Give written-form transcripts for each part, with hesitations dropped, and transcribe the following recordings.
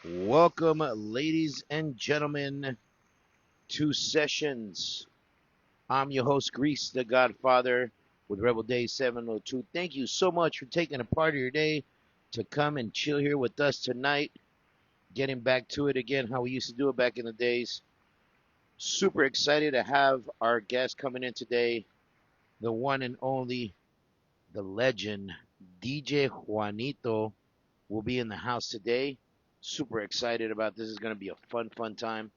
Welcome, ladies and gentlemen, to Sessions. I'm your host, Grease the Godfather, with RebelDaze702. Thank you so much for taking a part of your day to come and chill here with us tonight. Getting back to it again, how we used to do it back in the days. Super excited to have our guest coming in today, the one and only, the legend, DJ Juanito, will be in the house today. Super excited about this. Is going to be a fun time.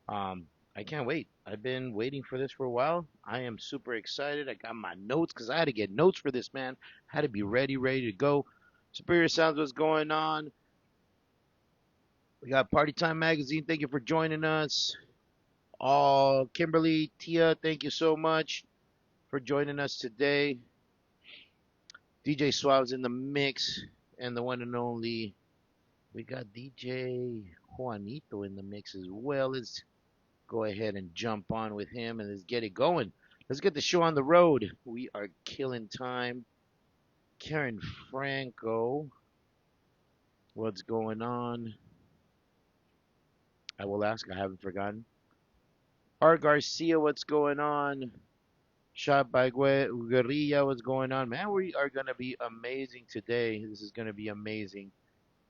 Um, I can't wait. I've been waiting for this for a while. I am super excited. I got my notes because I had to get notes for this, man. Had to be ready to go. Superior Sounds, what's going on? We got Party Time Magazine. Thank you for joining us. Kimberly, Tia, thank you so much for joining us today. DJ Suave's in the mix, and the one and only. We got DJ Juanito in the mix as well. Let's go ahead and jump on with him and let's get it going. Let's get the show on the road. We are killing time. Karen Franco, what's going on? I will ask. I haven't forgotten. Art Garcia, what's going on? Shot by Guerrilla, what's going on? Man, we are going to be amazing today. This is going to be amazing.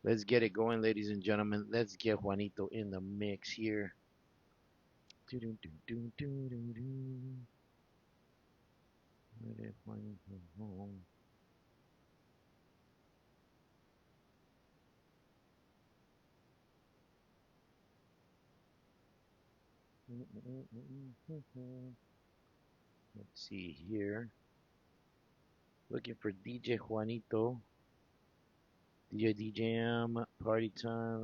Let's get it going, ladies and gentlemen. Let's get Juanito in the mix here. Let's see here. Looking for DJ Juanito. DJ Party Time.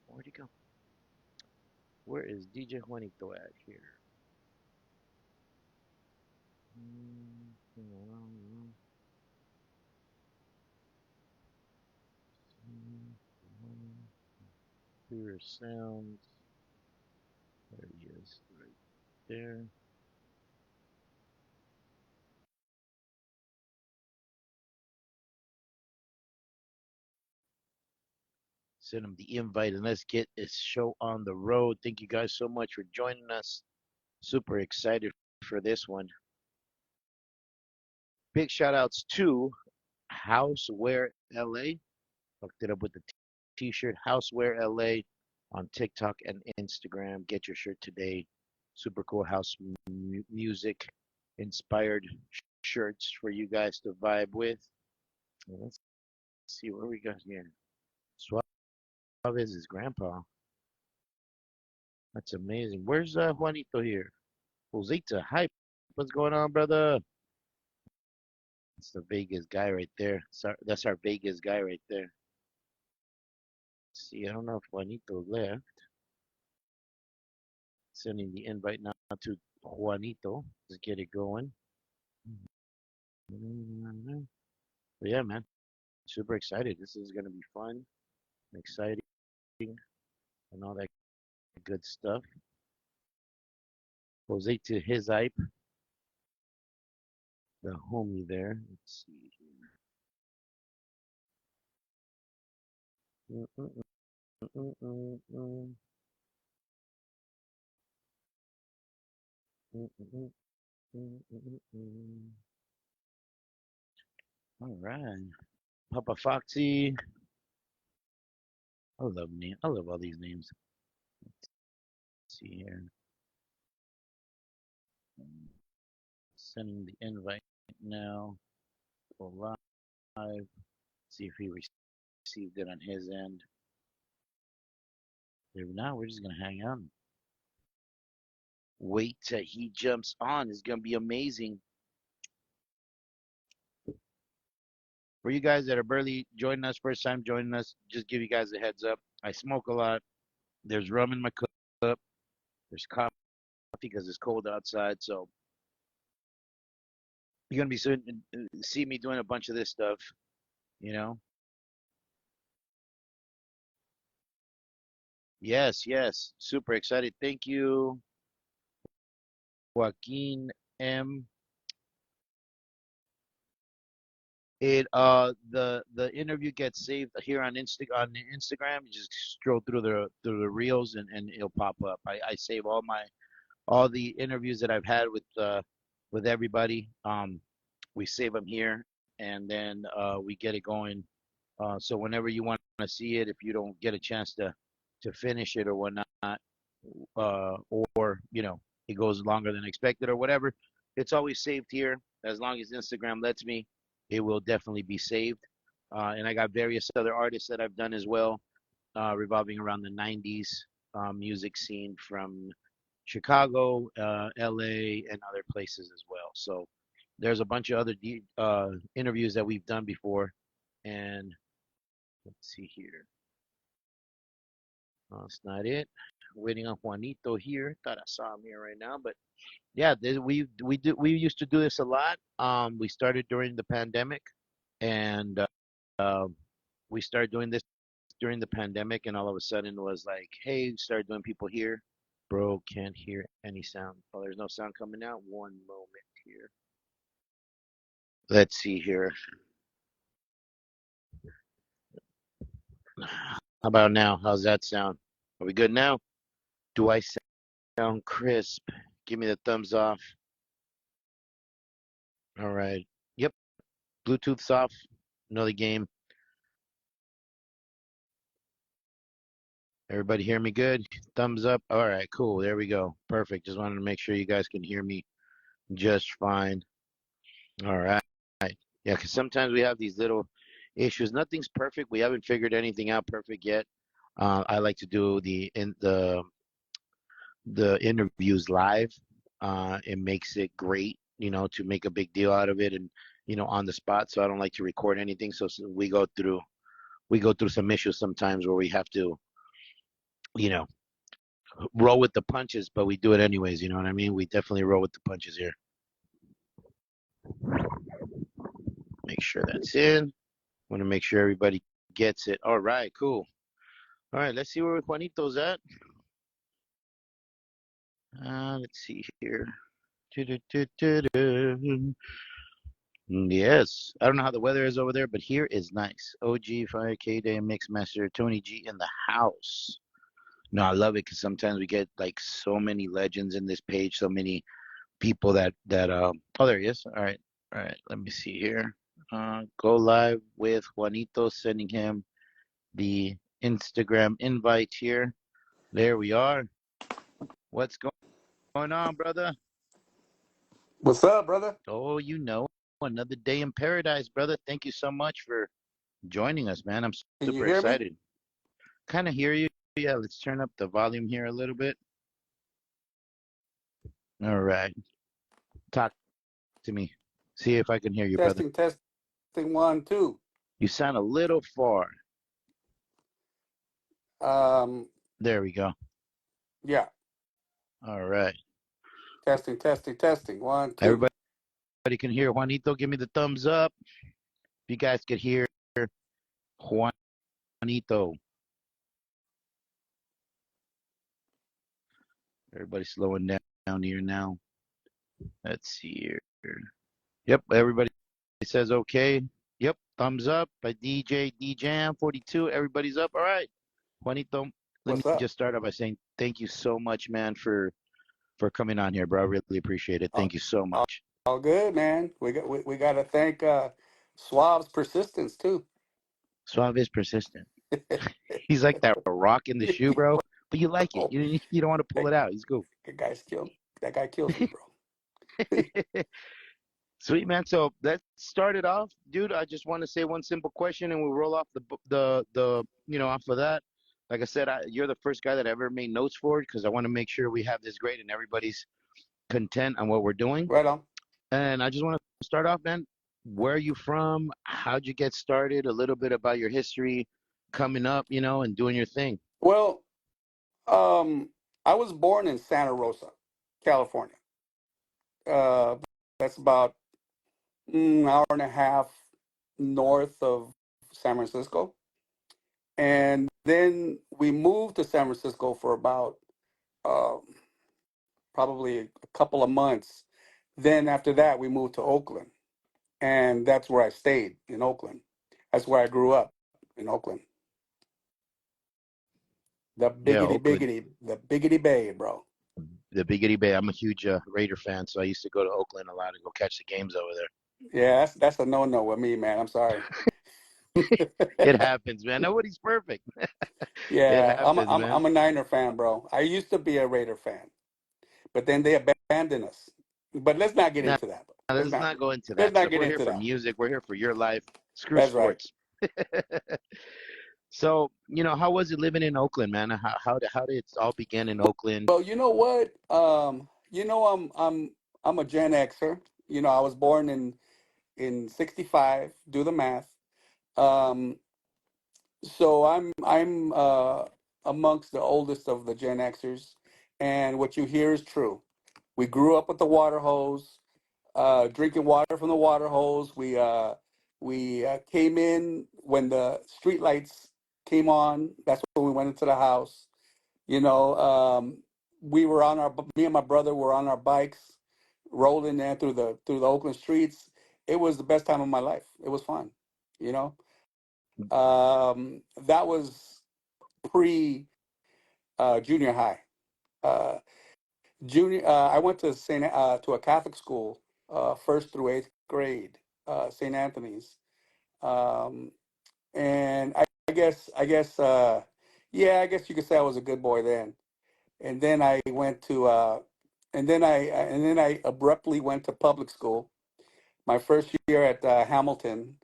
Where'd he go? Where is DJ Juanito at here? Clear sounds. There he is, right there. Send him the invite and let's get this show on the road. Thank you guys so much for joining us. Super excited for this one. Big shout outs to Houseware LA. Hooked it up with the t-shirt Houseware LA on TikTok and Instagram. Get your shirt today. Super cool house music inspired shirts for you guys to vibe with. Let's see what we got here. Suave is his grandpa. That's amazing. Where's Juanito here? Josita, hi. What's going on, brother? That's the Vegas guy right there. That's our Vegas guy right there. Let's see, I don't know if Juanito left. Sending the invite now to Juanito. Let's get it going. But yeah, man, super excited. This is gonna be fun, exciting, and all that good stuff. Jose to his hype, the homie there. Let's see here. All right, Papa Foxy. I love name. I love all these names. Let's see here. Sending the invite now. Go live. See if he received it on his end. If not, we're just gonna hang out. Wait till he jumps on. It's gonna be amazing. For you guys that are barely joining us, first time joining us, just give you guys a heads up. I smoke a lot. There's rum in my cup. There's coffee because it's cold outside. So you're gonna be see me doing a bunch of this stuff. You know. Yes, yes. Super excited. Thank you, Joaquin M. The interview gets saved here on Instagram. You just scroll through the reels and it'll pop up. I save all the interviews that I've had with everybody. We save them here, and then we get it going. So whenever you want to see it, if you don't get a chance to finish it or whatnot, or it goes longer than expected or whatever, it's always saved here. As long as Instagram lets me, it will definitely be saved. And I got various other artists that I've done as well, revolving around the 90s music scene from Chicago, LA, and other places as well. So there's a bunch of other interviews that we've done before. And let's see here. That's not it. Waiting on Juanito here. Thought I saw him here right now, but yeah, we used to do this a lot. We started during the pandemic, and we started doing this during the pandemic, and all of a sudden it was like, hey, start doing people here. Bro, can't hear any sound. Oh, there's no sound coming out. One moment here. Let's see here. How about now? How's that sound? Are we good now? Do I sound crisp? Give me the thumbs off. All right. Yep. Bluetooth's off. Another game. Everybody hear me good? Thumbs up. All right, cool. There we go. Perfect. Just wanted to make sure you guys can hear me just fine. All right. Yeah, because sometimes we have these little issues. Nothing's perfect. We haven't figured anything out perfect yet. I like to do the interviews live. It makes it great, to make a big deal out of it and on the spot. So I don't like to record anything. So we go through some issues sometimes where we have to, you know, roll with the punches, but we do it anyways. You know what I mean? We definitely roll with the punches here. Make sure that's in. Want to make sure everybody gets it. All right, cool. All right, let's see where Juanito's at. Let's see here. Yes, I don't know how the weather is over there, but here is nice. OG Fire K Day Mix Master Tony G in the house. No, I love it because sometimes we get like so many legends in this page, so many people that oh, there he is. All right, let me see here. Go live with Juanito, sending him the Instagram invite here. There we are. What's going on, brother? What's up, brother? Oh, another day in paradise, brother. Thank you so much for joining us, man. I'm super excited. Kind of hear you. Yeah, let's turn up the volume here a little bit. All right. Talk to me. See if I can hear you, testing, brother. Testing, 1, 2. You sound a little far. There we go. Yeah. All right. Testing, 1, 2. Everybody can hear Juanito. Give me the thumbs up. If you guys could hear Juanito. Everybody's slowing down here now. Let's see here. Yep, everybody says okay. Yep, thumbs up by DJ DJam42. Everybody's up. All right. Juanito, let me just start off by saying thank you so much, man, for coming on here, bro. I really appreciate it. Thank you so much. All good, man. We got to thank Suave's persistence too. Suave is persistent. He's like that rock in the shoe, bro. But you like it. You don't want to pull it out. He's cool. That guy kills me, bro. Sweet, man. So let's start it off, dude. I just want to say one simple question, and we'll roll off the off of that. Like I said, you're the first guy that I ever made notes for because I want to make sure we have this great and everybody's content on what we're doing. Right on. And I just want to start off, man. Where are you from? How'd you get started? A little bit about your history coming up, and doing your thing. Well, I was born in Santa Rosa, California. That's about an hour and a half north of San Francisco. And then we moved to San Francisco for about probably a couple of months. Then after that, we moved to Oakland. and that's where I stayed in Oakland. That's where I grew up in Oakland. Yeah, Oakland, The biggity bay, bro. the Biggity Bay. I'm a huge Raider fan, so I used to go to Oakland a lot to go catch the games over there. Yeah, that's a no no with me, man. I'm sorry. It happens, man. Nobody's perfect. It Yeah, happens, man. I'm a Niner fan, bro. I used to be a Raider fan, but then they abandoned us. But let's not get Now, into that. let's not go into Let's that not stuff. get We're here into for that. music. We're here for your life. Screw That's right. sports. So, how was it living in Oakland, man? How did it all begin in Oakland? Well, you know what? I'm a Gen Xer. I was born in '65. Do the math. Um, so I'm amongst the oldest of the Gen Xers, and what you hear is true. We grew up with the water hose, drinking water from the water hose. We came in when the street lights came on. That's when we went into the house. You know, we were on our me and my brother were on our bikes, rolling there through the Oakland streets. It was the best time of my life. It was fun. You know, that was pre junior high. Uh, Junior, I went to to a Catholic school, first through eighth grade, St. Anthony's, um, and yeah, I guess you could say I was a good boy then. And then I went to, and then I abruptly went to public school. My first year at Hamilton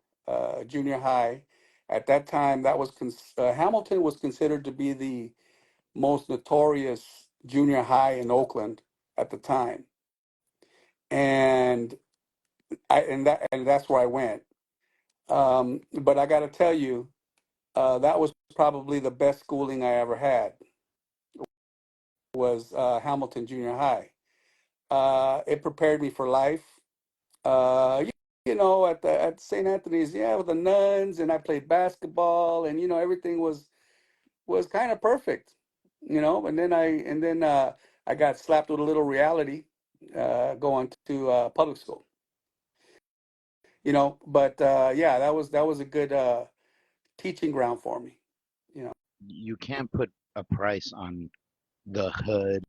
Junior High. At that time, Hamilton was considered to be the most notorious junior high in Oakland at the time, and that's where I went. But I got to tell you, that was probably the best schooling I ever had. Was Hamilton Junior High. It prepared me for life. Uh, you, at St. Anthony's, yeah, with the nuns, and I played basketball, and everything was kind of perfect. And then I got slapped with a little reality, going to public school. But yeah, that was a good teaching ground for me. You know, You can't put a price on the hood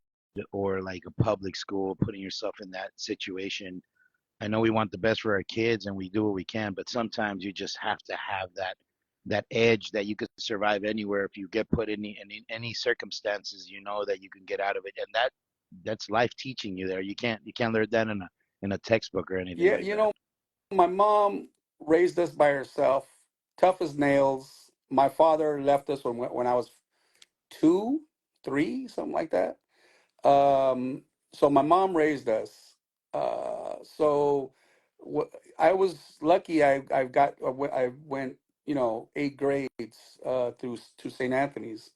or like a public school, putting yourself in that situation. I know we want the best for our kids and we do what we can, but sometimes you just have to have that edge that you could survive anywhere. If you get put in any circumstances, you know that you can get out of it, and that's life teaching you there. You can't learn that in a textbook or anything yeah, like that. my mom raised us by herself, tough as nails. My father left us when I was two, three, something like that. So my mom raised us. So I was lucky. I went, eight grades through to St. Anthony's.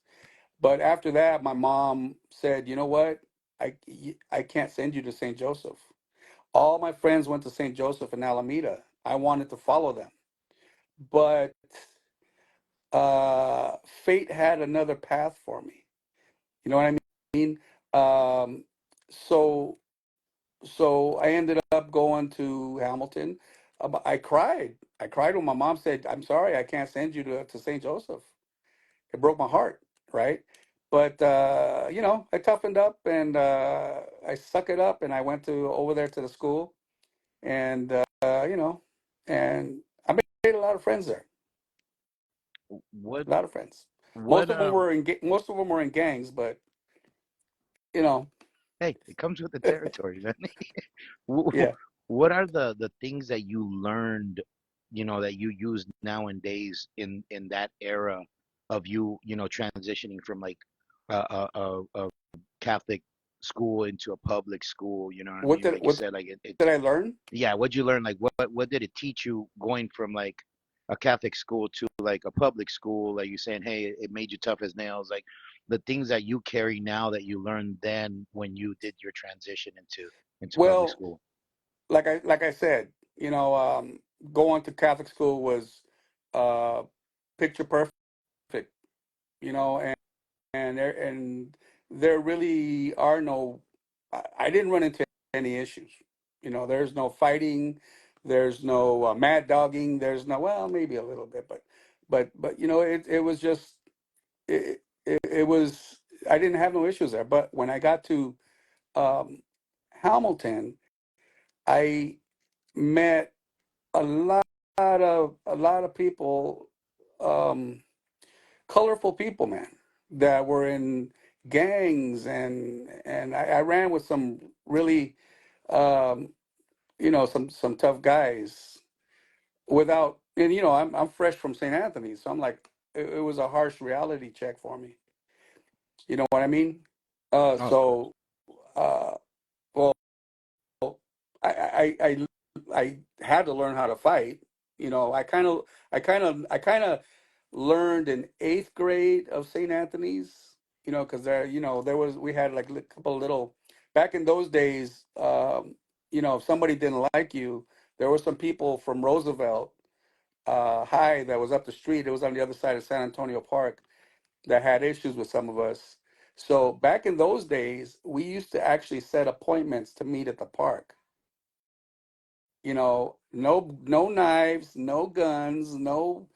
But after that, my mom said, "You know what? I can't send you to St. Joseph. All my friends went to St. Joseph in Alameda. I wanted to follow them, but fate had another path for me. You know what I mean? Um, so so I ended up going to Hamilton. I cried. I cried when my mom said, "I'm sorry, I can't send you to St. Joseph." It broke my heart, right? But I toughened up, and I suck it up, and I went to over there to the school, and and I made a lot of friends there. What A lot of friends. what Most of them were in gangs, but you know, hey, it comes with the territory, man. Wh- yeah. what are the things that you learned, that you use nowadays in that era of transitioning from like a Catholic school into a public school, you know what I What mean? did Like you what said, like it's did I learn? yeah, what'd you learn? Like what did it teach you going from like a Catholic school to like a public school? Like you saying, hey, it made you tough as nails. Like the things that you carry now that you learned then when you did your transition into public Well, school. like I said, going to Catholic school was uh, picture perfect. And there really are no. I didn't run into any issues. There's no fighting. There's no mad dogging. There's no, well, maybe a little bit, but you know, it was just it was. I didn't have no issues there. But when I got to um, Hamilton, I met a lot of people, um, colorful people, man, that were in gangs, and I ran with some really, um, some tough guys without, and I'm fresh from St. Anthony, so I'm like, it was a harsh reality check for me. You know what I mean? Oh, of course. So, well, I, I I I had to learn how to fight. I kind of learned in eighth grade of St. Anthony's. Because we had like a couple of little back in those days. If somebody didn't like you, there were some people from Roosevelt High that was up the street. It was on the other side of San Antonio Park that had issues with some of us. So back in those days, we used to actually set appointments to meet at the park. No knives, no guns, no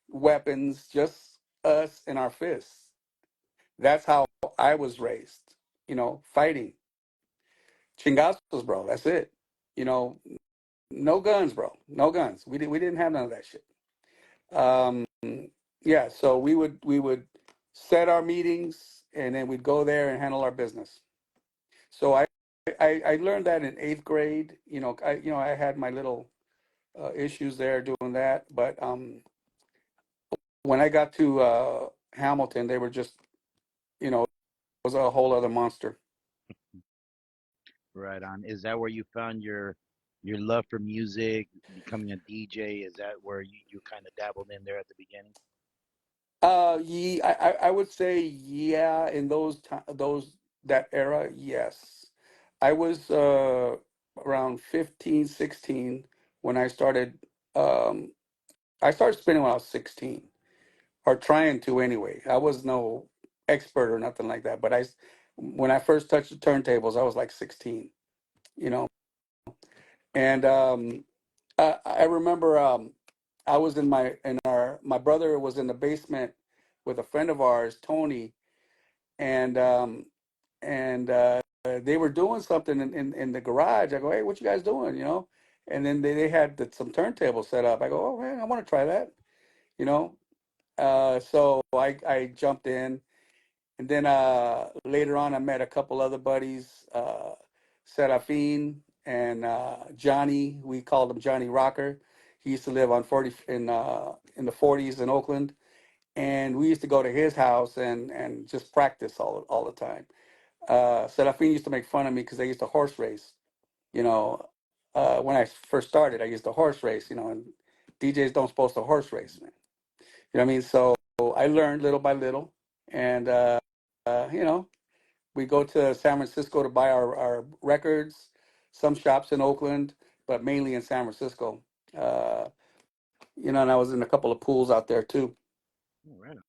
weapons, just us and our fists. That's how I was raised. Fighting, chingazos, bro. That's it. You know, no guns, bro. No guns. We didn't have none of that shit. Um, yeah, so we would set our meetings and then we'd go there and handle our business. So I learned that in eighth grade. I had my little issues there doing that. But when I got to Hamilton, they were just, it was a whole other monster. Right on. Is that where you found your love for music, becoming a DJ? Is that where you kind of dabbled in there at the beginning? I would say yeah. In those that era, yes. I was around 15, 16 when Um, I started spinning when I was 16, or trying to anyway. I was no expert or nothing like that, but when I first touched the turntables, I was like 16. You know, and I remember I was my brother was in the basement with a friend of ours, Tony, and they were doing something in the garage. I go, hey, what you guys doing? And then they had some turntables set up. I go, oh man, I want to try that. You know, so I jumped in, and then later on I met a couple other buddies, Serafin and Johnny. We called him Johnny Rocker. He used to live on 40 in the 40s in Oakland, and we used to go to his house and just practice all the time. Serafin used to make fun of me because I used to horse race. When I first started, I used to horse race. And DJs don't supposed to horse race, man. You know what I mean? So I learned little by little, and you know, we go to San Francisco to buy our records. Some shops in Oakland, but mainly in San Francisco. Uh, and I was in a couple of pools out there too, Oh, right on,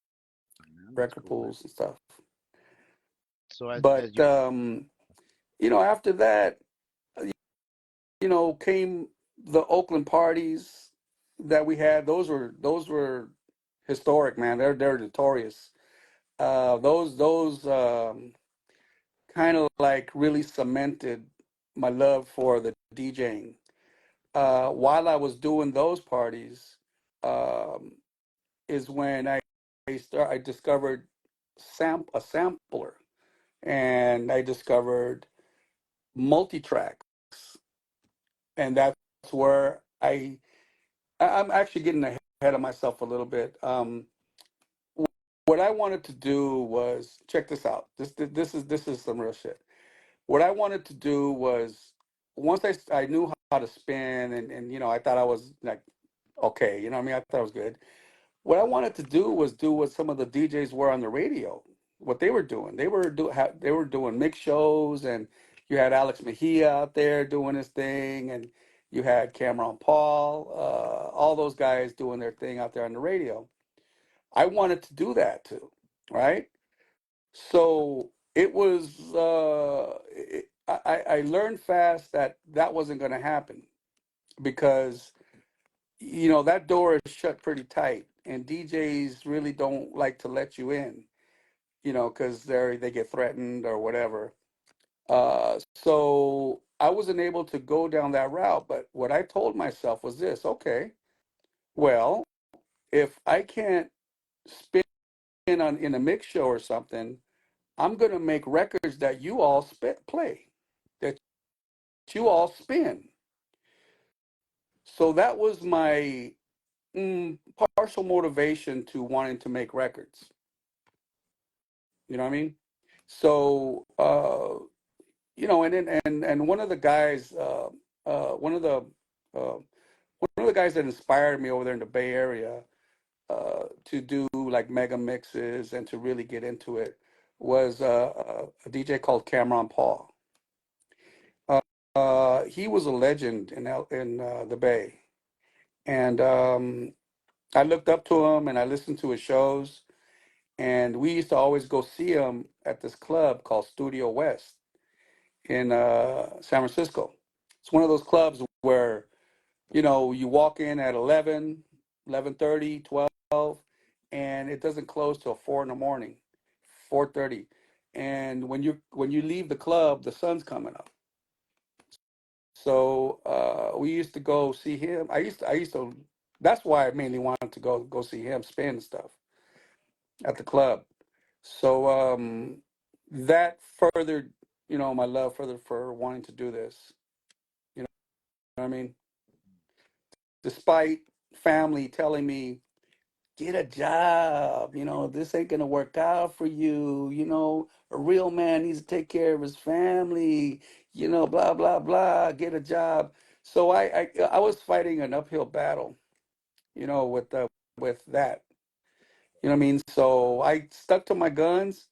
man. That's record cool, man. pools and stuff. So as But you after that, came the Oakland parties that we had. Those were historic, man. They're notorious. Those kind of like really cemented my love for the DJing. While I was doing those parties, um, is when I discovered a sampler, and I discovered multi-tracks, and that's where I'm actually getting ahead of myself a little bit. What I wanted to do was check this out. This is some real shit. What I wanted to do was, once I knew how to spin, and I thought I was like okay, I mean, I thought it was good. What I wanted to do was do what some of the DJs were on the radio, what they were doing. They were doing mix shows, and you had Alex Mejia out there doing his thing, and you had Cameron Paul, all those guys doing their thing out there on the radio. I wanted to do that too, right? So it was. I learned fast that wasn't going to happen. because that door is shut pretty tight, and DJs really don't like to let you in, because they get threatened or whatever. So I wasn't able to go down that route. But what I told myself was this: okay, well, if I can't spin in a mix show or something, I'm gonna make records that you all play, that you all spin. So that was my partial motivation to wanting to make records. You know what I mean? So and then and one of the guys, one of the guys that inspired me over there in the Bay Area to do like mega mixes and to really get into it was a DJ called Cameron Paul. He was a legend in the Bay, and I looked up to him and I listened to his shows, and we used to always go see him at this club called Studio West in San Francisco. It's one of those clubs where you walk in at 11, 11:30, 12, and it doesn't close till 4 in the morning, 4:30. And when you leave the club, the sun's coming up. So we used to go see him. I used to. That's why I mainly wanted to go see him spin and stuff at the club. So that furthered, my love further for wanting to do this. You know what I mean? Despite family telling me, get a job, this ain't gonna work out for you, a real man needs to take care of his family, blah blah blah, get a job. So I was fighting an uphill battle, with that. You know what I mean? So I stuck to my guns,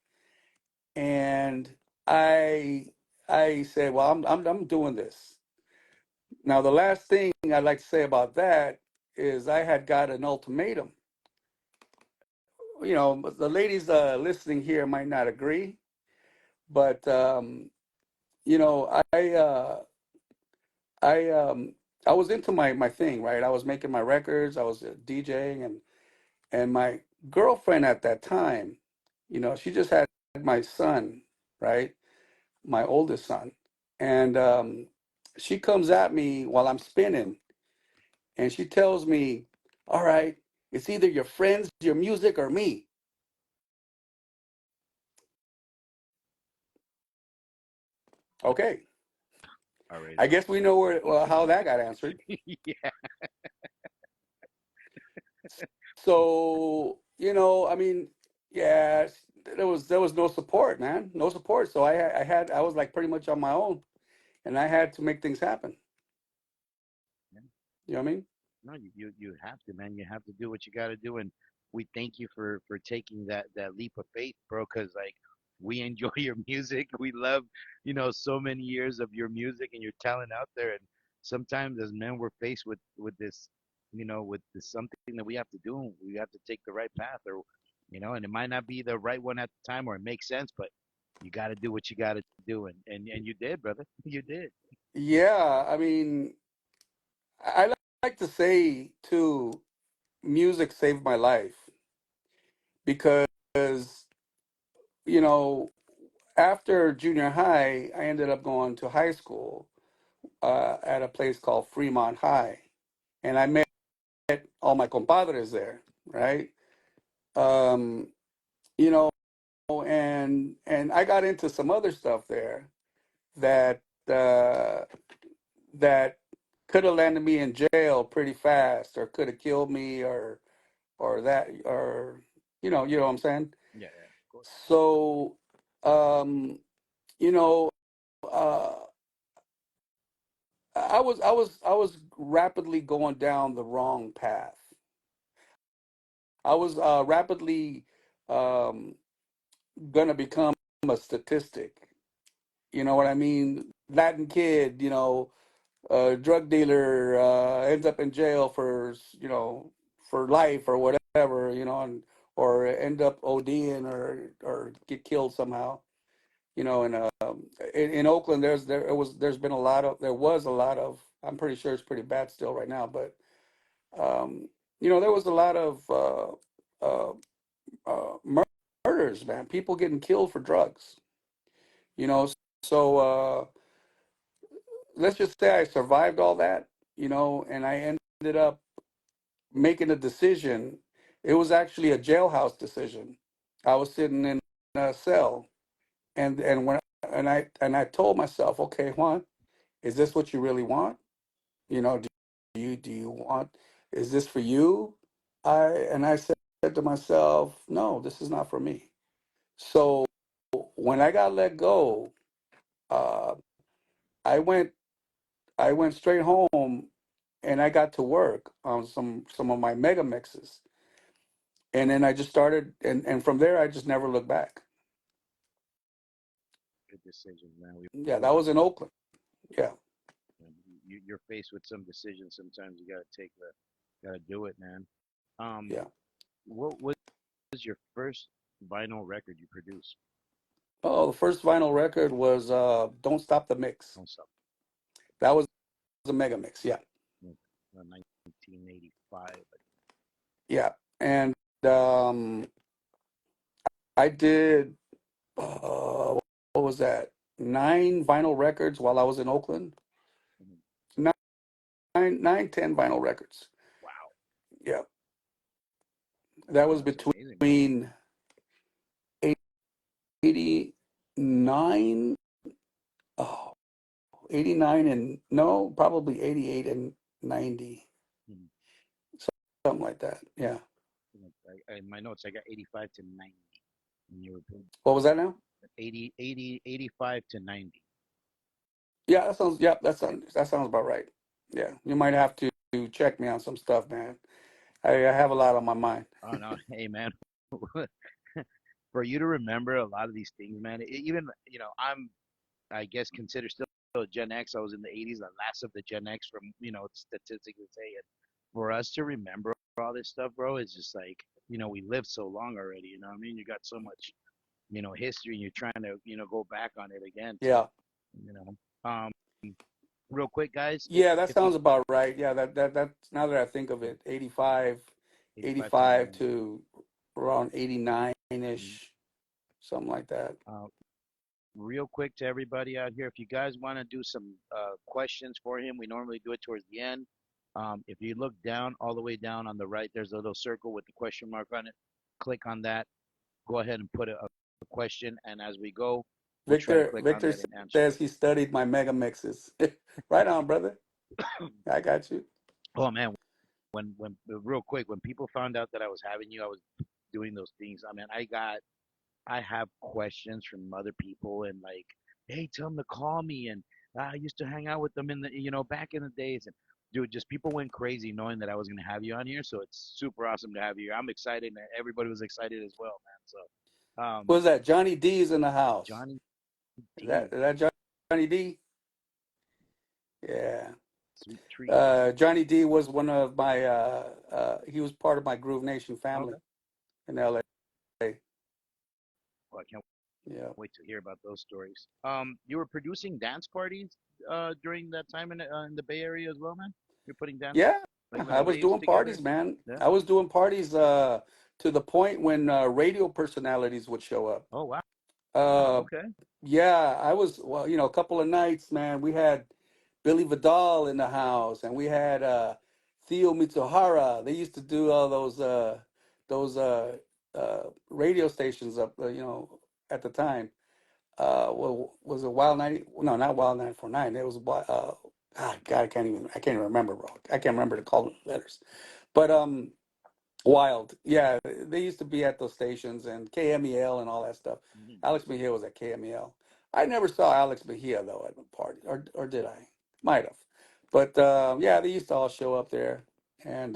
and I I said, well, I'm doing this. Now the last thing I'd like to say about that is I had got an ultimatum. The ladies listening here might not agree, but you know, I uh, I was into my thing, right? I was making my records, I was DJing, and my girlfriend at that time, she just had my son, right? My oldest son, and she comes at me while I'm spinning, and she tells me, "All right, it's either your friends, your music, or me." Okay, Already I know. guess we know how that got answered. Yeah. So, I mean, yeah, there was no support, man, no support. So I was like pretty much on my own, and I had to make things happen. Yeah. You know what I mean? No, you have to, man. You have to do what you got to do, and we thank you for taking that leap of faith, bro. Because like we enjoy your music, we love so many years of your music and your talent out there, and sometimes as men we're faced with this, with this something that we have to do. We have to take the right path, or and it might not be the right one at the time, or it makes sense, but you got to do what you got to do, and you did, brother. You did. Yeah, I mean, I like to say too, music saved my life because you know after junior high, I ended up going to high school at a place called Fremont High, and I met all my compadres there, right? Um, you know, and I got into some other stuff there that that could have landed me in jail pretty fast, or could have killed me, or that, or you know what I'm saying. Yeah, yeah, of course. So, um, you know, uh, I was rapidly going down the wrong path. I was rapidly um, gonna become a statistic. You know what I mean? Latin kid, drug dealer, ends up in jail for life or whatever, and or end up ODing or get killed somehow. And in Oakland, there's been a lot of there was a lot of I'm pretty sure it's pretty bad still right now. But there was a lot of uh, murders, man. People getting killed for drugs. You know, so let's just say I survived all that. And I ended up making a decision. It was actually a jailhouse decision. I was sitting in a cell, and I told myself, okay, Juan, is this what you really want? Do you want? Is this for you? I said to myself, no, this is not for me. So when I got let go, uh, I went I went straight home, and I got to work on some of my mega mixes, and then I just started, and from there I just never looked back. Good decision, man. We Yeah, that all was in Oakland. Yeah, you're faced with some decisions. Sometimes you gotta do it, man. Um, yeah. what was your first vinyl record you produced? Oh, the first vinyl record was "Don't Stop the Mix." Don't stop. That was a mega mix. Yeah, 1985. yeah. And um, I did what was that? 9 vinyl records while I was in Oakland. Mhm. Nine, 10 vinyl records. Wow, Yeah, that was that's amazing, man. between 89, oh, 89 and no, probably 88 and 90, Mhm. something like that. Yeah. In my notes, I got 85 to 90. And you were What was that now? 85 to 90. Yeah, that sounds about right. Yeah, you might have to check me on some stuff, man. I have a lot on my mind. Oh no, hey man, for you to remember a lot of these things, man. Even I guess considered still a Gen X. I was in the '80s, the last of the Gen X from statistics would say it. For us to remember all this stuff, bro, is just like we lived so long already. You know what I mean? You got so much history, and you're trying to go back on it again. So Yeah, you know, um, real quick, guys, yeah, that if you sounds about right. Yeah, that now that I think of it, 85, 85 to 85 90. to around 89 Mhm. ish, something like that. Uh, real quick to everybody out here, if you guys want to do some questions for him, we normally do it towards the end. If you look down, all the way down on the right, there's a little circle with the question mark on it. Click on that. Go ahead and put a question, and as we go, we'll try to Victor click on Victor that and answer says he studied my mega mixes. Right on, brother. it. I got you. Oh man, when real quick, when people found out that I was having you, I was doing those things. I mean, I have questions from other people and like, hey, tell them to call me. And I used to hang out with them in the, back in the days. And dude, just people went crazy knowing that I was going to have you on here. So it's super awesome to have you here. I'm excited. And everybody was excited as well, man. So, Who's that? Johnny D's in the house. Johnny Is that D, is that Johnny D? Yeah. sweet treats. Johnny D was one of my. He was part of my Groove Nation family Okay. in L.A. Well, I can't Yeah. wait to hear about those stories. You were producing dance parties during that time in the Bay Area as well, man? You're putting dance, Yeah. like I little was raves doing together? parties, man. Yeah. I was doing parties to the point when radio personalities would show up. Oh, wow. Uh, Okay. yeah, I was, well, a couple of nights, man. We had Billy Vidal in the house, and we had Theo Mitsuhara. They used to do all those radio stations up, at the time. Well, was it Wild 90? No, not Wild 94.9. It was God, I can't even remember, bro. I can't remember to call them letters. But Wild, yeah, they used to be at those stations and KMEL and all that stuff. Mhm. Alex Mejia was at KMEL. I never saw Alex Mejia though at the party, or did I? Might have. But yeah, they used to all show up there, and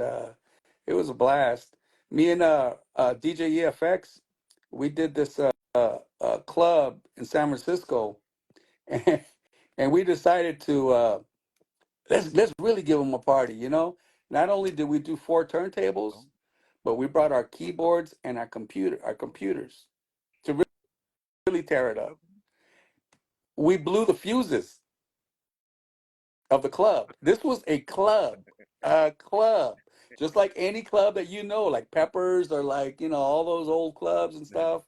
it was a blast. Me and DJ EFX, we did this club in San Francisco, and, and we decided to let's really give them a party. Not only did we do 4 turntables, Oh, but we brought our keyboards and our computers to really tear it up. okay. We blew the fuses. of the club. This was a club, just like any club that you know, like Peppers or like all those old clubs and Yeah. stuff.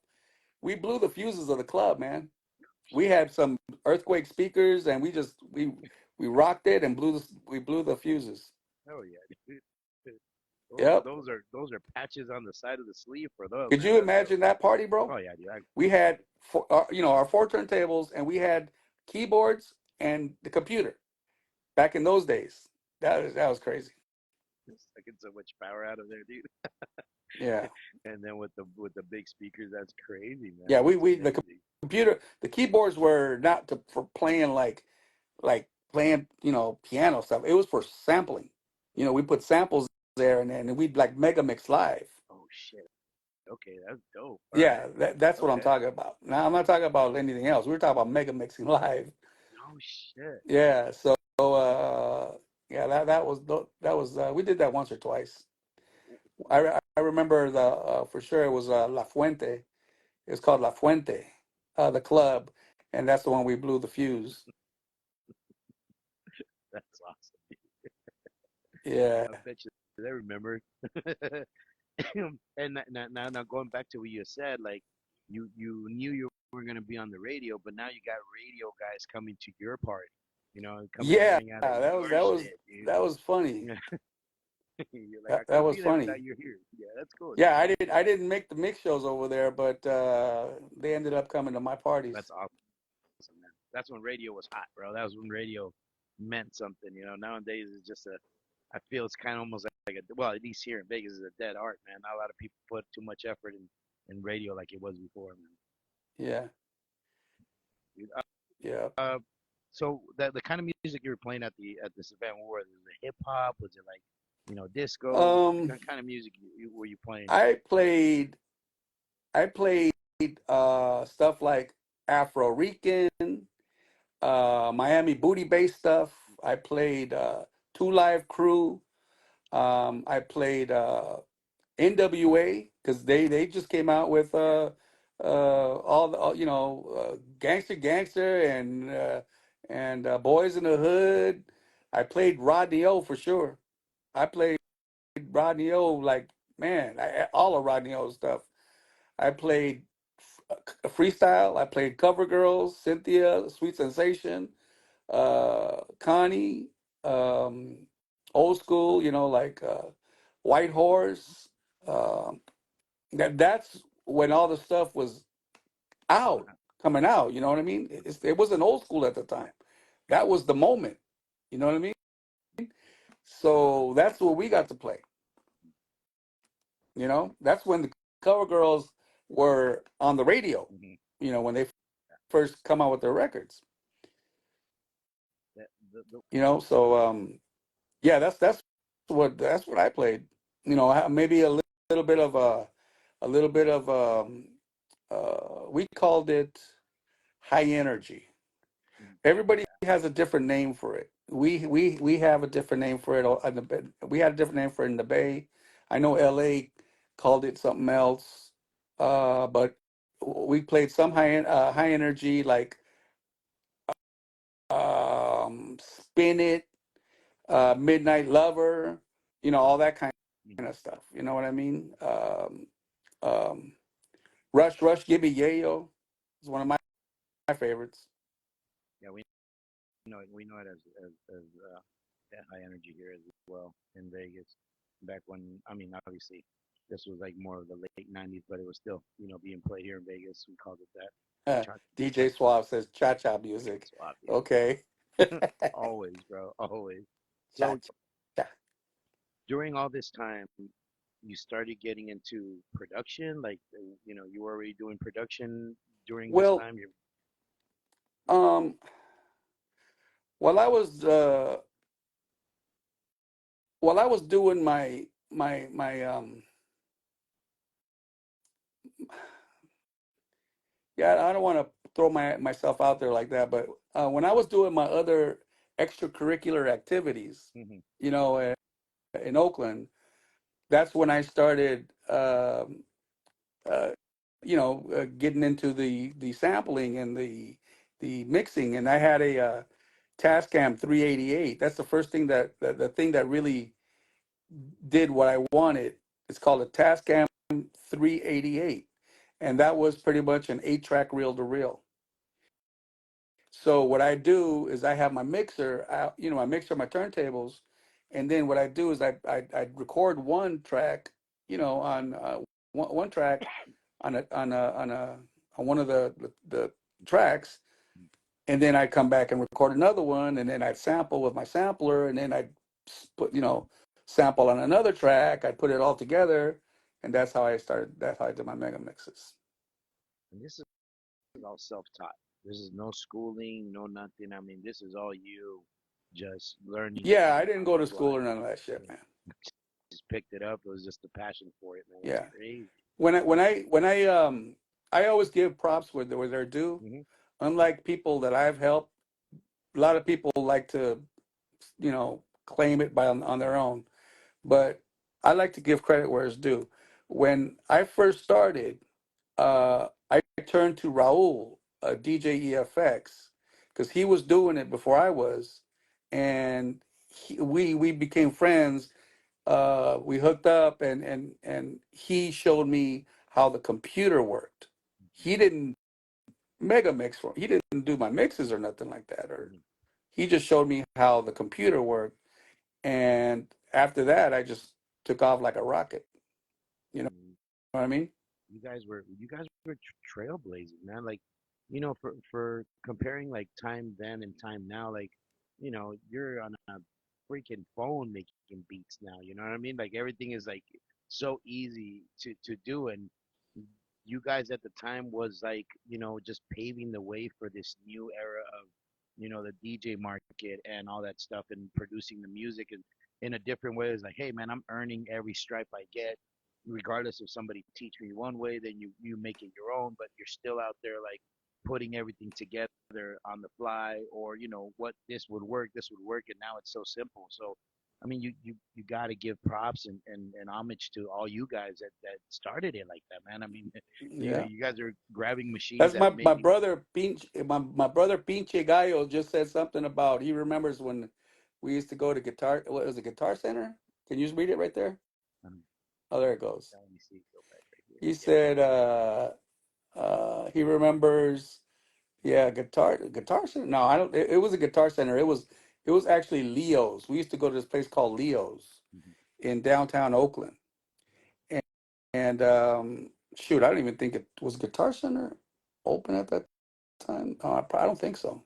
We blew the fuses of the club, man. We had some earthquake speakers, and we rocked it and we blew the fuses. Oh yeah, dude. Yep. Those are patches on the side of the sleeve for those, Could man. you That's dope. imagine that party, bro? Oh yeah, dude. We had our four turntables, and we had keyboards and the computer back in those days. That was crazy. Sucking so much power out of there, dude. Yeah. And then with the big speakers, that's crazy, man. Yeah, That's the amazing. computer, the keyboards were not for playing like playing, piano stuff. It was for sampling. We put samples there, and then we'd like mega mix live. Oh shit. Okay, that's dope. All right. Yeah, that's what I'm Okay. talking about. Now I'm not talking about anything else. We were talking about mega mixing live. No shit. Yeah, so yeah, we did that once or twice. I remember for sure it was La Fuente. It was called La Fuente, the club, and that's the one we blew the fuse. That's awesome. Yeah. I bet you they remember. And now going back to what you said, like you knew you were gonna be on the radio, but now you got radio guys coming to your party, coming to Yeah, hang out at that was your that was shit, dude. that was funny. You're like, I That couldn't was be there funny. without you here. Yeah, that's cool, dude. Yeah, I didn't make the mix shows over there, but they ended up coming to my parties. That's awesome, man. That's when radio was hot, bro. That was when radio meant something, Nowadays it's just I feel it's kind of almost like well, at least here in Vegas, is a dead art, man. Not a lot of people put too much effort in radio like it was before, man. Yeah, Dude, yeah. so the kind of music you were playing at this event, what was it hip hop? Was it like, disco? What Um, kind of music were you playing? I played I played stuff like Afro Rican, Miami booty bass stuff. I played Two Live Crew. I played NWA because they just came out with Yeah. all the Gangster Gangster and Boys in the Hood. I played Rodney O for sure. I played Rodney O like man, all of Rodney O's stuff. I played freestyle. I played Cover Girls, Cynthia, Sweet Sensation, Connie, um, old school. Like White Horse. Um that's when all the stuff was out, coming out. You know what I mean? It wasn't old school at the time. That was the moment. You know what I mean? So that's what we got to play. That's when the Cover Girls were on the radio. Hmm. When they first come out with their records. That, the, So yeah, that's what I played. Maybe little bit of a little bit of we called it high energy. Everybody has a different name for it. We have a different name for it. We had a different name for it in the Bay. I know LA called it something else, but we played some high energy like Spin It, Midnight Lover, all that kind of stuff. You know what I mean? Um, Rush Rush Give Me Yayo is one of my favorites. yeah, we know it as that high energy here as well in Vegas. Back when, I mean, obviously, this was like more of the late '90s, but it was still, being played here in Vegas. We called it that. Cha cha DJ Suave says cha cha music. swap, yeah. Okay. Always, bro, always. Cha So cha. during all this time, you started getting into production, like you were already doing production during this Well, time. You um, while I was doing my yeah, I don't want to throw myself out there like that, but when I was doing my other extracurricular activities, hmm you know, uh, in Oakland, that's when I started, uh, getting into the sampling and the mixing, and I had a Tascam 388. That's the first thing the thing that really did what I wanted. It's called a Tascam 388, and that was pretty much an 8-track reel to reel. So what I do is I have my mixer, my mixer, my turntables, and then what I do is I record one track, on one track on one of the tracks, and then I come back and record another one, and then I'd sample with my sampler, and then I'd put sample on another track. I'd put it all together, and that's how I started. That's how I did my mega mixes. And this is all self-taught. This is no schooling, no nothing. I mean, this is all you just learning Yeah, I on didn't the go to fly. school or none of that shit, man. Just picked it up. It was just the passion for it, man. That's Yeah. crazy. When I always give props where they're due. Hmm. Unlike people that I've helped, a lot of people like to, claim it on their own. But I like to give credit where it's due. When I first started, I turned to Raul, DJ EFX, because he was doing it before I was, and we became friends. We hooked up, and he showed me how the computer worked. He didn't mega mix for. He didn't do my mixes or nothing like that, or Hmm. he just showed me how the computer worked. And after that, I just took off like a rocket. You know what I mean? You guys were trailblazing, man. Like, for comparing like time then and time now, like, you're on a freaking phone making beats now. You know what I mean? Like everything is like so easy to do, and you guys at the time was like, just paving the way for this new era of, the DJ market and all that stuff and producing the music and in a different way. It's like, hey man, I'm earning every stripe I get, regardless of somebody teach me one way, then you make it your own, but you're still out there like putting everything together on the fly, or what this would work, and now it's so simple. So I mean, you got to give props and homage to all you guys that started it like that, man. I mean, Yeah. you guys are grabbing machines That's that my maybe. brother my brother Pinche Gallo just said something about he remembers when we used to go to what was it, Guitar Center? Can you just read it right there? um, Oh, there it goes. Let me see, go back right here. He Yeah. said he remembers, yeah, Guitar Center. No, I don't. It was a Guitar Center. It was actually Leo's. We used to go to this place called Leo's Mhm. in downtown Oakland. And shoot, I don't even think it was Guitar Center open at that time. I don't think so.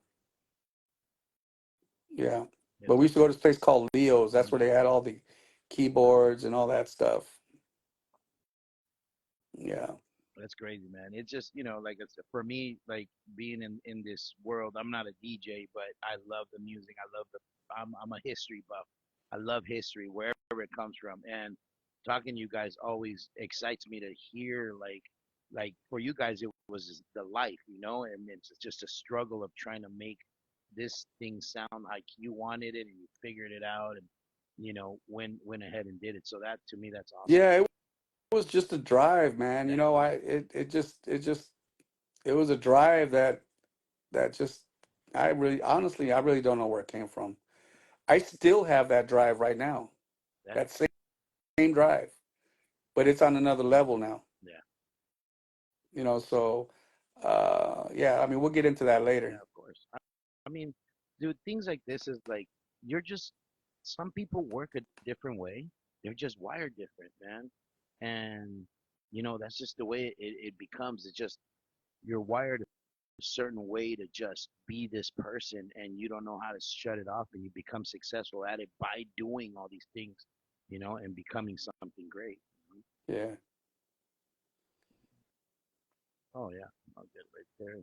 Yeah, Yeah, but we used to go to this place called Leo's. That's where they had all the keyboards and all that stuff. Yeah, that's crazy, man. It's just, like I said, for me, like being in this world, I'm not a DJ, but I love the music. I'm a history buff. I love history wherever it comes from. And talking to you guys always excites me to hear, like for you guys, it was just the life, and it's just a struggle of trying to make this thing sound like you wanted it, and you figured it out, and went ahead and did it. So that to me, that's awesome. yeah. It was just a drive, man. Yeah. It was a drive that just I really honestly I really don't know where it came from. I still have that drive right now. Yeah. That same drive, but it's on another level now. Yeah. So yeah, I mean we'll get into that Yeah, later. of course. I mean, dude, things like this is like you're just some people work a different way. They're just wired different, man. And that's just the way it becomes. It's just you're wired a certain way to just be this person, and you don't know how to shut it off, and you become successful at it by doing all these things, and becoming something great. Yeah. Oh yeah, I'll get right there.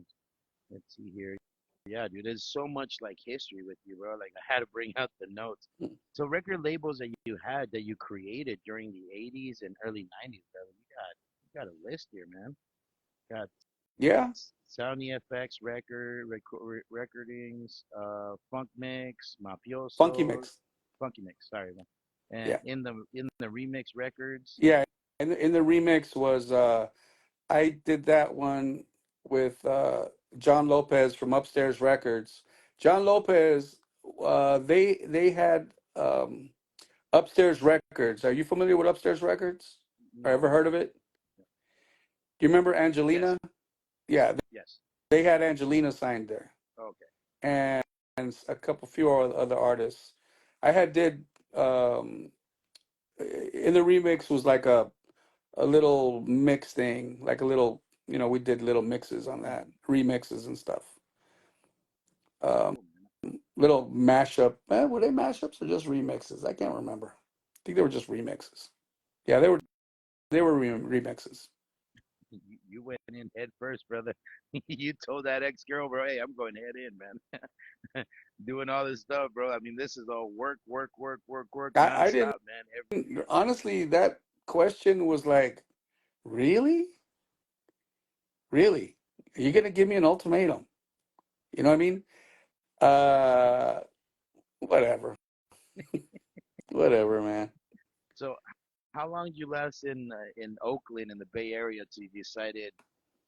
Let's see here. Yeah, dude, there's so much like history with you, bro. Like I had to bring out the notes. So record labels that you had that you created during the 80s and early 90s, brother. You got a list here, man. Got Yeah. Sound EFX recordings, Funk Mix, Funky Mafioso, mix. Funky Mix, sorry, man. And Yeah. in the remix records. Yeah. In the remix was I did that one with John Lopez from Upstairs Records. John Lopez they had Upstairs Records. Are you familiar with Upstairs Records? Or No, ever heard of it? Do you remember yes, Angelina? Yeah, yes. they had Angelina signed there, Okay. and a couple few other artists. I had did um, in the remix was like a little mix thing, like a little, we did little mixes on that, Mhm. remixes and stuff. Um, Cool, man. Little mashup. Were they mashups or just remixes? I can't remember. I think they were just remixes. Yeah, they were remixes. You went in head first, brother. You told that ex-girl, bro, hey, I'm going head in, man. Doing all this stuff, bro. I mean, this is all work, work, work, work, work, I didn't nonstop, man. honestly. That question was like, really, really? Are you gonna give me an ultimatum? You know what I mean? Uh, Whatever, whatever, man. So, how long did you last in Oakland in the Bay Area till you decided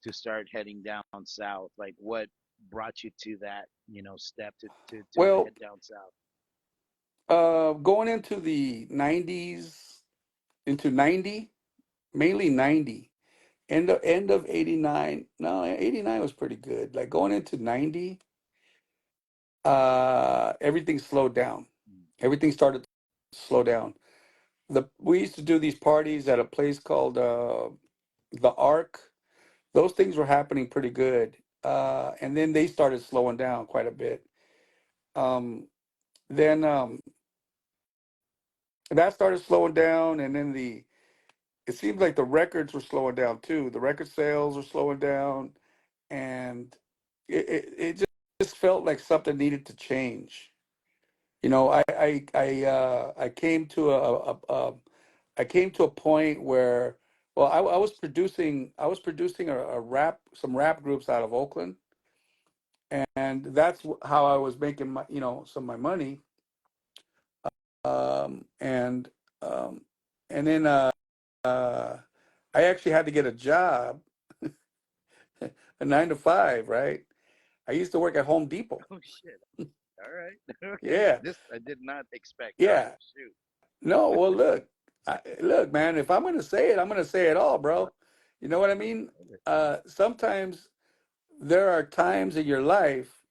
to start heading down south? Like, what brought you to that, step to Well, head down south? going into the '90s, into '90, mainly '90. End of '89. No, '89 was pretty good. Like going into '90, everything slowed down. Mm. Everything started to slow down. We used to do these parties at a place called the Ark. Those things were happening pretty good, and then they started slowing down quite a bit. Um, then that started slowing down, and then it seems like the records were slowing down too. The record sales were slowing down, and it just felt like something needed to change. I came to I came to a point where, well, I was producing some rap groups out of Oakland, and that's how I was making some of my money. And um, and then I actually had to get a job, a 9 to 5, right? I used to work at Home Depot. Oh shit! All right, okay. Yeah, This I did not expect. All right, yeah. shoot. No, well, look, man. If I'm gonna say it, I'm gonna say it all, bro. You know what I mean? Sometimes there are times in your life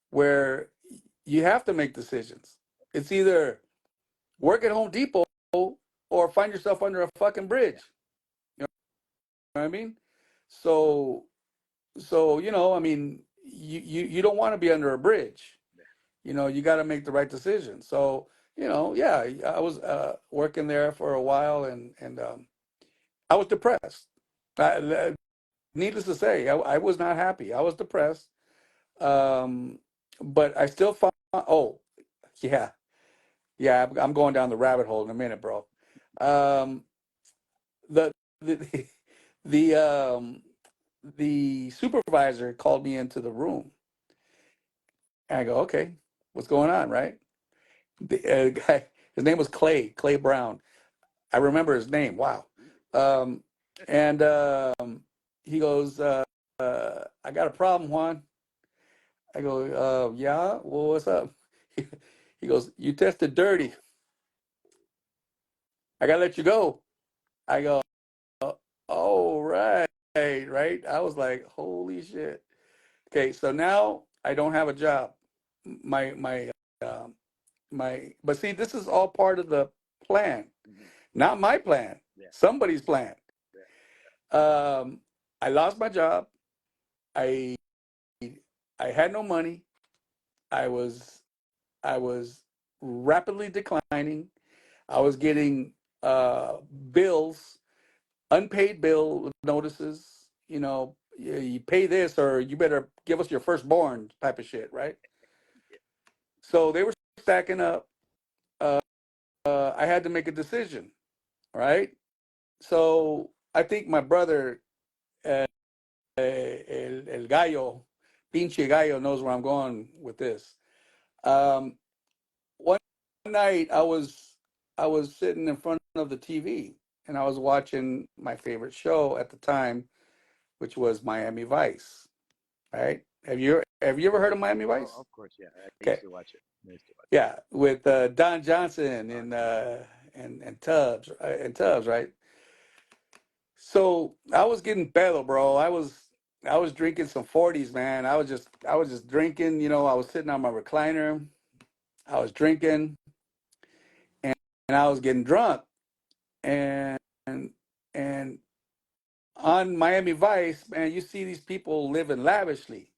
where you have to make decisions. It's either work at Home Depot or find yourself under a fucking Yeah, bridge. You know what I mean? So, I mean, you don't want to be under a bridge. You got to make the right decision. So, yeah, I was working there for a while, and I was depressed. Needless to say, I was not happy. I was depressed. Um, but I still found. Oh, yeah, yeah. I'm going down the rabbit hole in a minute, bro. Um, the the the the supervisor called me into the room, and I go, okay, what's going on, right? The guy, his name was Clay Brown. I remember his name. Wow. Um, and he goes, I got a problem, Juan. I go, yeah. Well, what's up? He goes, you tested dirty. I gotta let you go. I go, oh right, right. I was like, holy shit. Okay, so now I don't have a job. My um, but see, this is all part of the plan, hmm, not my plan. yeah, Somebody's plan. yeah, I lost my job. I I had no money. I was I was rapidly declining. I was getting bills, unpaid bill notices. You pay this or you better give us your firstborn type of shit, right? yeah. So they were stacking up. Uh, I had to make a decision, right? So I think my brother, el gallo, pinche gallo, knows where I'm going with this. Um, one night I was sitting in front of the TV and I was watching my favorite show at the time, which was Miami Vice. Right? Have you Have you ever heard of Miami Oh, Vice? of course, yeah. I Okay, used to watch it. I used to watch it. yeah, with Don Johnson Oh, and yeah. Tubbs, right? So I was getting pedo, bro. I was drinking some 40s, man. I was just drinking. I was sitting on my recliner. I was drinking, and, and I was getting drunk. And and on Miami Vice, man, you see these people living lavishly.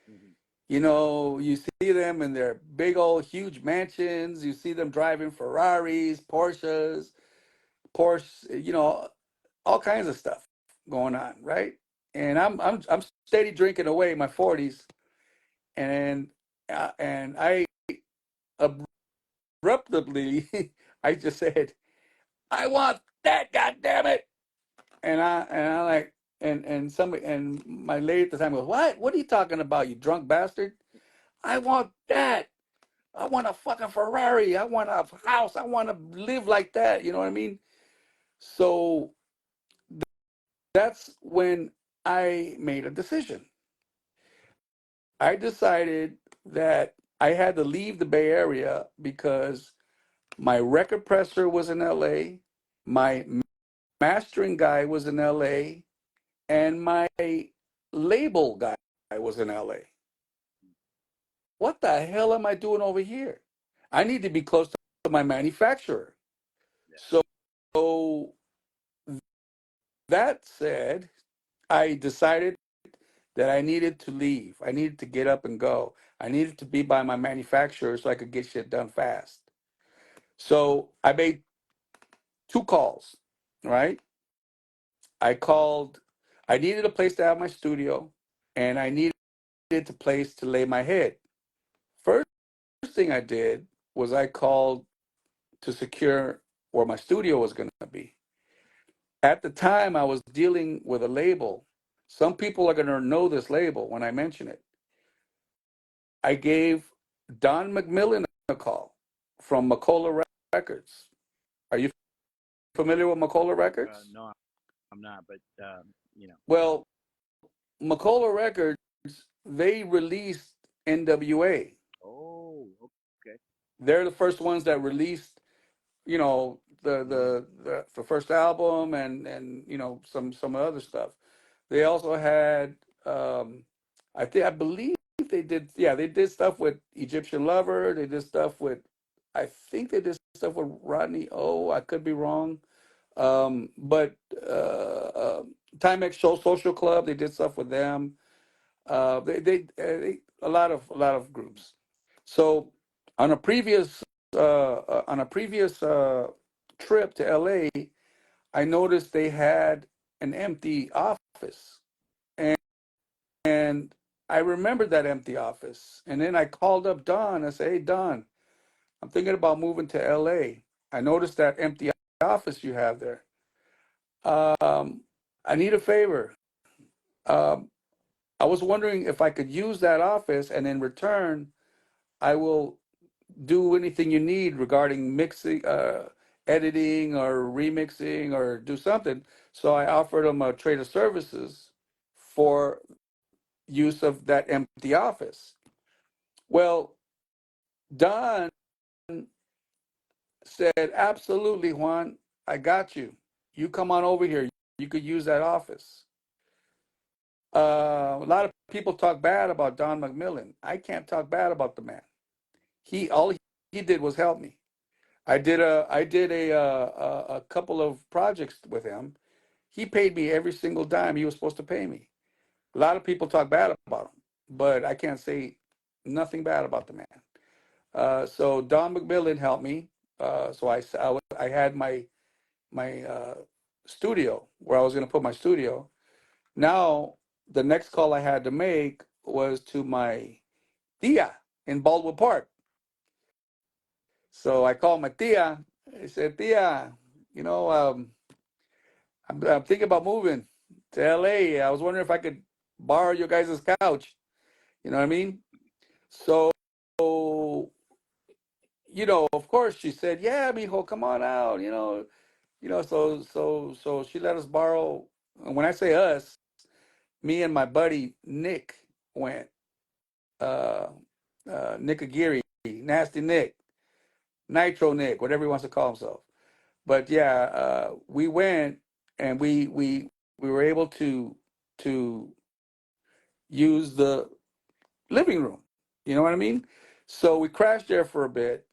Hmm. You see them in their big old huge mansions. You see them driving Ferraris, Porsche, all kinds of stuff going on, right? And I'm steady drinking away my 40s, and I abruptly I just said, I want that, God damn it. And I like and my lady at the time goes, What are you talking about, you drunk bastard? I want that. I want a fucking Ferrari. I want a house. I want to live like that. You know what I mean? So that's when I made a decision. I decided that I had to leave the Bay Area because my record presser was in LA, my mastering guy was in LA, and my label guy was in LA. What the hell am I doing over here? I need to be close to my manufacturer. Yeah. So that said, I decided that I needed to leave. I needed to get up and go. I needed to be by my manufacturer so I could get shit done fast. So I made two calls, right? I called, I needed a place to have my studio, and I needed a place to lay my head. First thing I did was I called to secure where my studio was going to be. At the time, I was dealing with a label. Some people are going to know this label when I mention it. I gave Don McMillan a call from McCullough Records. Are you familiar with McCullough Records? No, I'm not, but Well, McCullough Records, they released NWA. Oh, okay. They're the first ones that released, the Hmm. the first album and some other stuff. They also had, I believe they did stuff with Egyptian Lover. They did stuff with, I think they did stuff with Rodney O. I could be wrong. But Timex Show Social Club, they did stuff with them. A lot of groups. So on a previous trip to LA, I noticed they had an empty office, and and I remembered that empty office. And then I called up Don. I said, "Hey, Don, I'm thinking about moving to LA. I noticed that empty office you have there. Um, I need a favor. Um, I was wondering if I could use that office, and in return, I will do anything you need regarding mixing, editing, or remixing, or do something." So I offered him a trade of services for use of that empty office. Well, Don said, "Absolutely, Juan, I got you. You come on over here. You could use that office." A lot of people talk bad about Don McMillan. I can't talk bad about the man. All he did was help me. I did a couple of projects with him. He paid me every single dime he was supposed to pay me. A lot of people talk bad about him, but I can't say nothing bad about the man. So Don McMillan helped me. So I had my studio where I was going to put my studio. Now the next call I had to make was to my tia in Baldwin Park. So I called my tia. I said, "Tia, you know, I'm thinking about moving to LA. I was wondering if I could borrow your guys' couch." You know what I mean? So, of course she said, "Yeah, mijo, come on out." So she let us borrow. And when I say us, me and my buddy Nick went. uh, Nick Aguirre, Nasty Nick, Nitro Nick, whatever he wants to call himself. But yeah, we went and we were able to use the living room. You know what I mean? So we crashed there for a bit,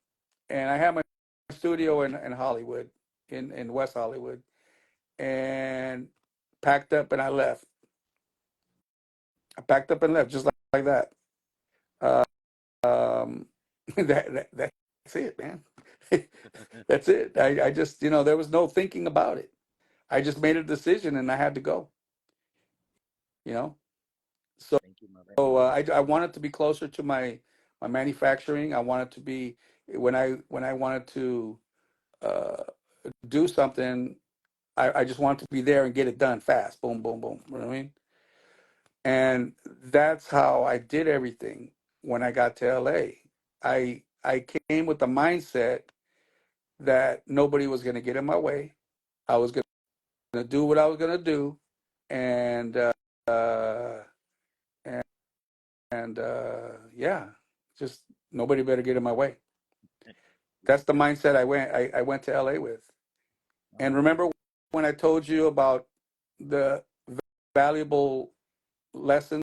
and I had my studio in Hollywood, in West Hollywood, and packed up and I left. I packed up and left just like that. Uh, um, that's it, man. That's it. I just, there was no thinking about it. I just made a decision and I had to go. You know, so Thank you, my brother. I wanted to be closer to my manufacturing. I wanted to be when I wanted to uh, do something. I just wanted to be there and get it done fast. Boom, boom, boom. You know what I mean? And that's how I did everything when I got to LA. I came with the mindset that nobody was going to get in my way. I was going to do what I was going to do, and uh, and yeah, just nobody better get in my way. That's the mindset I went to LA with. Oh, And man. remember when I told you about the valuable lessons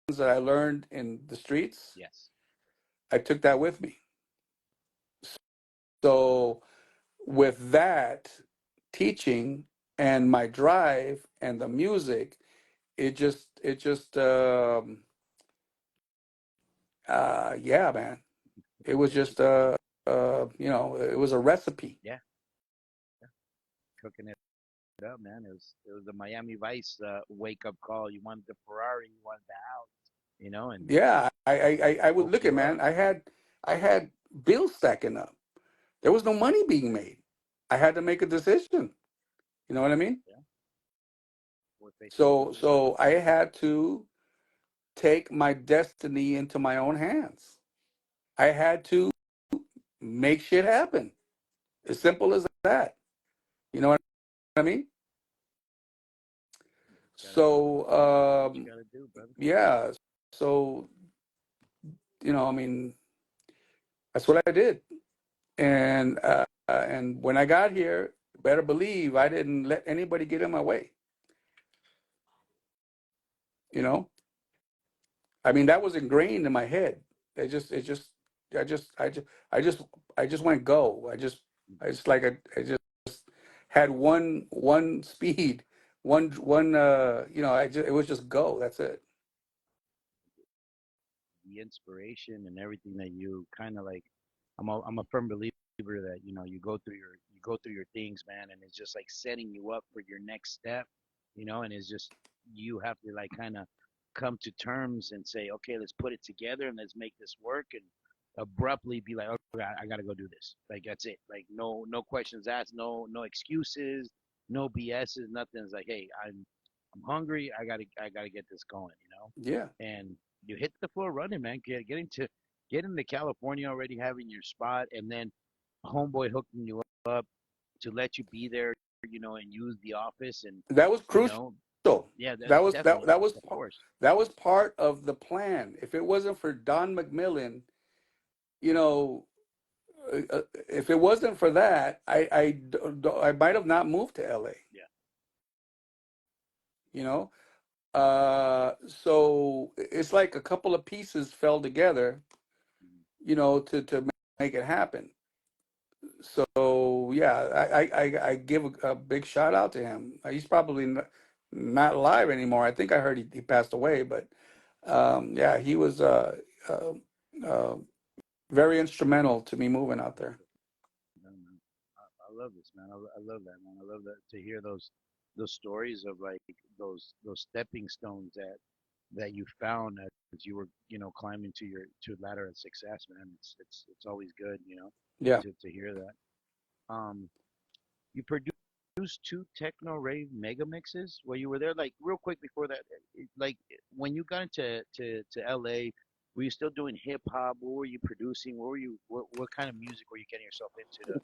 that I learned in the streets? Yes. I took that with me. So with that teaching and my drive and the music, it just yeah, man. It was Thank you. just it was a recipe. Yeah. Yeah. Cooking it up, man. It was the Miami Vice wake up call. You wanted the Ferrari, you wanted the house, and Yeah, I would woke look at, you up. man. I had bills stacking up. There was no money being made. I had to make a decision. You know what I mean? Yeah. We're facing So challenges. so I had to take my destiny into my own hands. I had to make shit happen. As simple as that. You know what I mean? Gotta do So what you gotta do, brother. yeah. So I mean, that's what I did. And when I got here, better believe I didn't let anybody get in my way. You know, I mean that was ingrained in my head. It just, I just, I just went go. I just like I just had one speed, one. It was just go. That's it. The inspiration and everything that you kind of like. I'm a firm believer that you go through your things, man, and it's just like setting you up for your next step, and it's just you have to like kind of come to terms and say, okay, let's put it together and let's make this work, and abruptly be like, okay, I gotta go do this. Like that's it. Like no questions asked, no excuses, no BS's, nothing. It's like, hey, I'm hungry. I gotta get this going. Yeah, And you hit the floor running, man. Getting to California already having your spot, and then homeboy hooking you up to let you be there, and use the office, and that was you crucial. know, yeah, that's That was that definitely, that was of course. that was part of the plan. If it wasn't for Don McMillan, you know, if it wasn't for that, I might have not moved to LA. Yeah. You know, so it's like a couple of pieces fell together, Mhm. to make it happen. So yeah, I give a big shout out to him. He's probably not alive anymore. I think I heard he passed away, but yeah, he was uh, uh, very instrumental to me moving out there. No, man. I love this, man. I love that, man. I love that to hear those stories of like those stepping stones that you found as you were climbing to ladder of success, man. It's always good, Yeah, to hear that. You produced two techno rave mega mixes while you were there. Like real quick before that, like when you got into to LA, were you still doing hip hop? What were you producing? What kind of music were you getting yourself into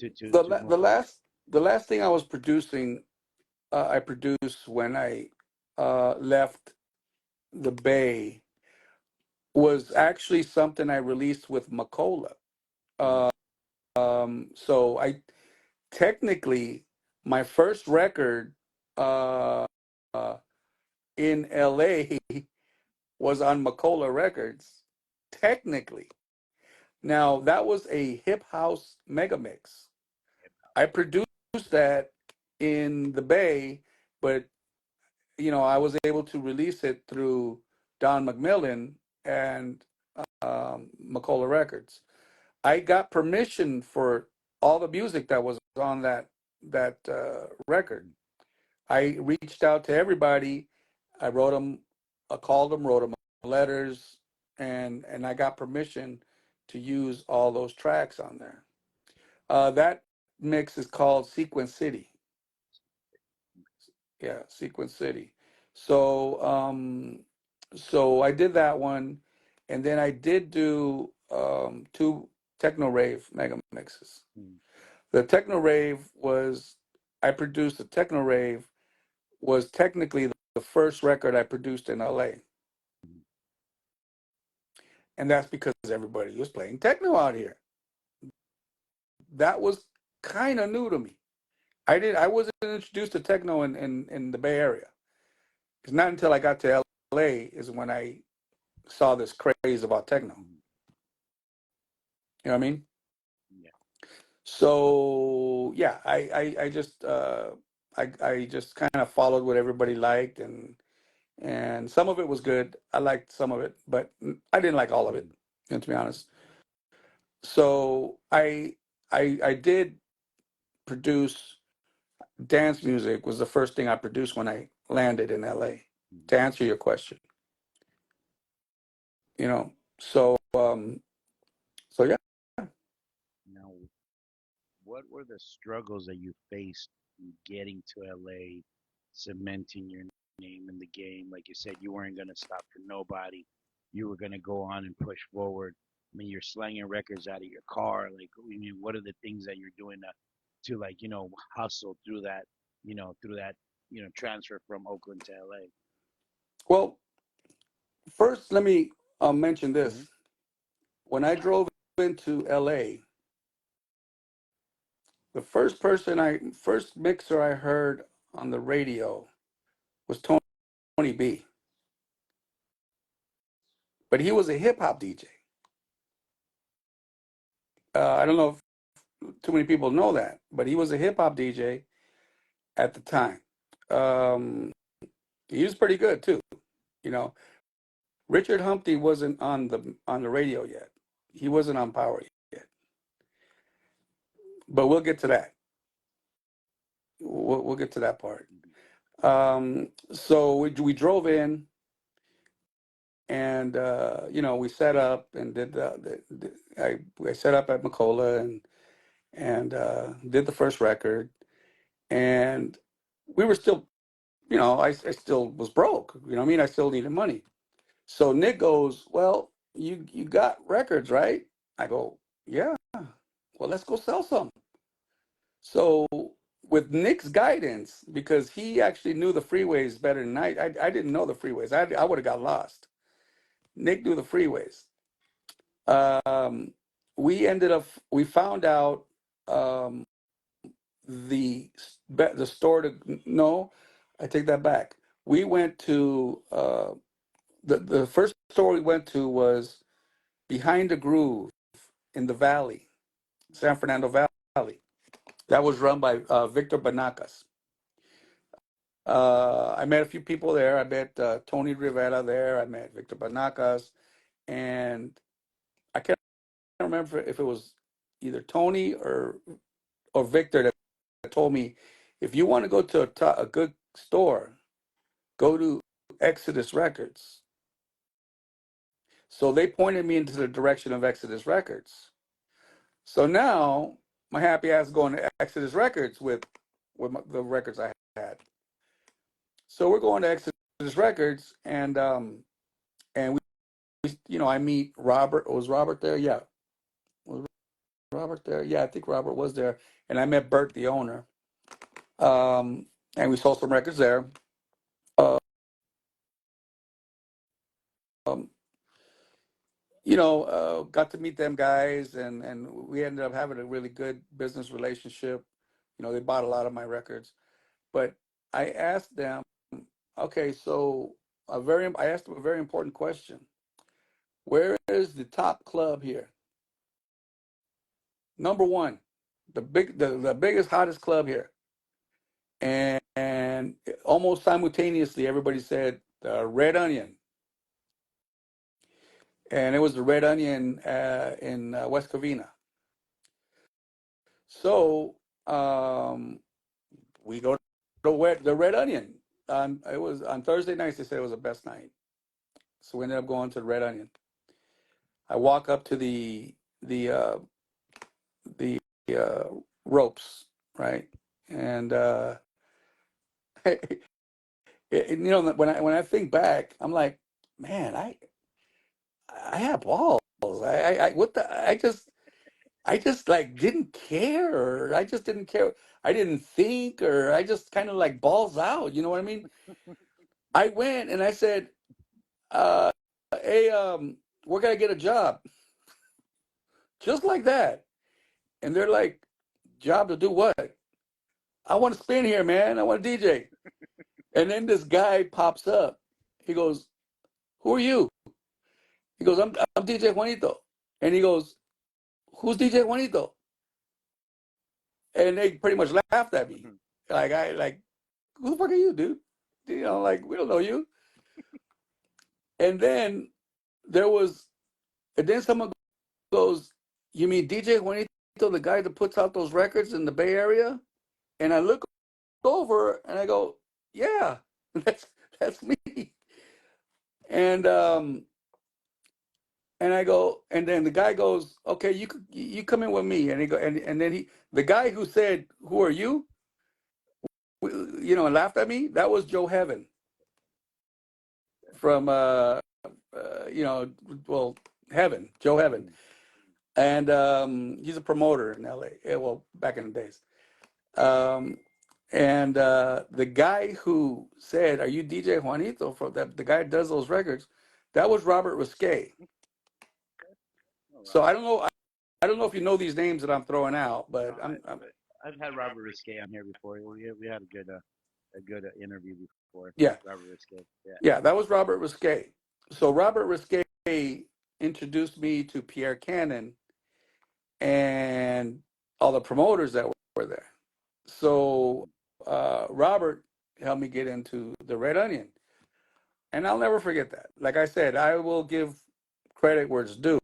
to move the forward? last thing I was producing, I produced when I left the Bay. was actually something I released with Macola. So I technically my first record uh, uh, in LA was on Macola Records. Technically, now that was a hip house mega mix. I produced that in the Bay, but I was able to release it through Don McMillan and Macola Records. I got permission for all the music that was on that record. I reached out to everybody. I wrote them, I called them, wrote them letters, and I got permission to use all those tracks on there. That mix is called Sequence City. Yeah, Sequence City. So so I did that one, and then I did do two techno rave mega mixes. The techno rave was I produced the techno rave was technically the first record I produced in LA, and that's because everybody was playing techno out here. That was kind of new to me. I wasn't introduced to techno in the Bay Area. It's not until I got to LA is when I saw this craze about techno. You know what I mean? Yeah. So yeah, I just kind of followed what everybody liked, and some of it was good. I liked some of it, but I didn't like all of it, to be honest. So I did produce dance music. Was the first thing I produced when I landed in LA. To answer your question, so so yeah. Now, what were the struggles that you faced in getting to LA, cementing your name in the game? Like you said, you weren't going to stop for nobody. You were going to go on and push forward. I mean, you're slanging records out of your car. Like, I mean, what are the things that you're doing to like, hustle through that, transfer from Oakland to LA? Well, first let me mention Mm-hmm. this. When I drove into LA, the first mixer I heard on the radio was Tony B. But he was a hip hop DJ. I don't know if too many people know that, but he was a hip hop DJ at the time. Um, he was pretty good too. You know, Richard Humphrey wasn't on the radio yet. He wasn't on Power yet. But we'll get to that. We'll get to that part. So we drove in, and we set up and did I set up at Macola and did the first record, and we were still, I still was broke. You know what I mean? I still needed money. So Nick goes, well, you got records, right? I go, yeah. Well, let's go sell some. So with Nick's guidance, because he actually knew the freeways better than I didn't know the freeways. I would have got lost. Nick knew the freeways. Um, we found out um, the store to no, I take that back. We went to the first store we went to was Behind the Groove in the Valley, San Fernando Valley. That was run by Victor Banacas. I met a few people there. I met Tony Rivera there. I met Victor Banacas, and I can't remember if it was either Tony or Victor that told me, if you want to go to a good store, go to Exodus Records. So they pointed me into the direction of Exodus Records. So now my happy ass is going to Exodus Records with the records I had. So we're going to Exodus Records, and I meet Robert. Was Robert there? Yeah. Was Robert there? Yeah, I think Robert was there. And I met Bert, the owner. And we sold some records there. Uh, um, got to meet them guys, and we ended up having a really good business relationship. They bought a lot of my records, but I asked them, okay, so I asked them a very important question. Where is the top club here? Number one, the biggest, hottest club here. And almost simultaneously, everybody said Red Onion, and it was the Red Onion in West Covina. So we go to the Red Onion. It was on Thursday nights. They said it was the best night, so we ended up going to the Red Onion. I walk up to the ropes, right, and when I think back, I'm like, man, I have balls. What the I just like didn't care. Or I just didn't care. I didn't think, or I just kind of like balls out. You know what I mean? I went and I said, uh, "Hey, where can I get a job?" Just like that. And they're like, "Job to do what?" "I want to spin here, man. I want to DJ." And then this guy pops up. He goes, "Who are you?" He goes, I'm DJ Juanito." And he goes, "Who's DJ Juanito?" And they pretty much laughed at me. Like, who the fuck are you, dude? Like, we don't know you. And then there was, and then someone goes, "You mean DJ Juanito, the guy that puts out those records in the Bay Area?" And I look over and I go, "Yeah, that's me." And I go, and then the guy goes, "Okay, you come in with me." And he go, and then the guy who said, "Who are you?" And laughed at me. That was Joe Heaven from well, Heaven, Joe Heaven. And he's a promoter in LA. Well, back in the days. And the guy who said, "Are you DJ Juanito?" From that, the guy that does those records, that was Robert Risque. So I don't know. I don't know if you know these names that I'm throwing out, but I've had Robert Risque on here before. We had a good interview before. Yeah, Robert Risque. yeah, that was Robert Risque. So Robert Risque introduced me to Pierre Cannon and all the promoters that were there. So Robert helped me get into the Red Onion, and I'll never forget that. Like I said, I will give credit where it's due.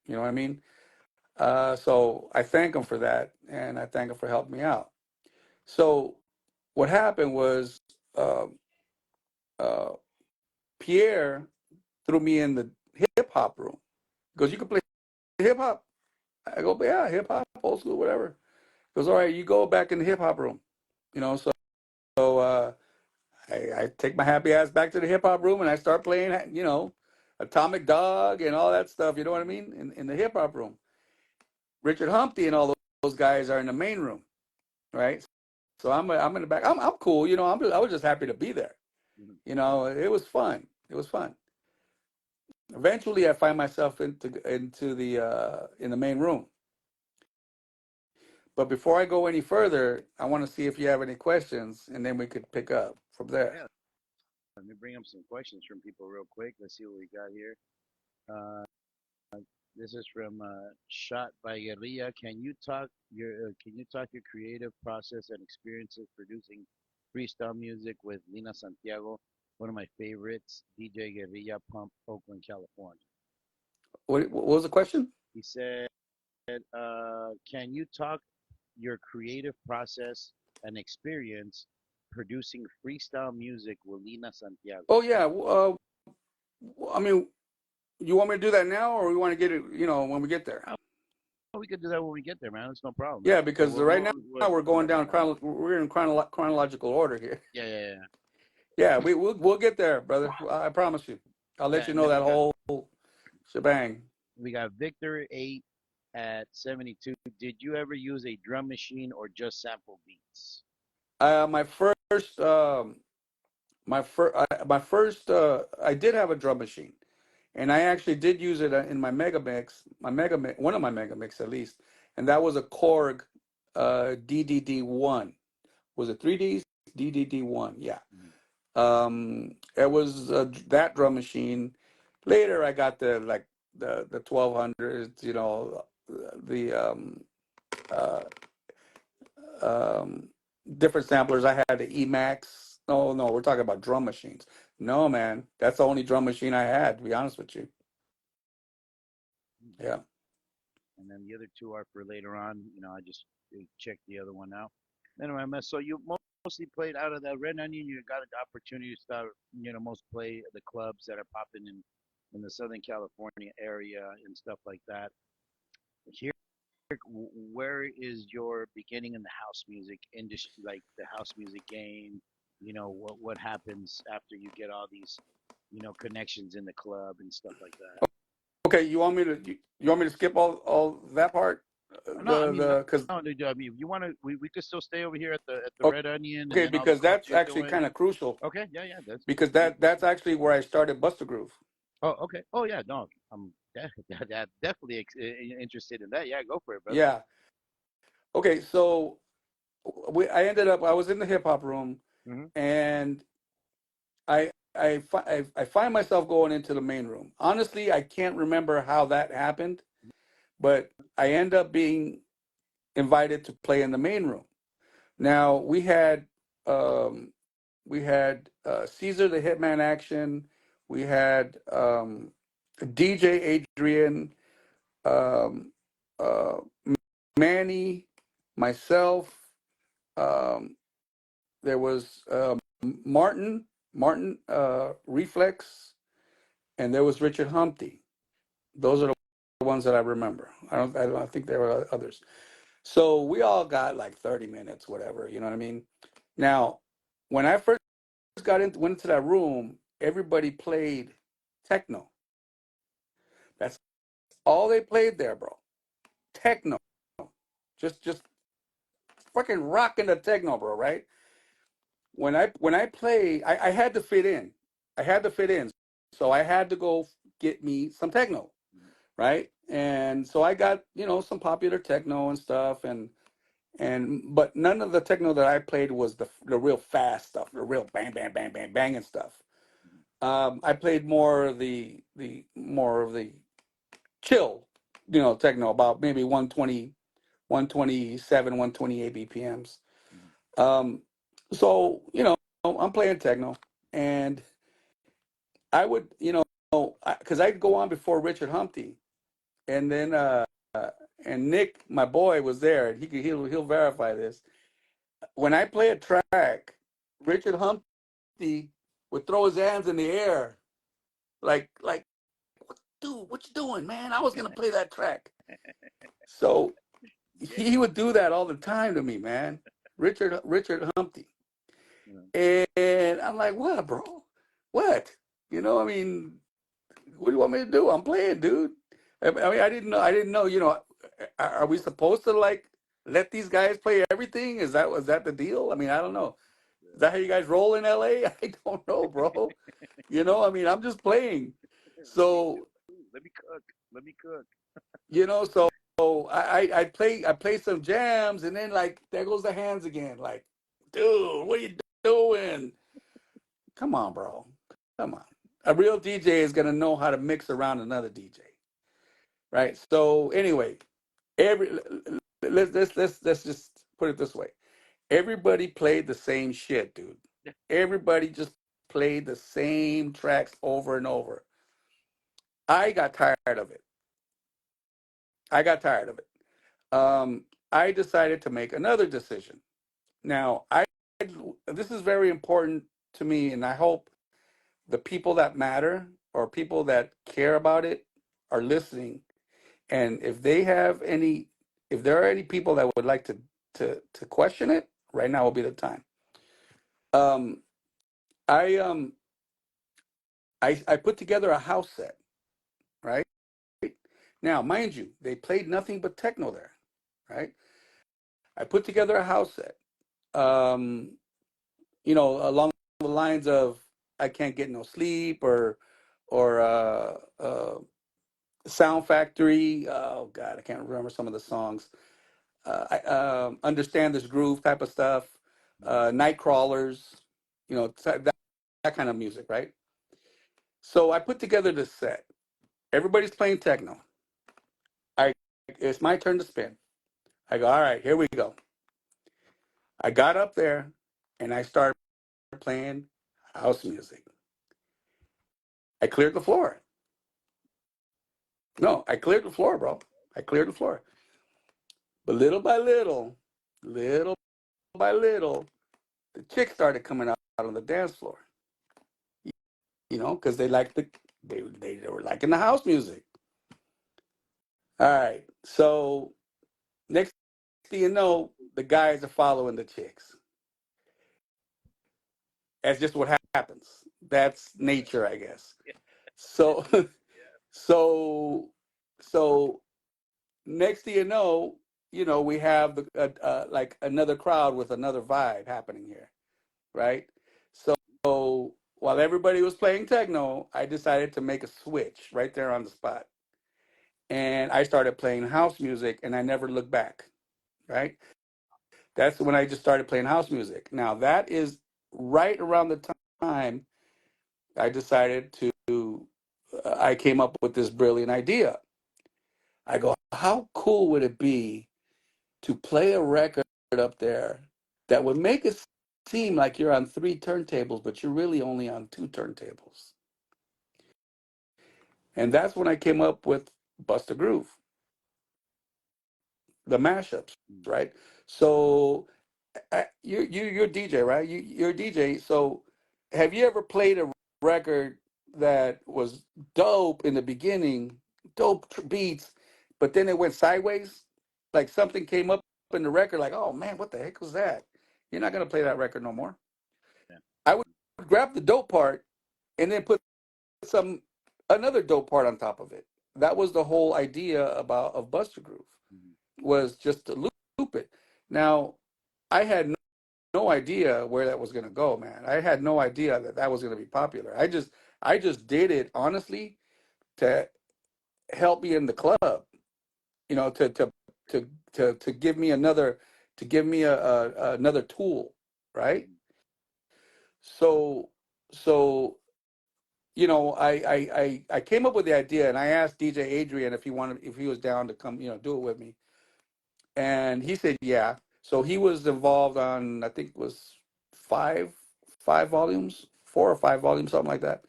You know what I mean? So I thank him for that, and I thank him for helping me out. So what happened was uh, uh, Pierre threw me in the hip hop room. He goes, "You can play hip hop?" I go, "Yeah, hip hop, old school, whatever." He goes, "All right, you go back in the hip hop room." So I take my happy ass back to the hip hop room and I start playing, Atomic Dog and all that stuff. You know what I mean? In the hip hop room, Richard Humpty and all those guys are in the main room, right? So I'm in the back. I'm cool. I was just happy to be there. It was fun. It was fun. Eventually, I find myself into the in the main room. But before I go any further, I want to see if you have any questions, and then we could pick up from there. Yeah. Let me bring up some questions from people real quick. Let's see what we got here. Uh, this is from Shot by Guerrilla. Can you talk your creative process and experiences producing freestyle music with Lina Santiago, one of my favorites, DJ Guerrilla Pump, Oakland, California. What was the question? He said, "Can you talk your creative process and experience producing freestyle music with Lina Santiago?" Oh yeah. I mean, you want me to do that now, or we want to get it, when we get there? Oh, we could do that when we get there, man. It's no problem. Yeah, because right now we're going down we're in chronological order here. Yeah. Yeah, we'll get there, brother. I promise you. I'll let you know that whole shebang. We got Victor 8 at 72. Did you ever use a drum machine or just sample beats? My first, I did have a drum machine, and I actually did use it in my mega mix, one of my mega mix at least, and that was a Korg DDD1. Was it 3Ds? DDD1, yeah. Mhm. It was that drum machine. Later, I got the 1200s, the uh, um, different samplers. I had the Emax. No, no, we're talking about drum machines. No, man, that's the only drum machine I had. To be honest with you, Okay. yeah. And then the other two are for later on. I just checked the other one out. Anyway, so you mostly played out of the Red Onion. You got an opportunity to start, most play the clubs that are popping in the Southern California area and stuff like that. Here, where is your beginning in the house music industry, like the house music game? What happens after you get all these, connections in the club and stuff like that. Okay, you want me to skip all that part? No, I mean, no, The because no, I mean, if you want to, we could still stay over here at the Red Onion and okay, then all the because clubs that's you're actually doing. kind of crucial Okay, yeah, yeah, that's because we can that's see. actually where I started Buster Groove. Oh, okay. Oh, yeah, no, I'm definitely interested in that. Yeah, go for it, brother. Yeah. Okay, so I was in the hip hop room, Hmm. and I find myself going into the main room. Honestly, I can't remember how that happened, but I end up being invited to play in the main room. Now um, we had Caesar the Hitman Action, we had DJ Adrian, um, uh, Manny, myself. Um, there was Martin Reflex, and there was Richard Humpty. Those are the ones that I remember. I don't think there were others. So we all got like 30 minutes, whatever. You know what I mean? Now, when I first went into that room, everybody played techno. That's all they played there, bro. Techno. Just fucking rocking the techno, bro, right? When I play, I had to fit in. I had to fit in. So I had to go get me some techno, right? And so I got, some popular techno and stuff, but none of the techno that I played was the real fast stuff, the real bang bang bang bang banging stuff. I played more of the chill, techno, about maybe 120, 127, 128 BPMs. Um, so, I'm playing techno, and I would, because I'd go on before Richard Humpty, and then and Nick, my boy, was there. He'll verify this. When I play a track, Richard Humpty would throw his hands in the air, like, dude, what you doing, man? I was gonna play that track. So Yeah. he would do that all the time to me, man. Richard Humpty. Yeah. And I'm like, what, bro? What? I mean, what do you want me to do? I'm playing, dude. I mean, I didn't know, are we supposed to like let these guys play everything? Was that the deal? I mean, I don't know. Is that how you guys roll in LA? I don't know, bro. I mean, I'm just playing. Let me So, let me cook. Let me cook. so I play some jams, and then like there goes the hands again. Like, dude, what are you doing? Come on, bro. Come on. A real DJ is gonna know how to mix around another DJ, right? So anyway, every let's just put it this way. Everybody played the same shit, dude. Everybody just played the same tracks over and over. I got tired of it. I got tired of it. I decided to make another decision. Now, this is very important to me, and I hope the people that matter or people that care about it are listening. And if there are any people that would like to question it, right now will be the time. Um, I I put together a house set, right? Now, mind you, they played nothing but techno there, right? I put together a house set, along the lines of I can't get no sleep, or or Sound Factory. Oh God, I can't remember some of the songs. Understand This Groove type of stuff. Night Crawlers. That kind of music, right? So I put together this set. Everybody's playing techno. I It's my turn to spin. I go, all right, here we go. I got up there and I started playing house music. I cleared the floor. No, I cleared the floor, bro. I cleared the floor. But little by little, the chicks started coming out on the dance floor. Because they were liking the house music. All right. So next thing you know, the guys are following the chicks. That's just what happens. That's nature, I guess. So so so next thing we have like another crowd with another vibe happening here, right? So while everybody was playing techno, I decided to make a switch right there on the spot, and I started playing house music, and I never looked back. Right? That's when I just started playing house music. Now that is right around the time I decided to. I came up with this brilliant idea. I go, how cool would it be to play a record up there that would make it seem like you're on three turntables, but you're really only on two turntables? And that's when I came up with Bust a Groove, the mashups, right? So you're a DJ, right? You're a DJ. So have you ever played a record that was dope in the beginning, dope beats, but then it went sideways? Like something came up in the record, like, oh man, what the heck was that? You're not gonna play that record no more. I would grab the dope part and then put some another dope part on top of it. That was the whole idea of Buster Groove, was just to loop it. Now, I had no idea where that was going to go, man. I had no idea that that was going to be popular. I just did it honestly to help me in the club, to give me another tool, right? So so I came up with the idea, and I asked DJ Adrian if he was down to come, do it with me, and he said yeah. So he was involved on, I think it was five five volumes, 4 or 5 volumes, something like that.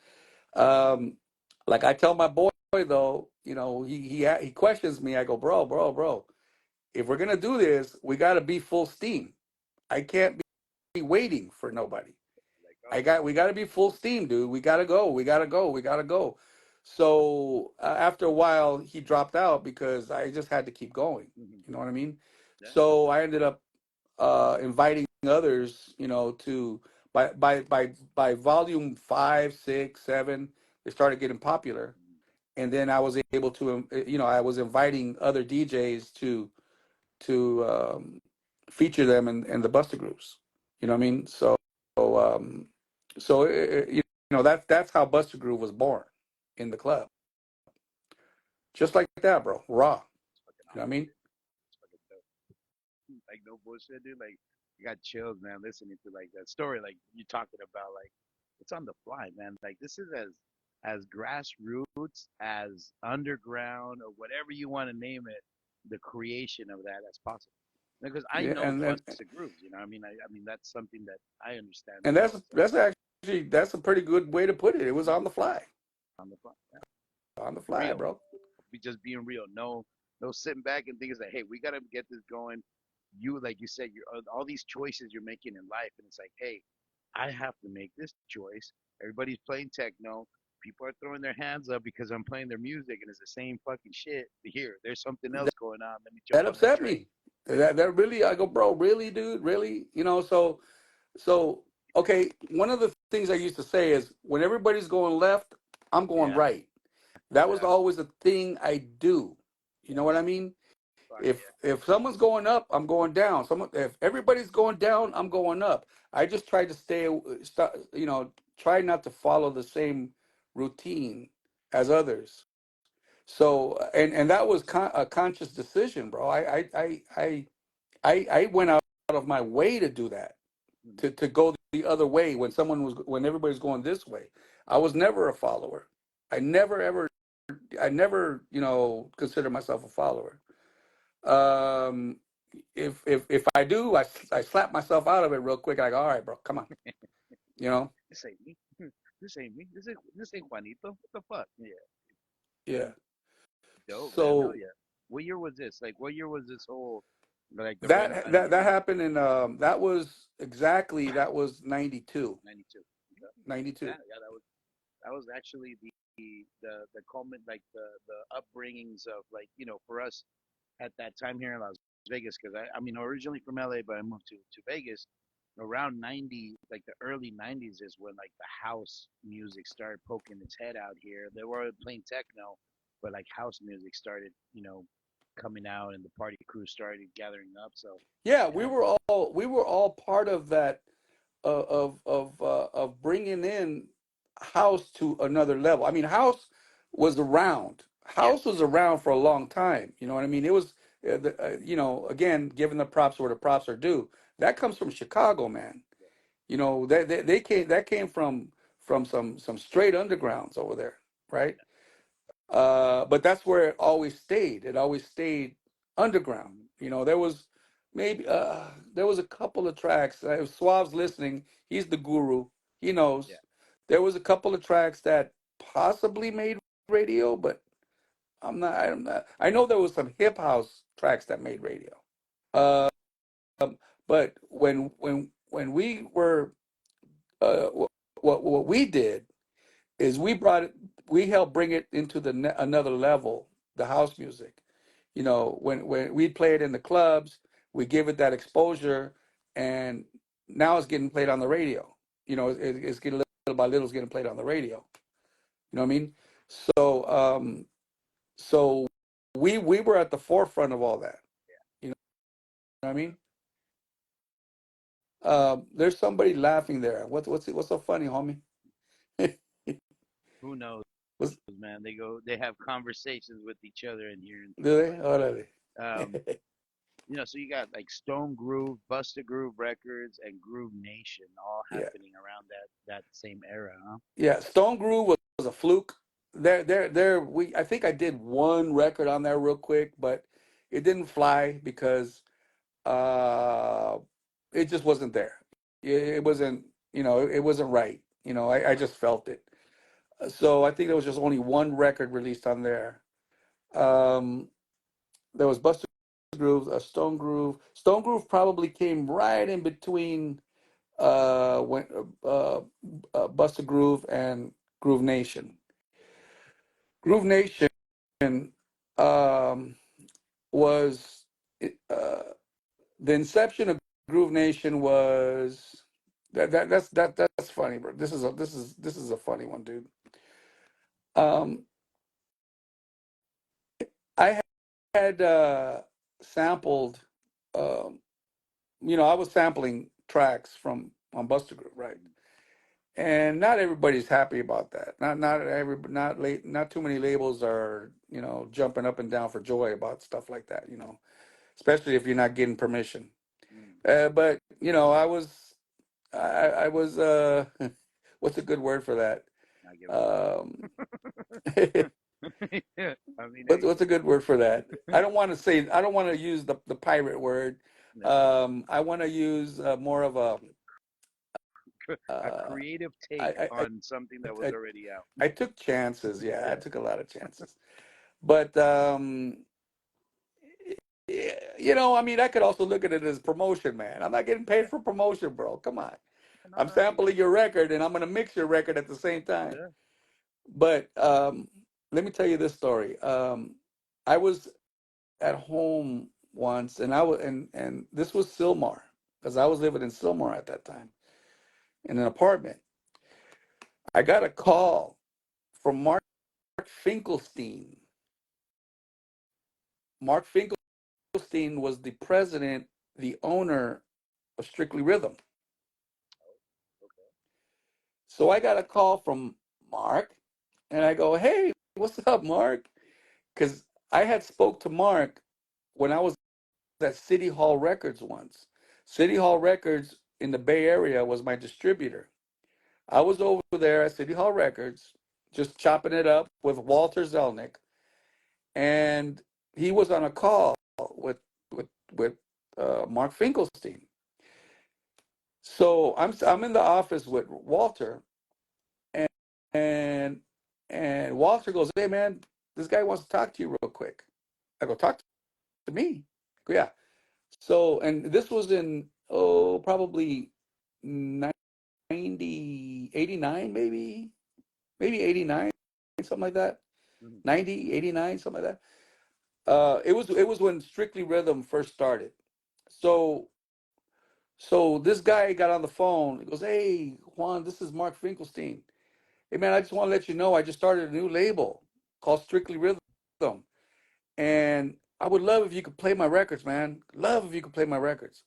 Um, like I tell my boy though, he questions me. I go, bro, if we're gonna do this, we got to be full steam. I can't be waiting for nobody. We got to be full steam, dude. We got to go. We got to go. We got to go. So after a while, he dropped out because I just had to keep going. You know what I mean? So I ended up inviting others, to by volume 5, 6, 7, they started getting popular, and then I was able to, I was inviting other DJs to feature them in the Buster Groups. You know what I mean? Um, that's how Buster Groove was born in the club, just like that, bro. Raw. You know what I mean? Like no bullshit, dude. Like I got chills, man, listening to like that story, like you talking about, like it's on the fly, man. Like this is as grassroots, as underground, or whatever you want to name it, the creation of that as possible. Because I Yeah, know busted grooves, I mean that's something that I understand as and well. So that's a pretty good way to put it. It was on the fly, on the fly, yeah. on the fly, Real, bro. be just being real. No sitting back and thinking like, hey, we gotta get this going. You, like you said, you all these choices you're making in life, and it's like, hey, I have to make this choice. Everybody's playing techno. People are throwing their hands up because I'm playing their music, and it's the same fucking shit. Here, there's something else going on. Let me jump That on that upset train. me. That really, I go, bro, really, dude, really, so okay. One of the things I used to say is when everybody's going left, I'm going Yeah, right. That was yeah, always the thing I do. You know yeah. what I mean? Fuck If someone's going up, I'm going down. If everybody's going down, I'm going up. I just try to try not to follow the same routine as others. So and that was a conscious decision, bro. I went out of my way to do that, Mm. to go the other way when everybody's going this way. I was never a follower. I never ever I never, consider myself a follower. Um, if I do, I slap myself out of it real quick. I go, all right, bro, come on, you know, This ain't me. This ain't me. This ain't Juanito. What the fuck? Yeah. yeah. Dope, man. Hell So yeah. What year was this? Like, what year was this whole, like, the that renaissance? that that happened in that was 92, 92. Okay. 92. Yeah, yeah. That was actually the culmin, like the upbringings of, like, for us at that time here in Las Vegas, because I mean, originally from LA, but I moved to Vegas around 90, like the early 90s is when, like, the house music started poking its head out here. They were playing techno, but, like, house music started, coming out, and the party crew started gathering up. So Yeah, yeah, we were all part of that, of bringing in house to another level. I mean, house was around. yeah, House was around for a long time. You know what I mean? It was, again, giving the props where the props are due. That comes from Chicago, man. That came from some straight undergrounds over there, right? But that's where it always stayed. It always stayed underground. mhm, There was maybe there was a couple of tracks. If Suave's listening, he's the guru. He yeah, knows. There was a couple of tracks that possibly made radio, but I'm not. I know there was some hip house tracks that made radio. Um, but when we were what we did is we helped bring it into another level, the house music. When we play it in the clubs, we give it that exposure, and now it's getting played on the radio. It's getting little by little, it's getting played on the radio. You know what I mean? So, so we were at the forefront of all that. You know what I mean? There's somebody laughing there. What's so funny, homie? who knows, What's man? They have conversations with each other in here and do stuff they? like Órale. that. So you got, like, Stone Groove, Busta Groove Records, and Groove Nation all Yeah. happening around that same era, huh? Yeah, Stone Groove was a fluke. There. I think I did one record on there real quick, but it didn't fly because uh, it just wasn't there. It wasn't, it wasn't right. I just felt it. So I think there was just only one record released on there. Um, there was Buster Groove, Stone Groove. Stone Groove probably came right in between when Buster Groove and Groove Nation. Groove Nation um, was the inception of Groove Nation was that's funny, bro. This is a funny one, dude. Um, I had sampled, um, I was sampling tracks from on Buster Groove, right? And not everybody's happy about that. Not too many labels are jumping up and down for joy about stuff like that. Especially if you're not getting permission. Mm, But I was what's a good word for that? not giving a fuck. Um, I mean, what's hey, what's a good word for that? I don't want to use the pirate word. no, I want to use more of a uh, creative take I, I on something that was I already out. I took chances. Yeah, I Yeah. took a lot of chances. But I mean, I could also look at it as promotion, man. I'm not getting paid for promotion, bro. Come on. No, I'm no, I get sampling it. your record and I'm gonna mix your record at the same time. Yeah. But let me tell you this story. I was at home once, and I was and this was Silmar because I was living in Silmar at that time in an apartment. I got a call from Mark Finkelstein. Mark Finkelstein was the president, the owner of Strictly Rhythm. Okay. So I got a call from Mark, And I go, "Hey, what's up, Mark?" Because I had spoke to Mark when I was at City Hall Records once. City Hall Records in the Bay Area was my distributor. I was over there at City Hall Records, just chopping it up with Walter Zelnick, and he was on a call with with with Mark Finkelstein. So I'm in the office with Walter, and and and Walter goes, "Hey man, this guy wants to talk to you real quick." I go, "Talk to me?" I go, "Yeah." So and this was in probably 90, 89 maybe 89, something like that. Mhm. 90, 89, something like that. It was when Strictly Rhythm first started. So so this guy got on the phone. He goes, "Hey Juan, this is Mark Finkelstein. Hey man, I just want to let you know I just started a new label called Strictly Rhythm, and I would love if you could play my records, man. Love if you could play my records."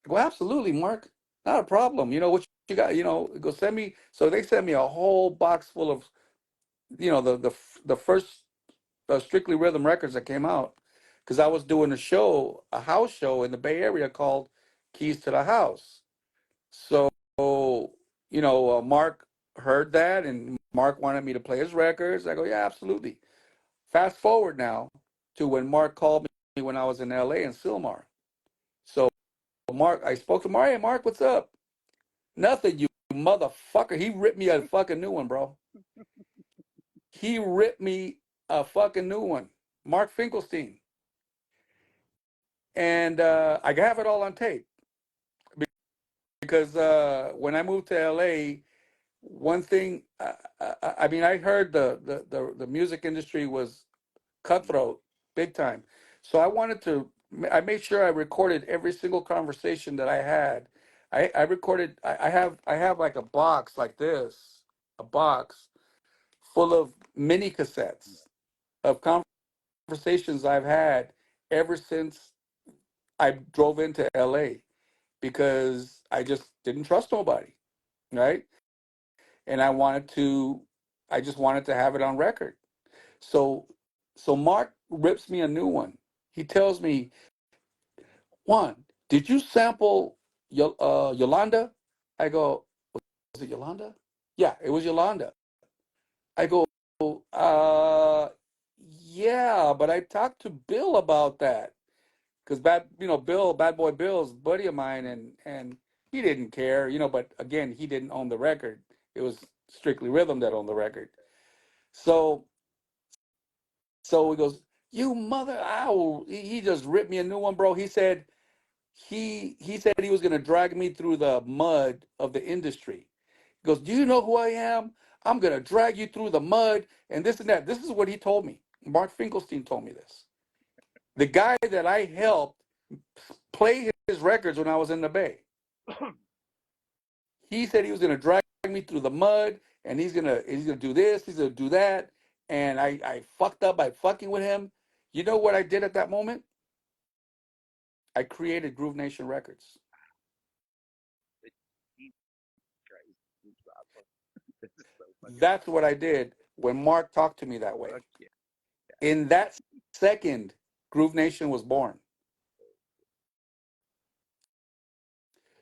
I go, "Absolutely, Mark, not a problem. You know what you got? Go send me." So they sent me a whole box full of the first Strictly Rhythm records that came out, because I was doing a house show in the Bay Area called Keys to the House. So Mark heard that, and Mark wanted me to play his records. I go, "Yeah, absolutely." Fast forward now to when Mark called me when I was in LA in Silmar. So Mark, I spoke to Mark. "Hey, Mark, what's up?" "Nothing, you motherfucker." He ripped me a fucking new one, bro. He ripped me a fucking new one. Mark Finkelstein. And I have it all on tape because when I moved to LA, one thing, I mean, I heard the music industry was cutthroat, big time. So I made sure I recorded every single conversation that I had. I recorded, I have like a box like this, a box full of mini cassettes of conversations I've had ever since I drove into LA, because I just didn't trust nobody, right? And I just wanted to have it on record. So, so Mark rips me a new one. He tells me, "Juan, did you sample Yolanda?" I go, "Was it Yolanda?" "Yeah, it was Yolanda." I go, "Yeah, but I talked to Bill about that." Because Bad Boy Bill's a buddy of mine, and he didn't care, but again, he didn't own the record. It was Strictly Rhythm that owned the record. So so he goes, "You mother owl." He just ripped me a new one, bro. He said he was gonna drag me through the mud of the industry. He goes, "Do you know who I am? I'm gonna drag you through the mud and this and that." This is what he told me. Mark Finkelstein told me this. The guy that I helped play his records when I was in the Bay. He said he was gonna drag me through the mud, and he's gonna do this, he's gonna do that, and I fucked up by fucking with him. You know what I did at that moment? I created Groove Nation Records. This is so fucking That's awesome. what I did when Mark talked to me that way. Fuck yeah. In that second, Groove Nation was born.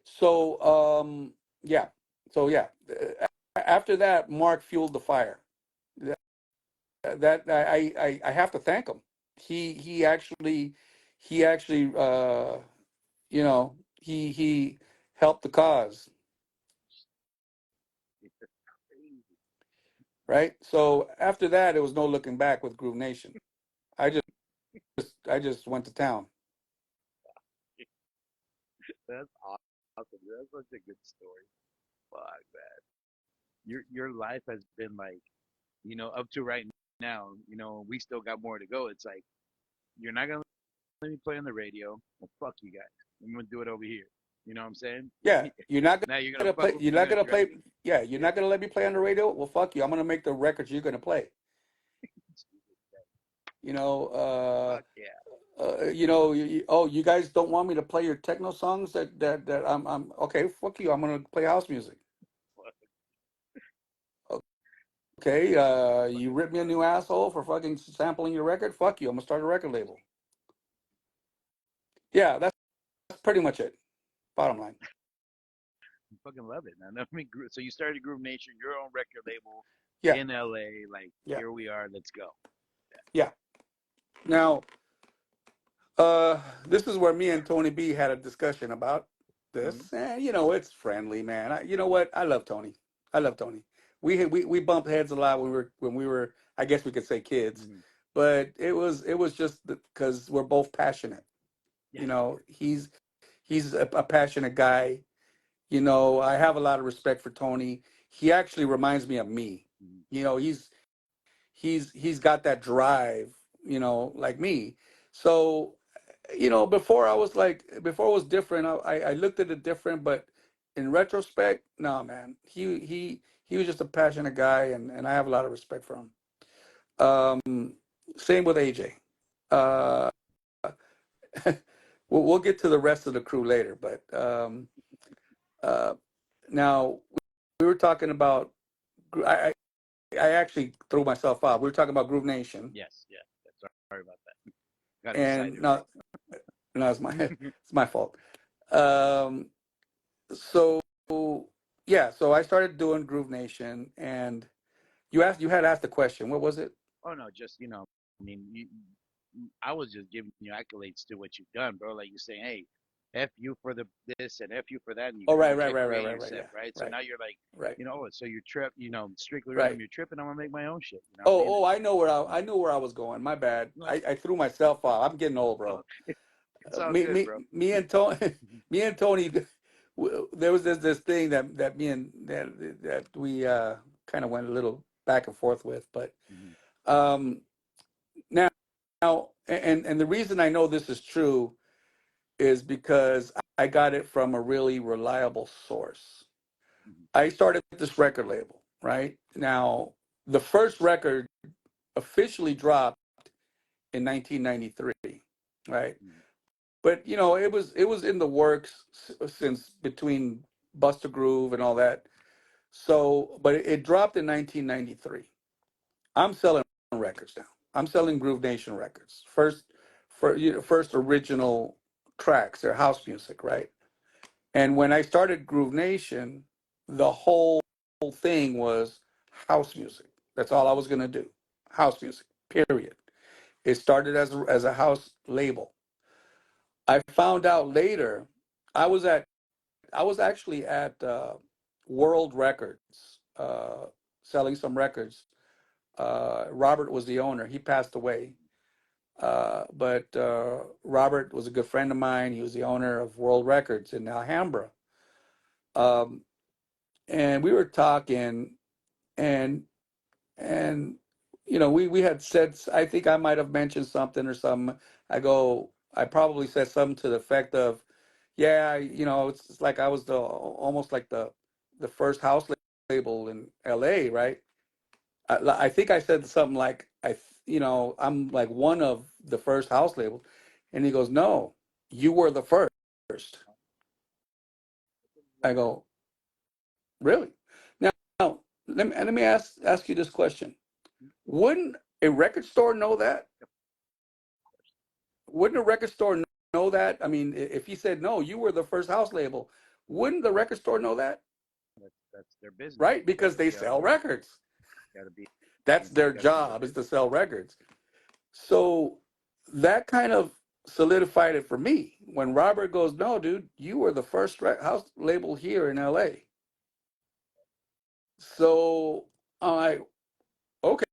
So yeah, so yeah. After that, Mark fueled the fire. That I have to thank him. He actually he helped the cause, right? So after that, it was no looking back with Groove Nation. I just went to town. That's awesome. That's such a good story. Fuck that. Your life has been like, up to right now, we still got more to go. It's like you're not gonna let me play on the radio. Well, fuck you guys. I'm gonna do it over here. You know what I'm saying? Yeah, you're not Now you're gonna gonna fuck play. with me. You're You're not gonna gonna drag play. me. Yeah, you're Yeah. not gonna let me play on the radio. Well, fuck you. I'm gonna make the records you're gonna play. You know, Fuck yeah. oh, you guys don't want me to play your techno songs that I'm okay. Fuck you. I'm gonna play house music. okay, you ripped me a new asshole for fucking sampling your record. Fuck you. I'm gonna start a record label. Yeah, that's pretty much it. Bottom line. I fucking love it, man. I mean, so you started Groove Nation, your own record label Yeah, in LA. Like, yeah, here we are. Let's go. yeah. Now, this is where me and Tony B had a discussion about Mm-hmm. this, and you know, it's friendly, man. You know what? I love Tony. I love Tony. We bumped heads a lot when we were, I guess we could say kids, Mm-hmm. but it was just because we're both passionate. Yeah. You know, he's a passionate guy. You know, I have a lot of respect for Tony. He actually reminds me of me. Mm-hmm. You know, he's got that drive, you know, like me. So, you know, before it was different, I looked at it different, but in retrospect, no, man, he was just a passionate guy, and I have a lot of respect for him. Same with AJ. Uh, we'll get to the rest of the crew later, but uh, now we were talking about. I actually threw myself out. We were talking about Groove Nation, Yes. Yeah. Sorry about that. Got and excited, bro. no, it's my it's my fault. Um, so yeah, so I started doing Groove Nation, and you had asked a question. What was it? Oh no, just I mean, I was just giving you accolades to what you've done, bro. Like you're saying, hey, f you for the this and f you for that, and Oh, you right, kept right, right, creating right, right. yourself, Yeah, right? So right, now you're like, right, so you're strictly rhythm, right. you're tripping. I'm gonna make my own shit. You know what I Oh, mean? I knew where I was going. My bad. No, I threw myself out. I'm getting old, no, bro. it's all Me, good, me, bro. me and Tony, me and Tony, there was this thing that me and that we kind of went a little back and forth with, but Hmm. um, now, and the reason I know this is true is because I got it from a really reliable source. Hmm. I started this record label, right? Now, the first record officially dropped in 1993, right? Hmm. But you know, it was in the works since between Buster Groove and all that. So, but it dropped in 1993. I'm selling records now. I'm selling Groove Nation records. First original tracks. They're house music, right? And when I started Groove Nation, the whole thing was house music. That's all I was gonna do. House music. Period. It started as a house label. I found out later. I was at. I was actually at World Records, selling some records. Robert was the owner. He passed away. But Robert was a good friend of mine. He was the owner of World Records in Alhambra. Um, and we were talking, and and you know, we had said, I think I might have mentioned something or something. I probably said something to the effect of, yeah, you know, it's like I was the almost like the first house label in LA, right? I think I said something like, you know, I'm like one of the first house labels. And he goes, no, you were the first. I go, really? Now, let me ask you this question. Wouldn't a record store know that? Wouldn't a record store know that? I mean, if he said, no, you were the first house label, wouldn't the record store know that? That's their business. Right? Got Because to they be sell records. got to be, That's their got to be job, is legit. to sell records. So that kind of solidified it for me. When Robert goes, no, dude, you were the first house label here in LA. So I'm like, okay.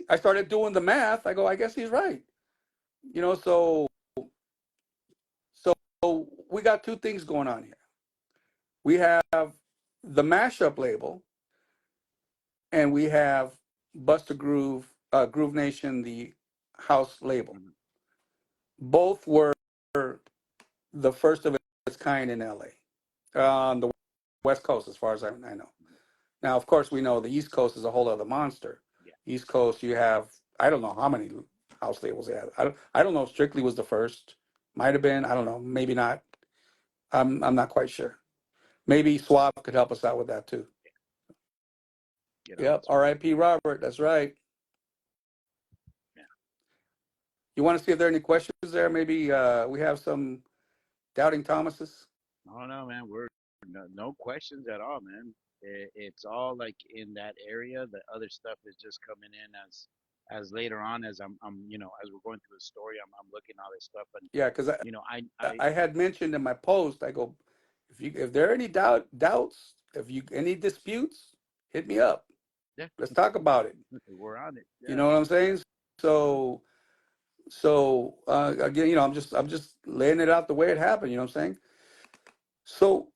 I started doing the math. I go, I guess he's right. You know, so we got two things going on here. We have the mashup label, and we have Buster Groove, Groove Nation, the house label. Hmm. Both were the first of its kind in LA, on the West Coast, as far as I know. Now, of course, we know the East Coast is a whole other monster. Yeah. East Coast, you have, I don't know how many house labels they have. I don't know if Strictly was the first. Might have been. I don't know. Maybe not. I'm not quite sure. Maybe Suave could help us out with that too. Yep. So R.I.P. Robert. That's right. yeah. You want to see if there are any questions there? Maybe we have some doubting Thomases. I don't know, man. We're no questions at all, man. It's all like in that area. The other stuff is just coming in as later on as I'm as we're going through the story. I'm looking at all this stuff and Yeah, because I I had mentioned in my post, I go, if there are any doubts, if you any disputes, hit me up. yeah, Let's talk about it. we're on it. You Yeah. know what I'm saying? So again, I'm just laying it out the way it happened. You know what I'm saying? So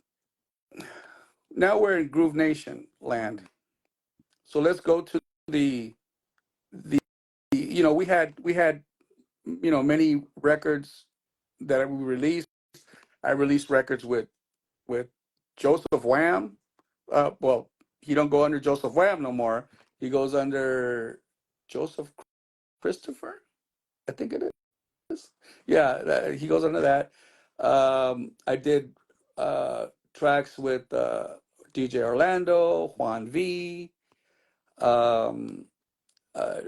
now we're in Groove Nation land. So let's go to the the we had many records that we released. I released records with Joseph Wham. Well, he don't go under Joseph Wham no more. He goes under Joseph Christopher, I think it is. Yeah, he goes under that. I did tracks with DJ Orlando, Juan V, um, uh,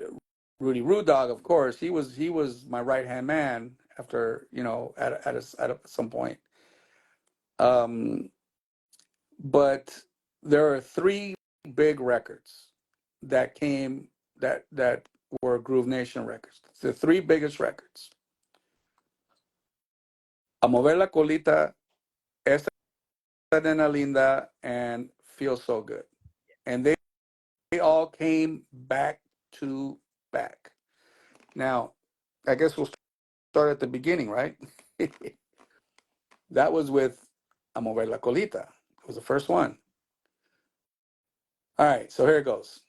Rudy Rude Dog, of course. He was my right hand man after at some point. Um, but there are three big records that came that were Groove Nation records. The three biggest records: A Mover la Colita, Esta Nena Linda, and Feel So Good. And they all came back to back. Now, I guess we'll start at the beginning, right? That was with A Mover la Colita. It was the first one. All right, so here it goes.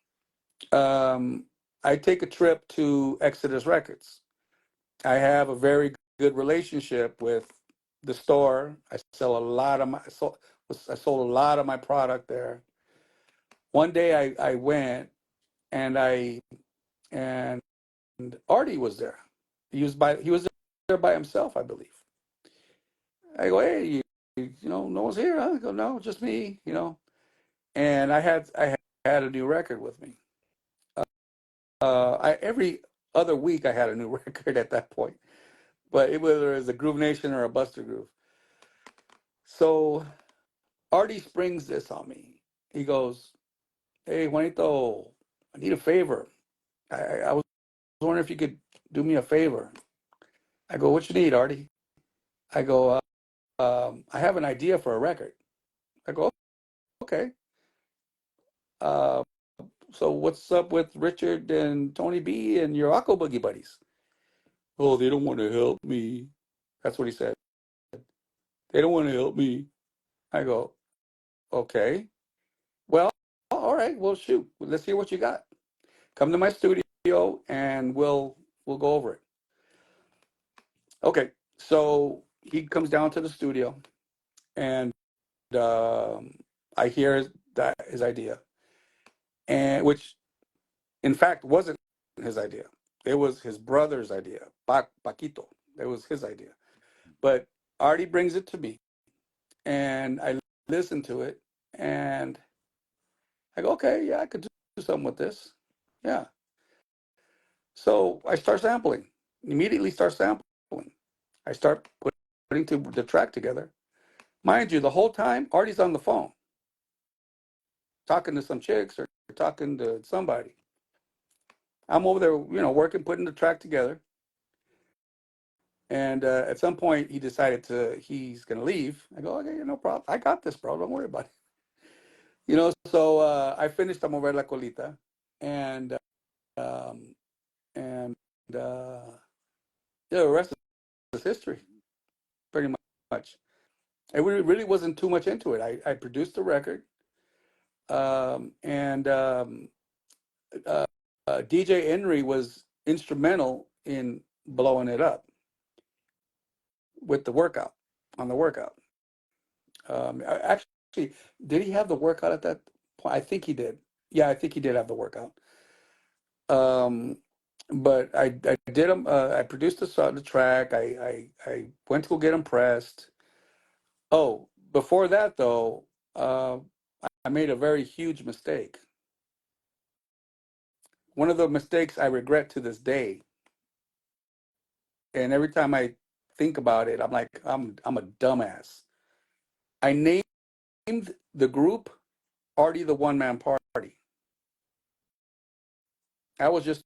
I take a trip to Exodus Records. I have a very good relationship with the store. I sold a lot of my product there. One day I went and and Artie was there. He was there by himself, I believe. I go, hey, no one's here, huh? I go, no, just me. And I had a new record with me. Every other week I had a new record at that point, but whether it's a Groove Nation or a Buster Groove. So Artie springs this on me. He goes, "Hey, Juanito, I need a favor. I was wondering if you could do me a favor." I go, "What you need, Artie?" I go, "I have an idea for a record." I go, "Okay. Uh, so what's up with Richard and Tony B and your Aqua Boogie buddies?" "Oh, they don't want to help me." That's what he said. "They don't want to help me." I go, "Okay. Well, all right. Well, shoot. Let's hear what you got. Come to my studio and we'll go over it." Okay. So he comes down to the studio and I hear his idea, and which in fact wasn't his idea. It was his brother's idea, Paquito. It was his idea. But Artie brings it to me, and I listen to it, and I go, okay, yeah, I could do something with this. Yeah. So I start sampling. Immediately start sampling. I start putting the track together. Mind you, the whole time Artie's on the phone, talking to some chicks or talking to somebody. I'm over there, working, putting the track together. And at some point, he decided he's going to leave. I go, okay, no problem. I got this, bro. Don't worry about it. So I finished A Mover la Colita. And, um, and the rest is history, pretty much. It really wasn't too much into it. I produced the record. And uh, DJ Henry was instrumental in blowing it up with the workout, on the workout. Actually, did he have the workout at that point? I think he did. Yeah, I think he did have the workout. Um, but I did him. I produced the track. I went to go get him pressed. Oh, before that though, I made a very huge mistake. one of the mistakes I regret to this day, and every time I think about it, I'm like, I'm a dumbass. I named the group Artie the One Man Party. I was just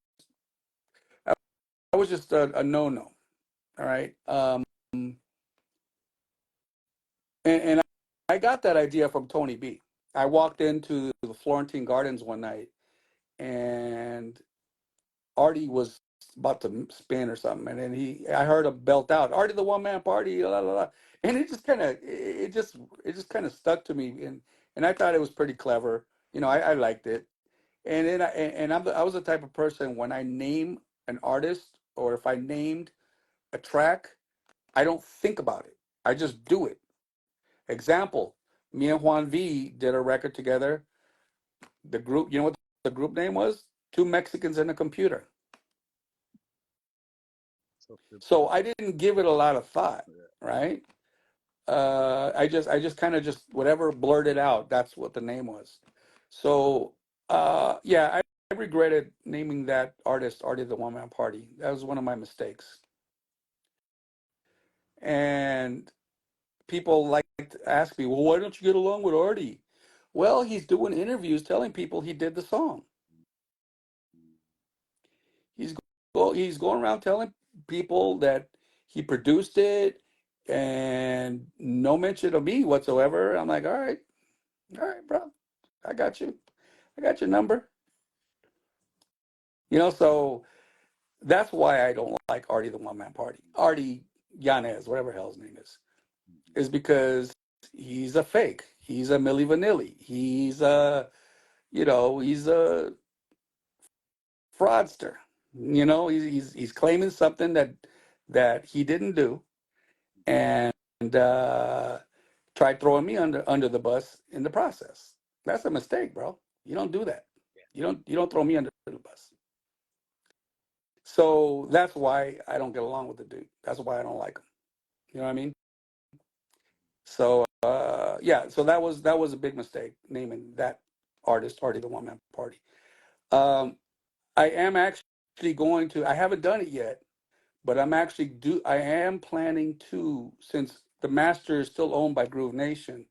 I was just a no no. All right. And I got that idea from Tony B. I walked into the Florentine Gardens one night, and Artie was about to spin or something, and then I heard him belt out, "Artie the One Man Party," la, la, la. And it just kind of stuck to me, and I thought it was pretty clever. I liked it, and then I was the type of person, when I name an artist, or if I named a track, I don't think about it. I just do it. Example: me and Juan V did a record together. The group, you know what the group name was? Two Mexicans and a Computer. So simple. So I didn't give it a lot of thought, Yeah. right? I just kind of just whatever blurted out. That's what the name was. So yeah, I regretted naming that artist Artie the One Man Party. That was one of my mistakes. And people like to ask me, well, why don't you get along with Artie? Well, he's doing interviews telling people he did the song. He's he's going around telling people that he produced it, and no mention of me whatsoever. I'm like, all right, bro, I got you. I got your number. So that's why I don't like Artie the One Man Party. Artie Yanez, whatever the hell his name is because he's a fake. He's a Milli Vanilli. He's a fraudster. He's claiming something that he didn't do, and uh, tried throwing me under the bus in the process. That's a mistake, bro. You don't do that. You don't throw me under the bus. So that's why I don't get along with the dude. That's why I don't like him. You know what I mean? So yeah, so that was a big mistake, naming that artist Artie the One Man Party. Um, I am actually going to. I haven't done it yet, but I am planning to, since the master is still owned by Groove Nation.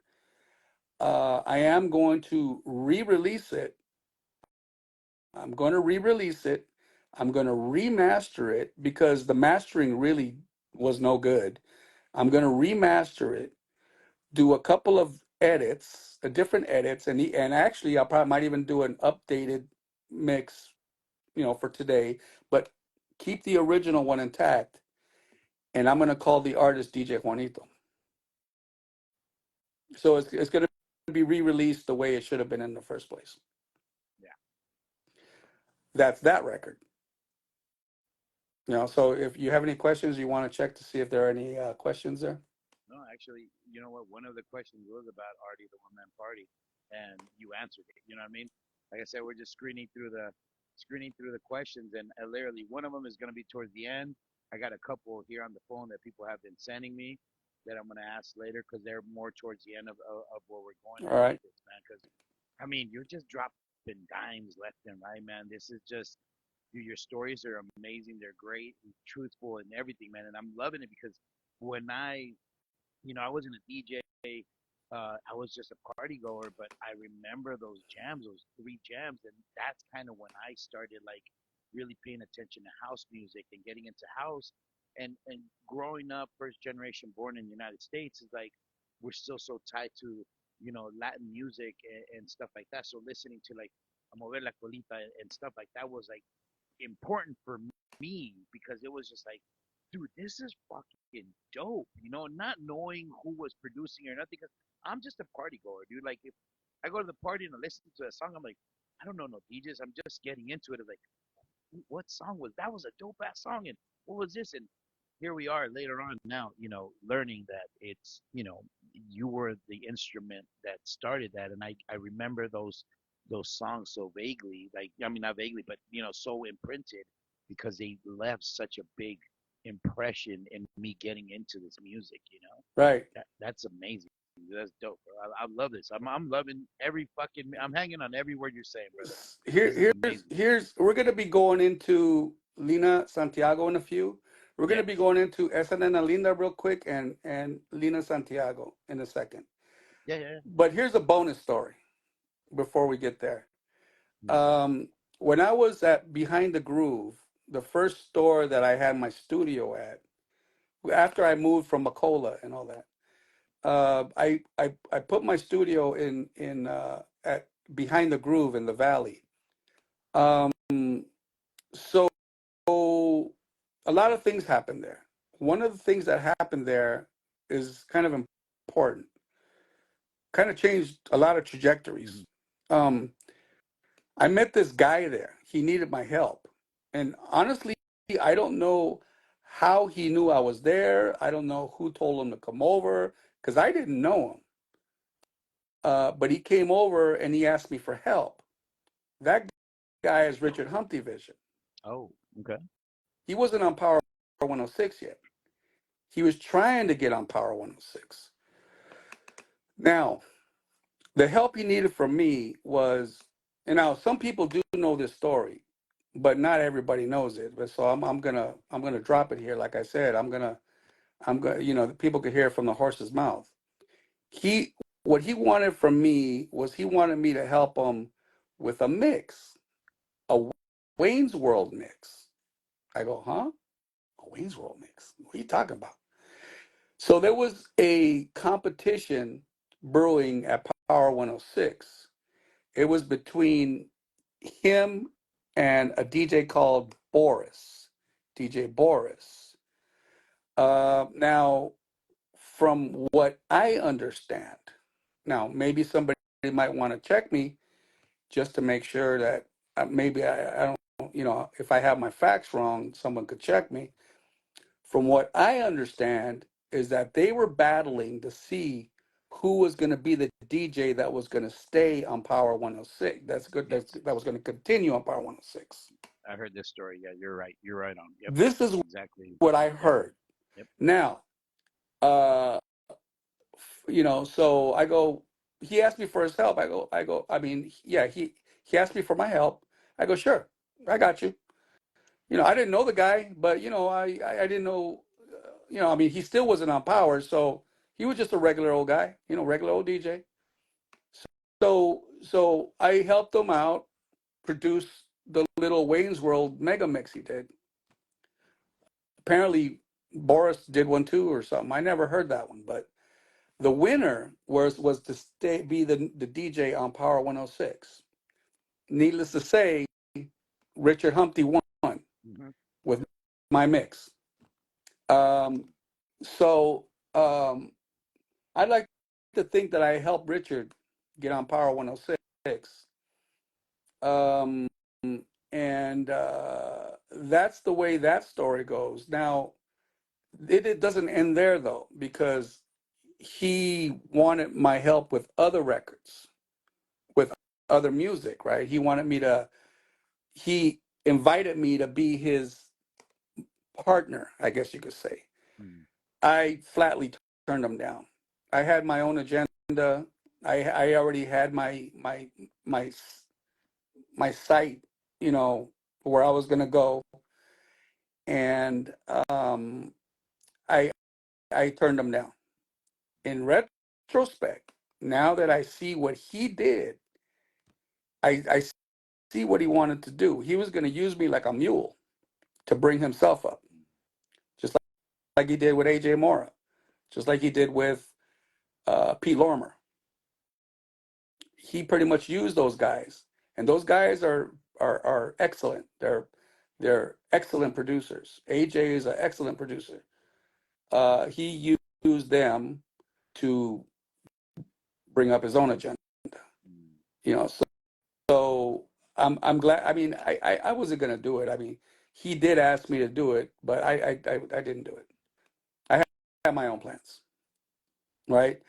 I am going to re-release it. I'm going to re-release it. I'm going to remaster it because the mastering really was no good. I'm going to remaster it, do a couple of edits, different edits, and actually I probably might even do an updated mix, for today, but keep the original one intact. And I'm going to call the artist DJ Juanito. So it's going to be re-released the way it should have been in the first place. Yeah. That's that record. So if you have any questions, you want to check to see if there are any questions there. No, actually, you know what? One of the questions was about Artie the One Man Party, and you answered it. You know what I mean? Like I said, we're just screening through the questions, and literally one of them is going to be towards the end. I got a couple here on the phone that people have been sending me that I'm going to ask later because they're more towards the end of where we're going All right. with this, man. Because I mean, you're just dropping dimes left and right, man. This is just your stories are amazing. They're great and truthful and everything, man. And I'm loving it because when I wasn't a DJ. I was just a party goer, but I remember those jams, those three jams, and that's kind of when I started like really paying attention to house music and getting into house. And growing up, first generation born in the United States, is like we're still so tied to Latin music and stuff like that. So listening to like a Mover la Colita and stuff like that was like important for me because it was just like, dude, this is fucking dope. Not knowing who was producing or nothing, because I'm just a party goer, dude. Like if I go to the party and I listen to a song, I'm like, I don't know no DJs. I'm just getting into it. Like, what song was that? Was a dope ass song, and what was this? And here we are later on now, learning that it's, you were the instrument that started that, and I remember those songs so vaguely, like I mean not vaguely, but so imprinted because they left such a big impression in me getting into this music. Right. That's amazing. That's dope, bro. I love this. I'm loving every fucking. I'm hanging on every word you're saying, brother. Here, This is amazing. here's we're gonna be going into Lina Santiago in a few. We're gonna Yes. be going into Esa Nena Linda real quick and Lina Santiago in a second. Yeah, yeah. But here's a bonus story before we get there. Mm. Um, when I was at Behind the Groove, the first store that I had my studio at, after I moved from Macola and all that, I put my studio in at Behind the Groove in the Valley. Um, so a lot of things happened there. One of the things that happened there is kind of important. Kind of changed a lot of trajectories. Mhm. Um, I met this guy there. He needed my help. And honestly, I don't know how he knew I was there. I don't know who told him to come over because I didn't know him. But he came over and he asked me for help. That guy is Richard Humpty Vision. Oh, okay. He wasn't on Power 106 yet. He was trying to get on Power 106. Now, the help he needed from me was, and now some people do know this story, but not everybody knows it. But so I'm gonna drop it here. Like I said, I'm gonna people could hear it from the horse's mouth. He what he wanted from me was he wanted me to help him with a mix, a Wayne's World mix. I go, huh? A Wayne's World mix? What are you talking about? So there was a competition brewing at Power 106. It was between him and a DJ called Boris, DJ Boris. Now, from what I understand, now maybe somebody might want to check me just to make sure that maybe I don't, if I have my facts wrong, someone could check me. From what I understand, is that they were battling to see who was going to be the DJ that was going to stay on Power 106. That's good. Yes. That was going to continue on Power 106. I heard this story. Yeah, you're right. You're right on. Yep. This is Exactly. what I Yep. heard. Yep. Now, uh, so I go. He asked me for his help. I mean, yeah, he asked me for my help. I go, sure, I got you. I didn't know the guy, but I didn't know. I mean, he still wasn't on Power, so he was just a regular old guy, regular old DJ. So I helped him out produce the little Wayne's World mega mix he did. Apparently, Boris did one too or something. I never heard that one, but the winner was to be the DJ on Power 106. Needless to say, Richard Humpty won Hmm. with my mix. Um, so I'd like to think that I helped Richard get on Power 106. Um, and that's the way that story goes. Now, it doesn't end there, though, because he wanted my help with other records, with other music, right? He invited me to be his partner, I guess you could say. Mm. I flatly turned him down. I had my own agenda. I already had my my site, where I was going to go, and I I turned him down. In retrospect, now that I see what he did, I see what he wanted to do. He was going to use me like a mule to bring himself up, just like he did with AJ Mora, just like he did with Pete Lorimer. He pretty much used those guys, and those guys are excellent. They're excellent producers. AJ is an excellent producer. He used them to bring up his own agenda. Mm. So I'm glad. I mean, I wasn't gonna do it. I mean, he did ask me to do it, but I didn't do it. I had my own plans, right?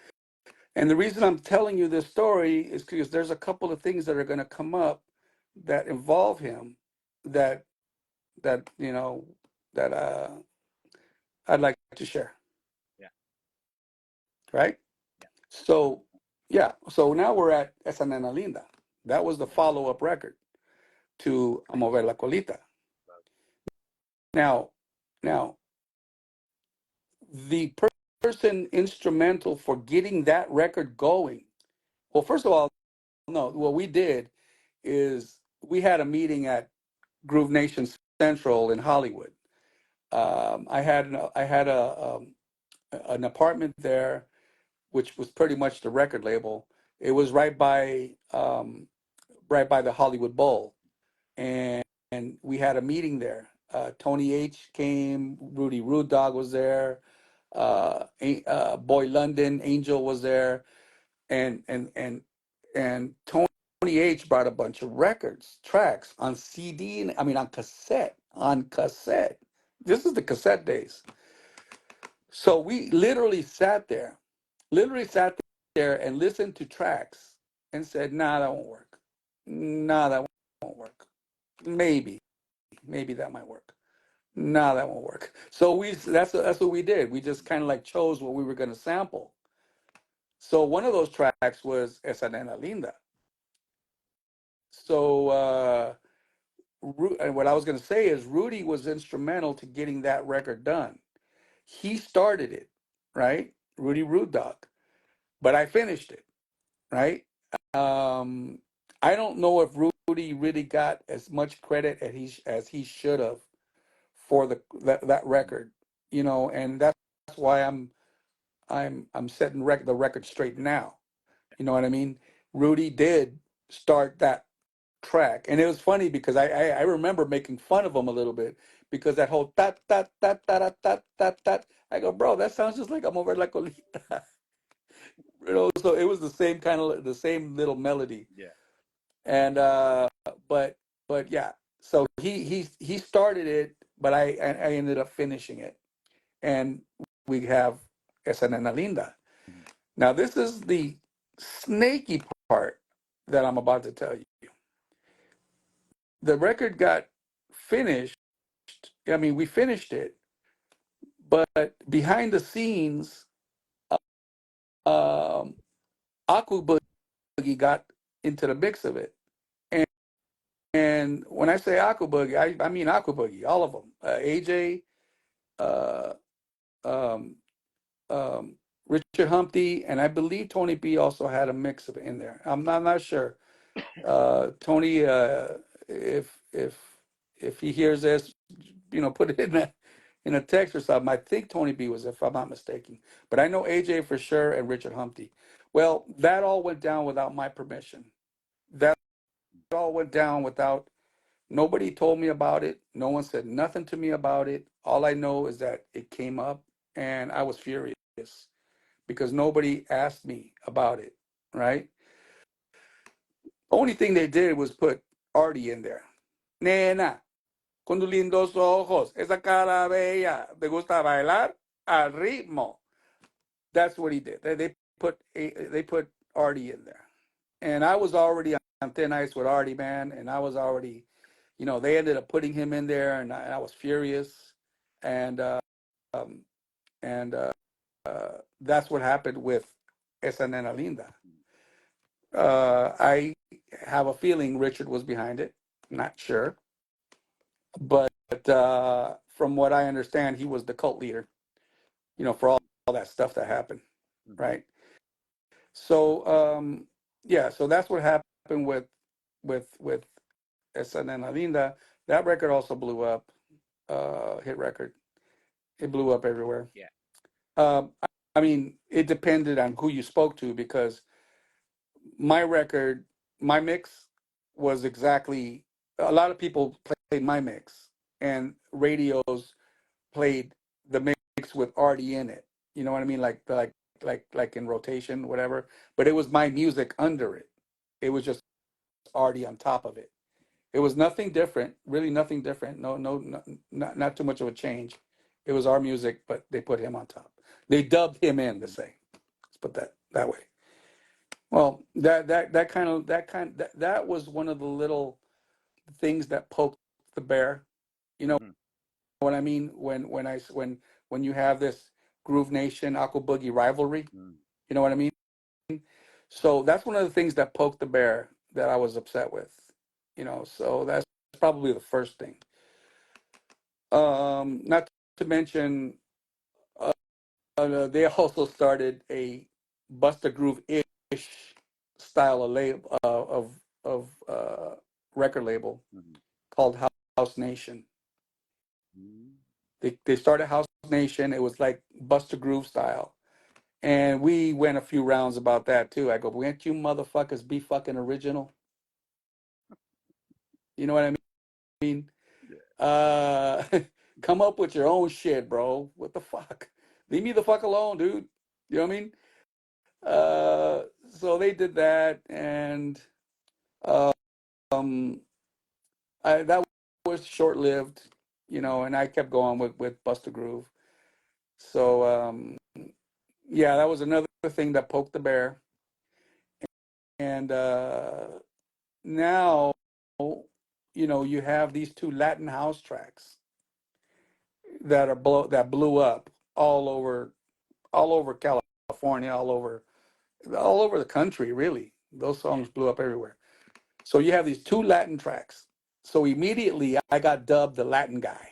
And the reason I'm telling you this story is because there's a couple of things that are going to come up that involve him that that that I'd like to share, Yeah. right? Yeah. So yeah, so now we're at Esa Nena Linda. That was the follow-up record to A Mover la Colita. Now, now the person instrumental for getting that record going. Well, first of all, no, what we did is we had a meeting at Groove Nation Central in Hollywood. I had an apartment there, which was pretty much the record label. It was right by the Hollywood Bowl, and we had a meeting there. Tony H came, Rudy Rude Dog was there, Boy London, Angel was there, and and and and Tony H brought a bunch of records, tracks on CD, and I mean on cassette, This is the cassette days. So we literally sat there and listened to tracks and said, "Nah, that won't work. Nah, that won't work. Maybe that might work. Nah, that won't work." So that's what we did. We just kind of like chose what we were going to sample. So one of those tracks was Esa Nena Linda. So and what I was going to say is Rudy was instrumental to getting that record done. He started it, right? Rudy Rude Dog, but I finished it, right? Um, I don't know if Rudy really got as much credit as he should have for that record, and that's why I'm setting the record straight now. You know what I mean? Rudy did start that track, and it was funny because I remember making fun of him a little bit because that whole tat tat tat tat tat tat tat. I go, bro, that sounds just like I'm over la colita. So it was the same little melody. Yeah. And but yeah, so he started it, but I ended up finishing it, and we have Esa Nena Linda. Mhm. Now this is the snaky part that I'm about to tell you. The record got finished. I mean, we finished it, but behind the scenes, um, Aku Boogie got into the mix of it. And when I say Aqua Boogie, I mean Aqua Boogie, all of them. AJ, uh, um, Richard Humpty, and I believe Tony B also had a mix of it in there. I'm not sure. Tony, if he hears this, put it in a text or something. I think Tony B was, if I'm not mistaken. But I know AJ for sure and Richard Humpty. Well, that all went down without my permission. That all went down without. Nobody told me about it. No one said nothing to me about it. All I know is that it came up and I was furious because nobody asked me about it, right? Only thing they did was put Artie in there. Nena, con tus lindos ojos, esa cara bella, te gusta bailar al ritmo. That's what he did. They put Artie in there. And I was already on thin ice with Artie, man, and I was already, they ended up putting him in there, and I was furious, and um, and that's what happened with Esa Nena Linda. I have a feeling Richard was behind it. Not sure, but from what I understand, he was the cult leader. For all that stuff that happened, Mhm. right? So yeah, so that's what happened with Esa Nena Linda. That record also blew up, hit record. It blew up everywhere. Yeah. Um, I mean, it depended on who you spoke to because my record, my mix was exactly, a lot of people played my mix and radios played the mix with Artie in it. You know what I mean? Like in rotation, whatever. But it was my music under it. It was just Artie on top of it. It was nothing different, really nothing different. No, not too much of a change. It was our music, but they put him on top. They dubbed him in to say. Let's put that way. Well, that was one of the little things that poked the bear. You know Mhm. what I mean? When you have this Groove Nation Aqua Boogie rivalry. Mhm. You know what I mean? So that's one of the things that poked the bear that I was upset with. So that's probably the first thing. Not to mention, they also started a Busta Groove ish style of record label called House Nation. They started House Nation. It was like Busta Groove style. And we went a few rounds about that too. I go, "Can't you motherfuckers be fucking original?" You know what I mean? Uh, come up with your own shit, bro. What the fuck? Leave me the fuck alone, dude. You know what I mean? So they did that, and um, that was short lived, and I kept going with Busta Groove. So yeah, that was another thing that poked the bear. And now, you have these two Latin house tracks that blew up all over California, all over the country, really. Those songs blew up everywhere. So you have these two Latin tracks. So immediately I got dubbed the Latin guy,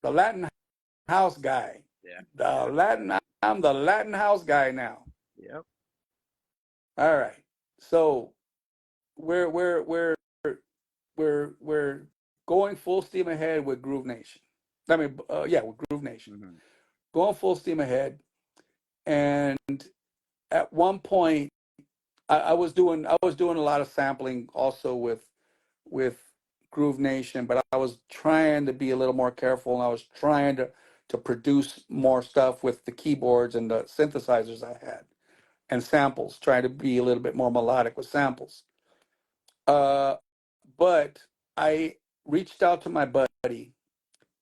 the Latin house guy. Yeah. I'm the Latin house guy now. Yep. All right. So we're we're going full steam ahead with Groove Nation. I mean, yeah, with Groove Nation. Mm-hmm. Going full steam ahead. And at one point, I was doing a lot of sampling also with Groove Nation, but I was trying to be a little more careful, and I was trying to produce more stuff with the keyboards and the synthesizers I had and samples, trying to be a little bit more melodic with samples. But I reached out to my buddy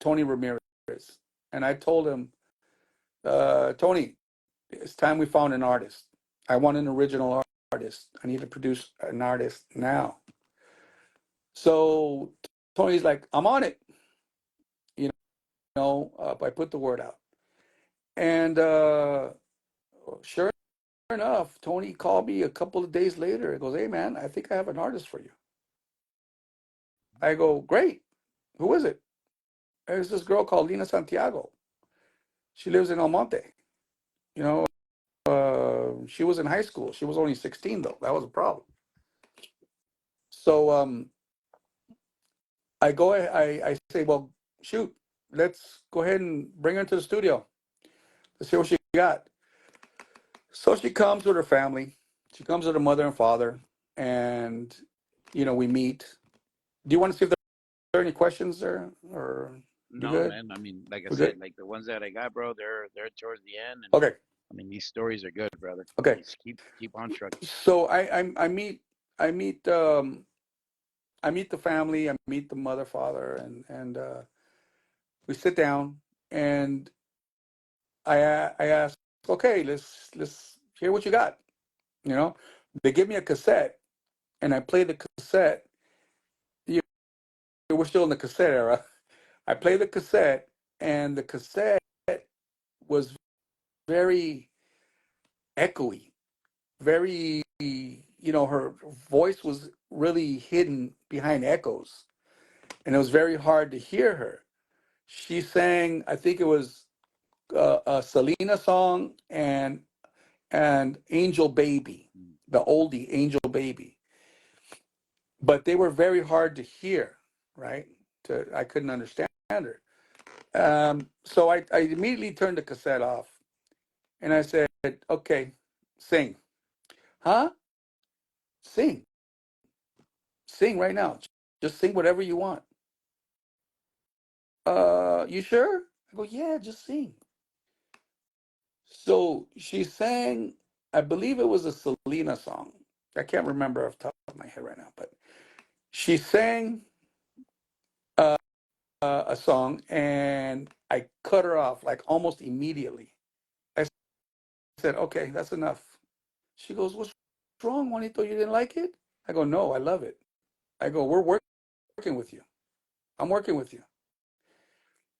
Tony Ramirez, and I told him, Tony, it's time we found an artist. I want an original artist. I need to produce an artist now. So Tony's like, I'm on it. I put the word out. And sure enough, Tony called me a couple of days later. He goes, "Hey, man, I think I have an artist for you." I go, "Great. Who is it?" There's this girl called Lina Santiago. She lives in El Monte. You know, she was in high school. She was only 16, though. That was a problem. So I say, well, shoot, let's go ahead and bring her to the studio. Let's see what she got. So she comes with her family. She comes with her mother and father, and we meet. Do you want to see if there are any questions there, or you No, good? man. I mean, like I We said, good? like the ones that I got, bro, they're towards the end, and Okay. I mean, these stories are good, brother. Okay. Just keep on trucking. So I meet the family. I meet the mother, father, and we sit down, and I ask, okay, let's hear what you got. They give me a cassette, and I play the cassette. We're still in the cassette era. I play the cassette, and the cassette was very echoey, very, her voice was really hidden behind echoes, and it was very hard to hear her. She sang, I think it was a Selena song and Angel Baby, the oldie Angel Baby, but they were very hard to hear, right? I couldn't understand her. So I immediately turned the cassette off, and I said, okay, sing. Huh? Sing. Sing right now. Just sing whatever you want. You sure? I go, yeah, just sing. So she sang, I believe it was a Selena song. I can't remember off the top of my head right now, but she sang uh, a song, and I cut her off like almost immediately. I said, okay, that's enough. She goes, what's wrong, Juanito? You didn't like it? I go, no, I love it. I go, we're working with you. I'm working with you.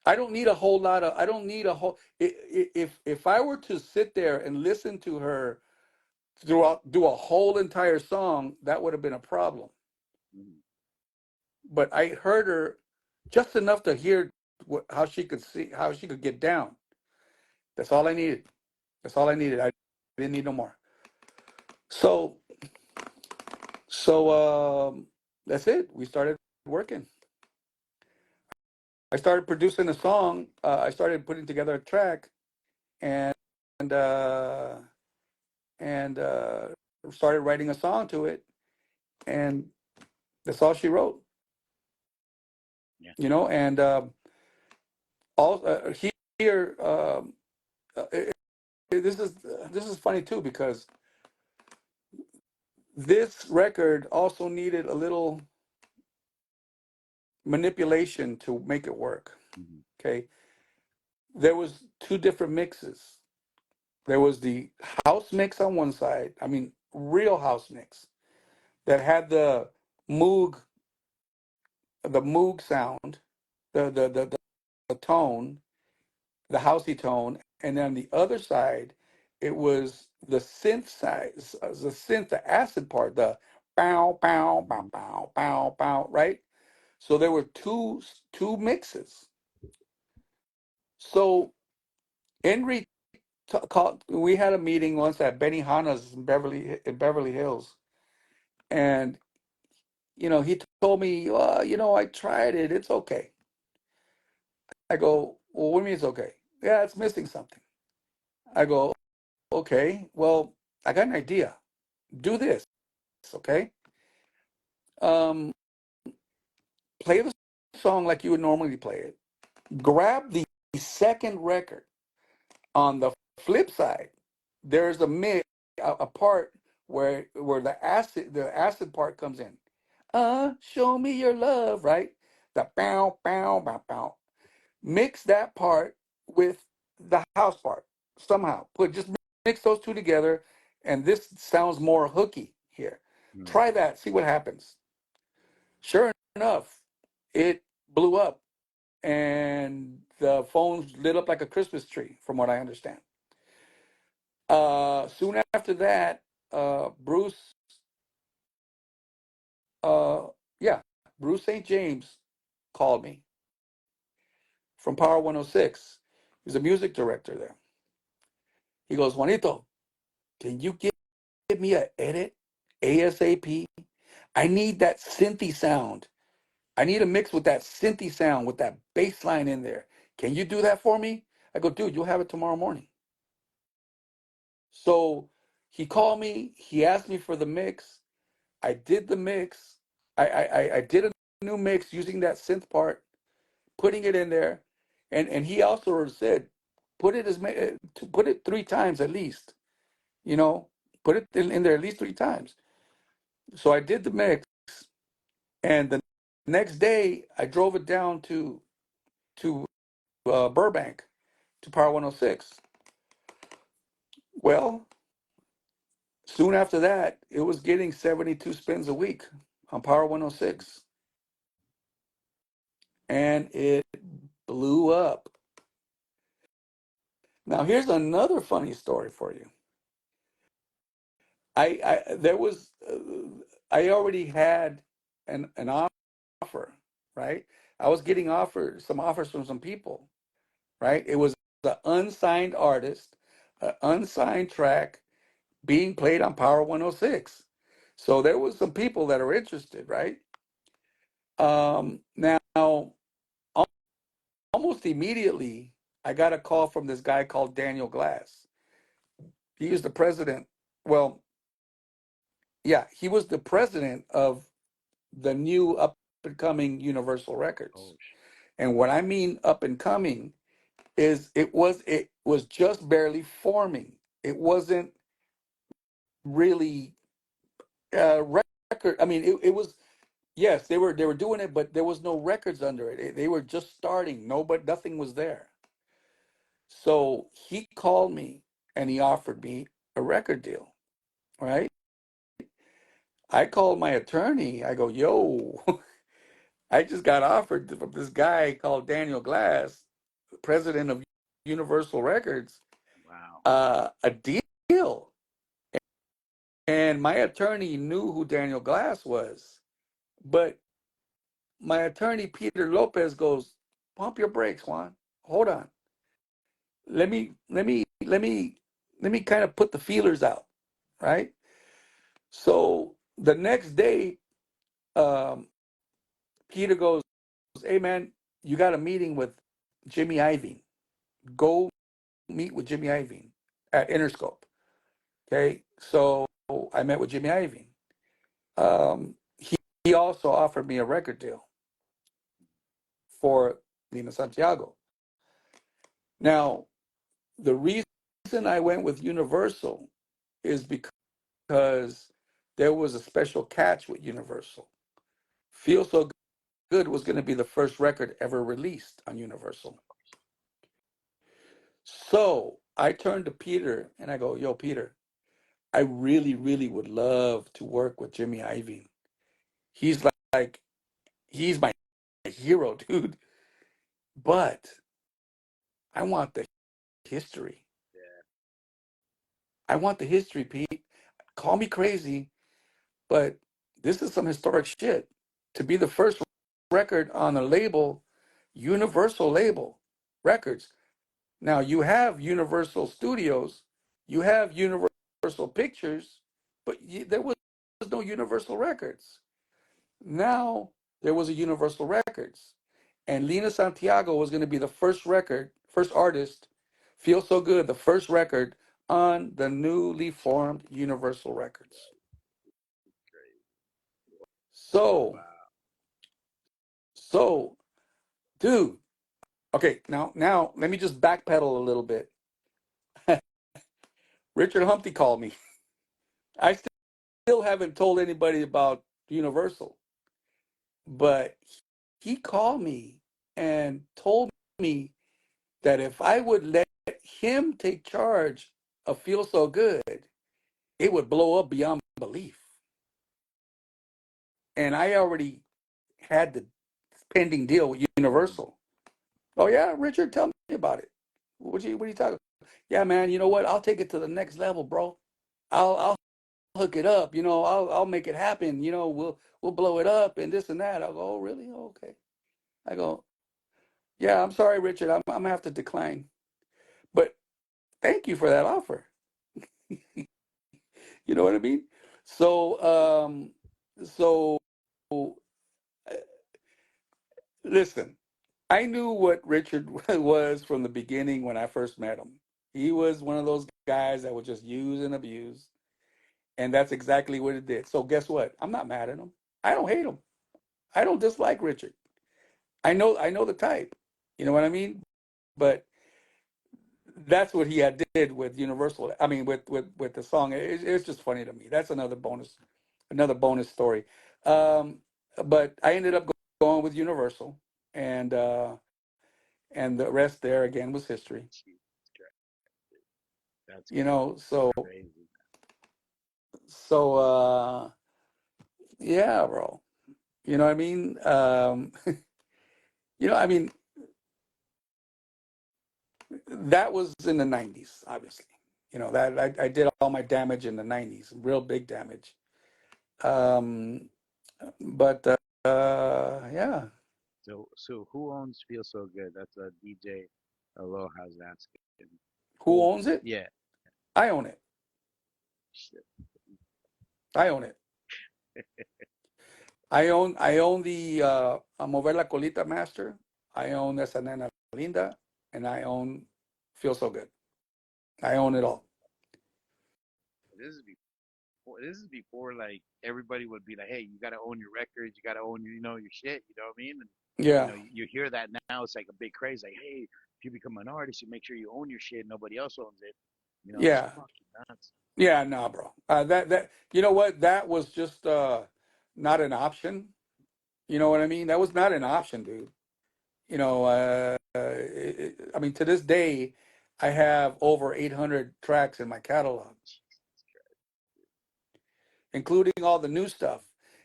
I don't need a whole lot of, I don't need a whole, if I were to sit there and listen to her do a whole entire song, that would have been a problem. Mm-hmm. But I heard her just enough to hear how she could see, how she could get down. That's all I needed. That's all I needed. I didn't need no more. So, so that's it. We started working. I started producing a song. I started putting together a track, and and uh, and started writing a song to it, and that's all she wrote. Yeah. And all here. It, this is funny too, because this record also needed a little manipulation to make it work. Mm-hmm. Okay, there was two different mixes. There was the house mix on one side. I mean, real house mix that had Moog, the Moog sound, the tone, the housey tone, and then on the other side, it was the synth side, the synth, the acid part, the bow, bow, bow, Mm-hmm. bow, bow, bow, right? So there were two mixes. So Henry we had a meeting once at Benihana's in Beverly Hills, and he told me, I tried it, it's okay. I go, well, what do you mean it's okay? Yeah, it's missing something. I go, okay, well, I got an idea. Do this, okay? Um, Play the song like you would normally play it. Grab the second record. On the flip side, there's a part where the acid part comes in. Show me your love, right? The bow, bow, bow, bow. Mix that part with the house part somehow. Just mix those two together, and this sounds more hooky here. Mm-hmm. Try that, see what happens. Sure enough, it blew up, and the phones lit up like a Christmas tree, from what I understand. Soon after that, Bruce, uh, yeah, Bruce St. James called me from Power 106. He's a music director there. He goes, Juanito, can you give me an edit ASAP? I need that synthy sound. I need a mix with that synthy sound, with that bass line in there. Can you do that for me? I go, dude, you'll have it tomorrow morning. So he called me. He asked me for the mix. I did the mix. I did a new mix using that synth part, putting it in there, and he also said, put it 3 times at least. You know, put it in there at least 3 times. So I did the mix, and the next day I drove it down to Burbank to Power 106. Well, soon after that, it was getting 72 spins a week on Power 106, and it blew up. Now, here's another funny story for you. There was I already had an offer, right? I was getting some offers from some people, right? It was the unsigned artist, an unsigned track being played on Power 106. So there was some people that are interested, right? Now, almost immediately, I got a call from this guy called Daniel Glass. He is the president. Well, yeah, he was the president of the new up and coming Universal Records. Oh, And what I mean up and coming is it was just barely forming. It wasn't really record. I mean, it was, yes, they were doing it, but there was no records under it. They were just starting. Nothing was there. So he called me and he offered me a record deal, right? I called my attorney. I go, yo, I just got offered from this guy called Daniel Glass, president of Universal Records, wow. a deal. And my attorney knew who Daniel Glass was, but my attorney Peter Lopez goes, "Pump your brakes, Juan. Hold on. Let me kind of put the feelers out, right?" So the next day, um, Peter goes, "Hey man, you got a meeting with Jimmy Iovine. Go meet with Jimmy Iovine at Interscope." Okay, so I met with Jimmy Iovine. He also offered me a record deal for Lima Santiago. Now, the reason I went with Universal is because there was a special catch with Universal. Feel So Good was going to be the first record ever released on Universal. So I turned to Peter and I go, "Yo, Peter, I really, really would love to work with Jimmy Iovine. He's like, he's my hero, dude. But I want the history. Yeah. I want the history, Pete. Call me crazy, but this is some historic shit. To be the first record on a label, Universal label records. Now you have Universal Studios, you have Universal Pictures, but there was no Universal Records. Now there was a Universal Records, and Lina Santiago was going to be the first record, first artist, Feel So Good, the first record on the newly formed Universal Records. So, Wow. so, dude, okay, now let me just backpedal a little bit. Richard Humphrey called me. I still haven't told anybody about Universal, but he called me and told me that if I would let him take charge of Feel So Good, it would blow up beyond belief. And I already had the pending deal with Universal. Oh yeah, Richard, tell me about it. What are you talking about? Yeah, man, you know what? I'll take it to the next level, bro. I'll hook it up, I'll make it happen, we'll blow it up and this and that. I'll go, "Oh, really? Okay." I go, "Yeah, I'm sorry, Richard. I'm gonna have to decline. But thank you for that offer." You know what I mean? So, so uh, listen, I knew what Richard was from the beginning when I first met him. He was one of those guys that would just use and abuse, and that's exactly what it did. So guess what? I'm not mad at him. I don't hate him. I don't dislike Richard. I know the type. You know what I mean? But that's what he had did with Universal. I mean, with the song. It's just funny to me. That's another bonus story. Um, but I ended up going with Universal, and and the rest there again was history. Jesus Christ. That's You know, so crazy. so yeah, bro. You know what I mean? I mean that was in the '90s, obviously. That I did all my damage in the '90s, real big damage. Um, but yeah, So who owns Feel So Good? That's a DJ Aloha's asking. who owns it? Yeah. I own it. Shit. I own it. I own the a Mover la Colita Master. I own Esa Nena Linda, and I own Feel So Good. I own it all. This is before like everybody would be like, hey, you gotta own your records, you gotta own your shit. You know what I mean? And Yeah, you hear that now. It's like a big craze. Like, hey, if you become an artist, you make sure you own your shit. Nobody else owns it. It's yeah, fucking nuts. yeah. Nah, bro. That you know what? That was just not an option. You know what I mean? That was not an option, dude. I mean, to this day, I have over 800 tracks in my catalog, including all the new stuff,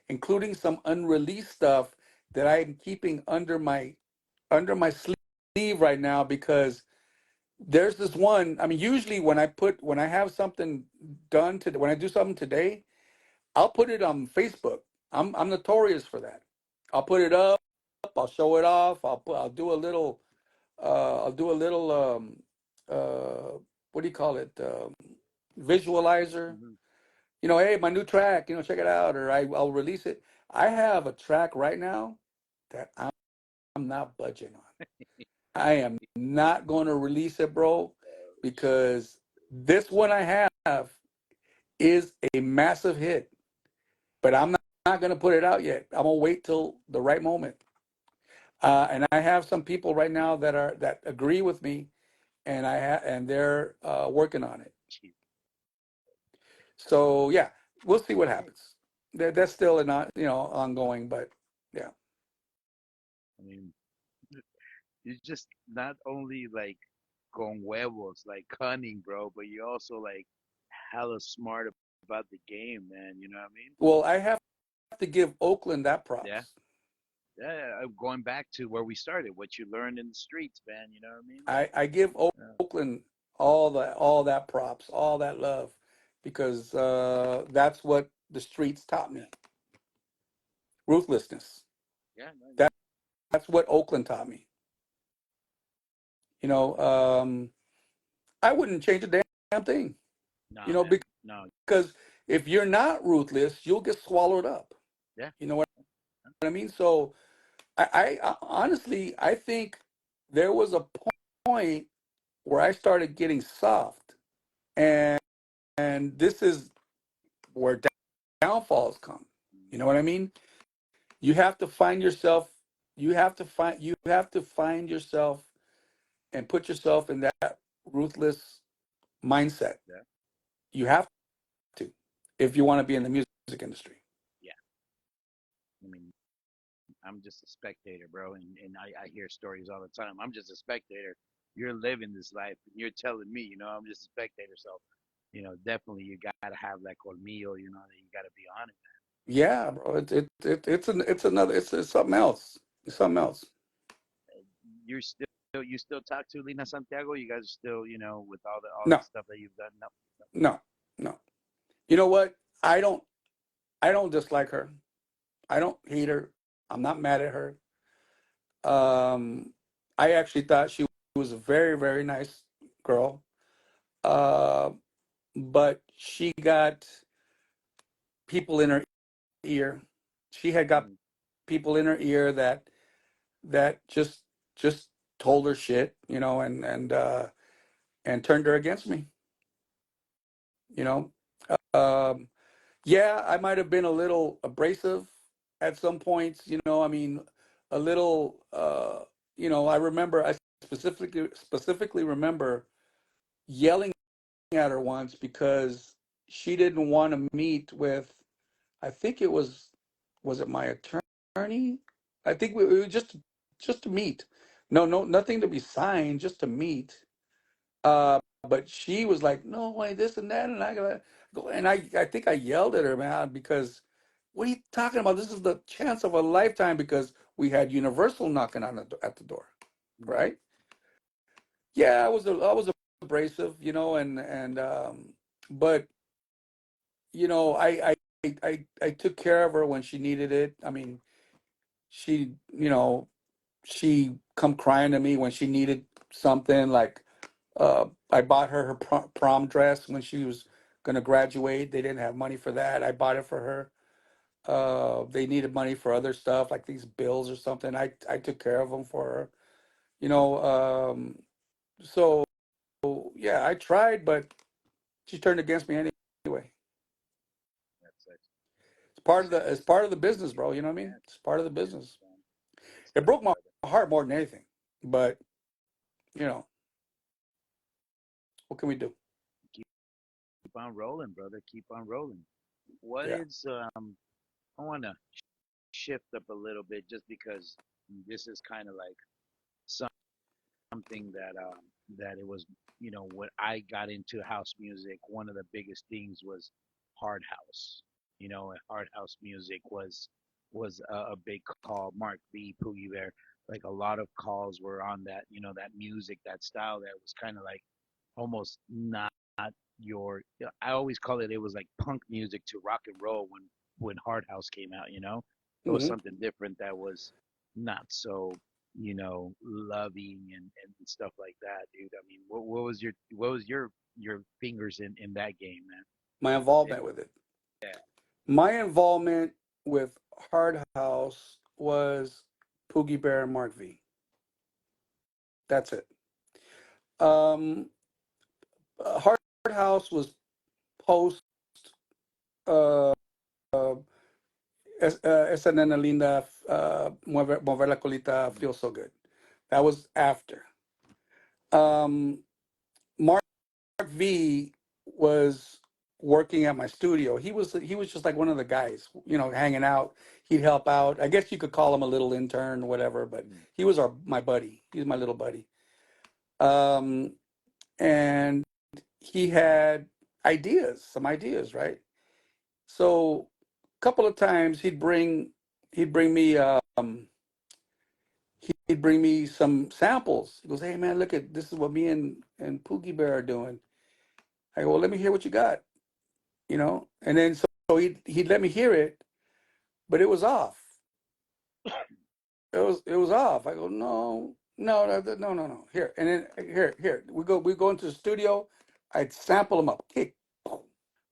including some unreleased stuff that I'm keeping under my sleeve right now because there's this one. I mean, usually when I have something done today, when I do something today, I'll put it on Facebook. I'm notorious for that. I'll put it up. I'll show it off. I'll do a little. I'll do a little. What do you call it? Visualizer. Hmm. You know, hey, my new track. You know, check it out, or I'll release it. I have a track right now that I'm not budging on. I am not going to release it, bro, because this one I have is a massive hit. But I'm not going to put it out yet. I'm gonna wait till the right moment. And I have some people right now that agree with me, and they're working on it. So yeah, we'll see what Hey, happens. That's still not ongoing, but yeah. I mean, it's just not only like con huevos, like cunning, bro, but you're also like hella smart about the game, man. You know what I mean? Well, I have to give Oakland that Yeah. props. Yeah, going back to where we started, what you learned in the streets, man. You know what I mean? I give Yeah. Oakland all that props, all that love, because that's what the streets taught me. Ruthlessness. Yeah, no, That that's what Oakland taught me. You know, I wouldn't change a damn thing. You nah, know, man, no, because if you're not ruthless, you'll get swallowed up. yeah, You know what I mean? So I honestly I think there was a point where I started getting soft, and this is where downfalls come. You know what I mean? You have to find yourself. You have to find yourself and put yourself in that ruthless mindset. yeah, You have to if you want to be in the music industry. yeah. I mean, I'm just a spectator, bro, and I hear stories all the time. I'm just a spectator. You're living this life, and you're telling me, I'm just a spectator. So, definitely you gotta have that colmillo, that you gotta be on it. Yeah, bro. It's something else. It's something else. You still talk to Lina Santiago. You guys are still, with all the No, stuff that you've done. No, no. no, no. You know what? I don't. I don't dislike her. I don't hate her. I'm not mad at her. Um, I actually thought she was a very, very nice girl. Uh, but she got people in her ear. She had got Mm-hmm. people in her ear that just told her shit, and turned her against me. You know, um, yeah, I might have been a little abrasive at some points. I mean, a little. I remember I specifically remember yelling at her once because she didn't want to meet with. I think was it my attorney? I think we were just to meet. No, no, nothing to be signed, just to meet. But she was like, no, why this and that, and I gotta go. And I think I yelled at her, man, because what are you talking about? This is the chance of a lifetime because we had Universal knocking on at the door, Mm-hmm. right? Yeah, I was abrasive, but I took care of her when she needed it. I mean, she you know she come crying to me when she needed something like I bought her prom dress when she was going to graduate. They didn't have money for that. I bought it for her. They needed money for other stuff like these bills or something. I took care of them for her. You know, so yeah, I tried, but she turned against me anyway. That's It's part of the business, bro. You know what I mean? yeah, It's part of the I business. understand. It's It tough, broke my brother. heart more than anything. But you know, what can we do? Keep on rolling, brother. Keep on rolling. What Yeah. is I want to shift up a little bit just because this is kind of like something that it was, when I got into house music, one of the biggest things was hard house. And hard house music was a big call. Mark B, Poogie Bear, like a lot of calls were on that, that music, that style that was kind of like almost not I always call it was like punk music to rock and roll when Hard House came out, you know. It was Hmm. something different that was not so, loving and stuff like that, dude. I mean, what was your fingers in that game, man? My Yeah, involvement with it. yeah. My involvement with Hard House was Poogie Bear and Mark V. That's it. Um, Hard House was post uh, Esa Nena Linda, Mover la Colita, Mm, Feel So Good. That was after. Um, Mark V was working at my studio. He was just like one of the guys, hanging out. He'd help out. I guess you could call him a little intern or whatever, but mm, he was my buddy. He was my little buddy. Um, and he had some ideas, right? So a couple of times he'd bring me he'd bring me some samples. He goes, "Hey man, look at this is what me and Pookie Bear are doing." I go, "Well, let me hear what you got," And then so he'd let me hear it, but it was off. It was off. I go, "No, no, no, no, no, no. Here." And then here we go into the studio. I'd sample him up, kick. Boom.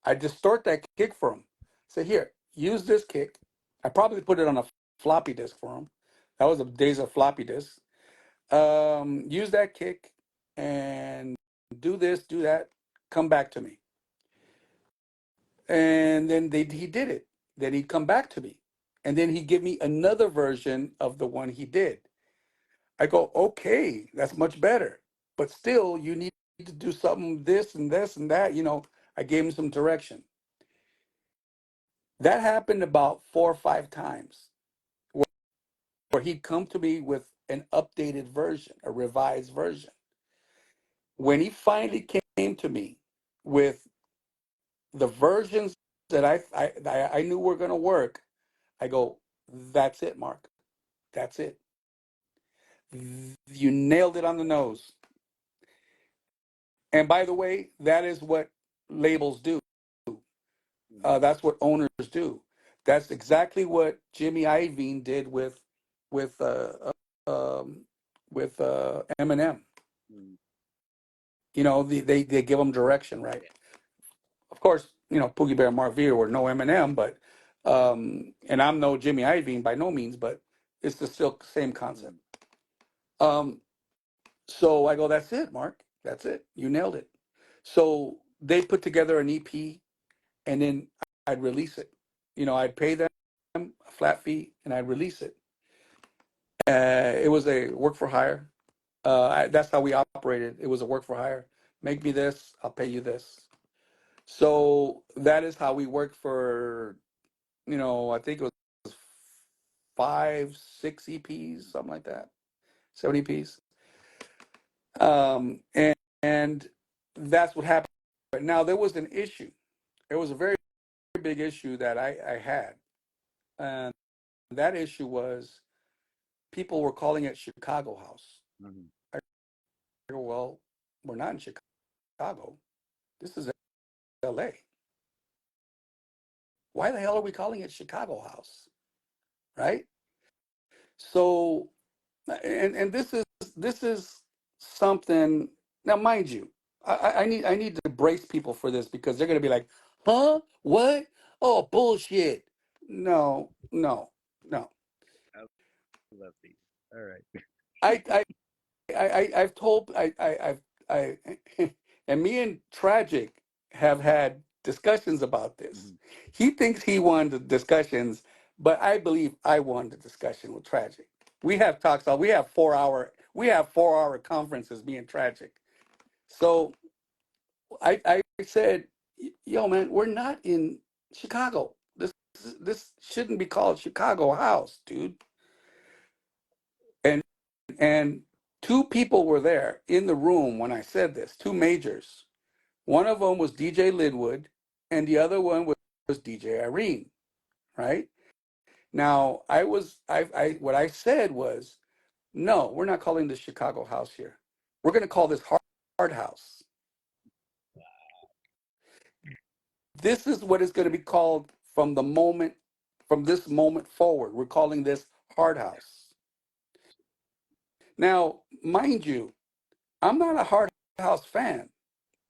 I distort that kick for him. Say, "Here, use this kick." I probably put it on a floppy disk for him. That was the days of floppy disks. Use that kick and do this, do that. Come back to me. And then he did it. Then he'd come back to me. And then he'd give me another version of the one he did. I go, "Okay, that's much better. But still, you need to do something this and this and that. I gave him some direction. That happened about 4 or 5 times where he'd come to me with an updated version, a revised version. When he finally came to me with the versions that I knew were going to work, I go, "That's it, Mark. That's it. You nailed it on the nose." And by the way, that is what labels do. mm, That's what owners do. That's exactly what Jimmy Iovine did with um, Eminem. mm. They give them direction, right? Yeah. Of course, Poogie Bear and Mark V were no Eminem, but and I'm no Jimmy Iovine by no means, but it's the still same concept. Mm, Um, so I go, "That's it, Mark. That's it. You nailed it." So they put together an EP, and then I'd release it. I'd pay them a flat fee, and I'd release it. It was a work for hire. That's how we operated. It was a work for hire. Make me this, I'll pay you this. So that is how we worked for, I think it was 5, 6 EPs, something like that, 7 EPs. And that's what happened. But now there was an issue. There was a very big issue that I had. And that issue was people were calling it Chicago House. mm. I go, "Well, we're not in Chicago. This is LA. Why the hell are we calling it Chicago House?" Right? So, and this is something. Now, mind you, I need to brace people for this because they're going to be like, "Huh? What? Oh, bullshit!" No, no, no. I love these. All right. I I've told I and me and Tragic have had discussions about this. Mhm. He thinks he won the discussions, but I believe I won the discussion with Tragic. We have talks. We have 4-hour conferences. Me and Tragic. So I said, "Yo, man, we're not in Chicago. This shouldn't be called Chicago House, dude." And and two people were there in the room when I said this. Two majors. One of them was DJ Lidwood, and the other one was DJ Irene. Right now, what I said was, "No, we're not calling this Chicago House here. We're going to call this Hard House." this is what it's going to be called from this moment forward. We're calling this Hard House. Now, mind you, I'm not a Hard House fan.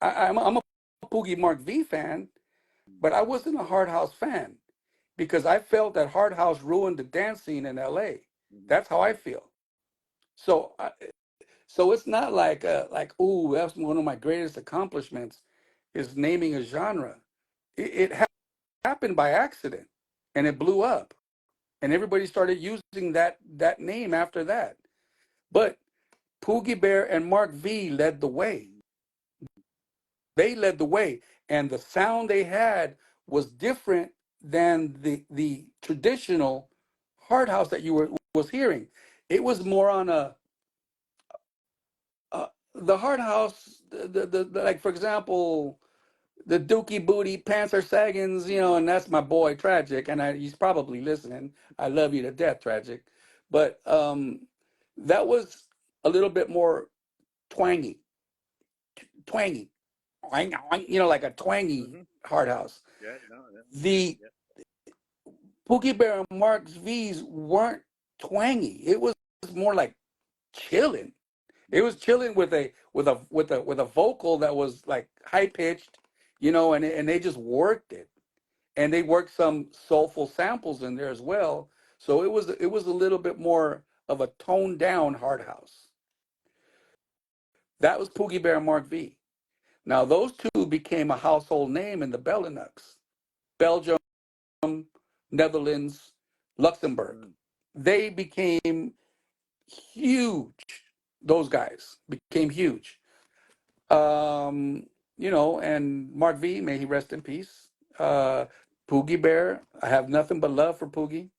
I'm a Poogie Mark V fan, but I wasn't a Hard House fan because I felt that Hard House ruined the dance scene in LA. That's how I feel. So, so it's not like ooh, that's one of my greatest accomplishments is naming a genre. It happened by accident, and it blew up, and everybody started using that name after that. But Poogie Bear and Mark V led the way. They led the way, and the sound they had was different than the traditional hard house that you was hearing. It was more on the hard house, the like for example, the Dookie Booty Panther Saggins, and that's my boy Tragic, and he's probably listening. I love you to death, Tragic, but that was a little bit more twangy, twangy, like a twangy hard house. Yeah, no, The yeah. Pookie Bear and Mark's V's weren't twangy. It was more like chilling. It was chilling with a vocal that was like high pitched, and they just worked it, and they worked some soulful samples in there as well. So it was a little bit more of a toned down hard house. That was Poogie Bear and Mark V. Now those two became a household name in the Benelux, Belgium, Netherlands, Luxembourg. They became huge. Those guys became huge. And Mark V, may he rest in peace. Poogie Bear, I have nothing but love for Poogie.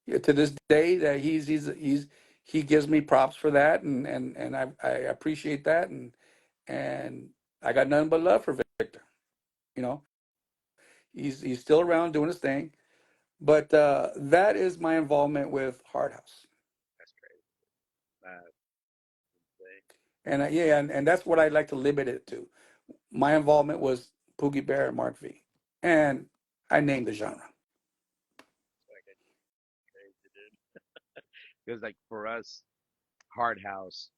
Yeah, to this day, that he gives me props for that, and I appreciate that, and I got nothing but love for Victor. You know, he's still around doing his thing, but that is my involvement with Hard House. That's great. And yeah, and that's what I'd like to limit it to. My involvement was Poogie Bear and Mark V, and I named the genre. Because like for us, Hard House,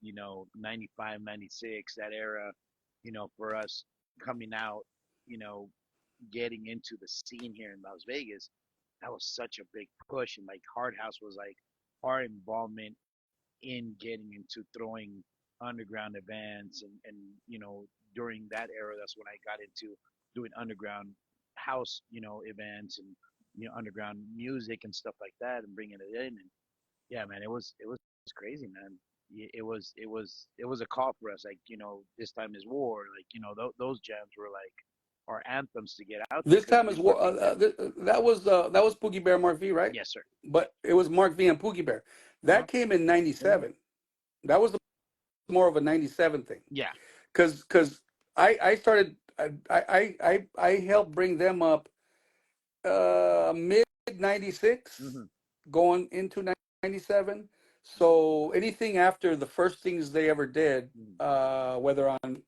95, 96, that era, for us coming out, you know, getting into the scene here in Las Vegas, that was such a big push. And like Hard House was like our involvement in getting into throwing underground events and during that era that's when I got into doing underground house events and underground music and stuff like that and bringing it in. And yeah, man, it was crazy, man. It was a call for us, like this time is war, like those jams were like our anthems to get out there This because time we is were being that was Poogie Bear Mark V, right? yes sir. But it was Mark V and Poogie Bear. Uh-huh. That came in '97. That was more of a '97 thing, Yeah. because I started I helped bring them up mid '96, Hmm. going into '97. So anything after the first things they ever did, whether on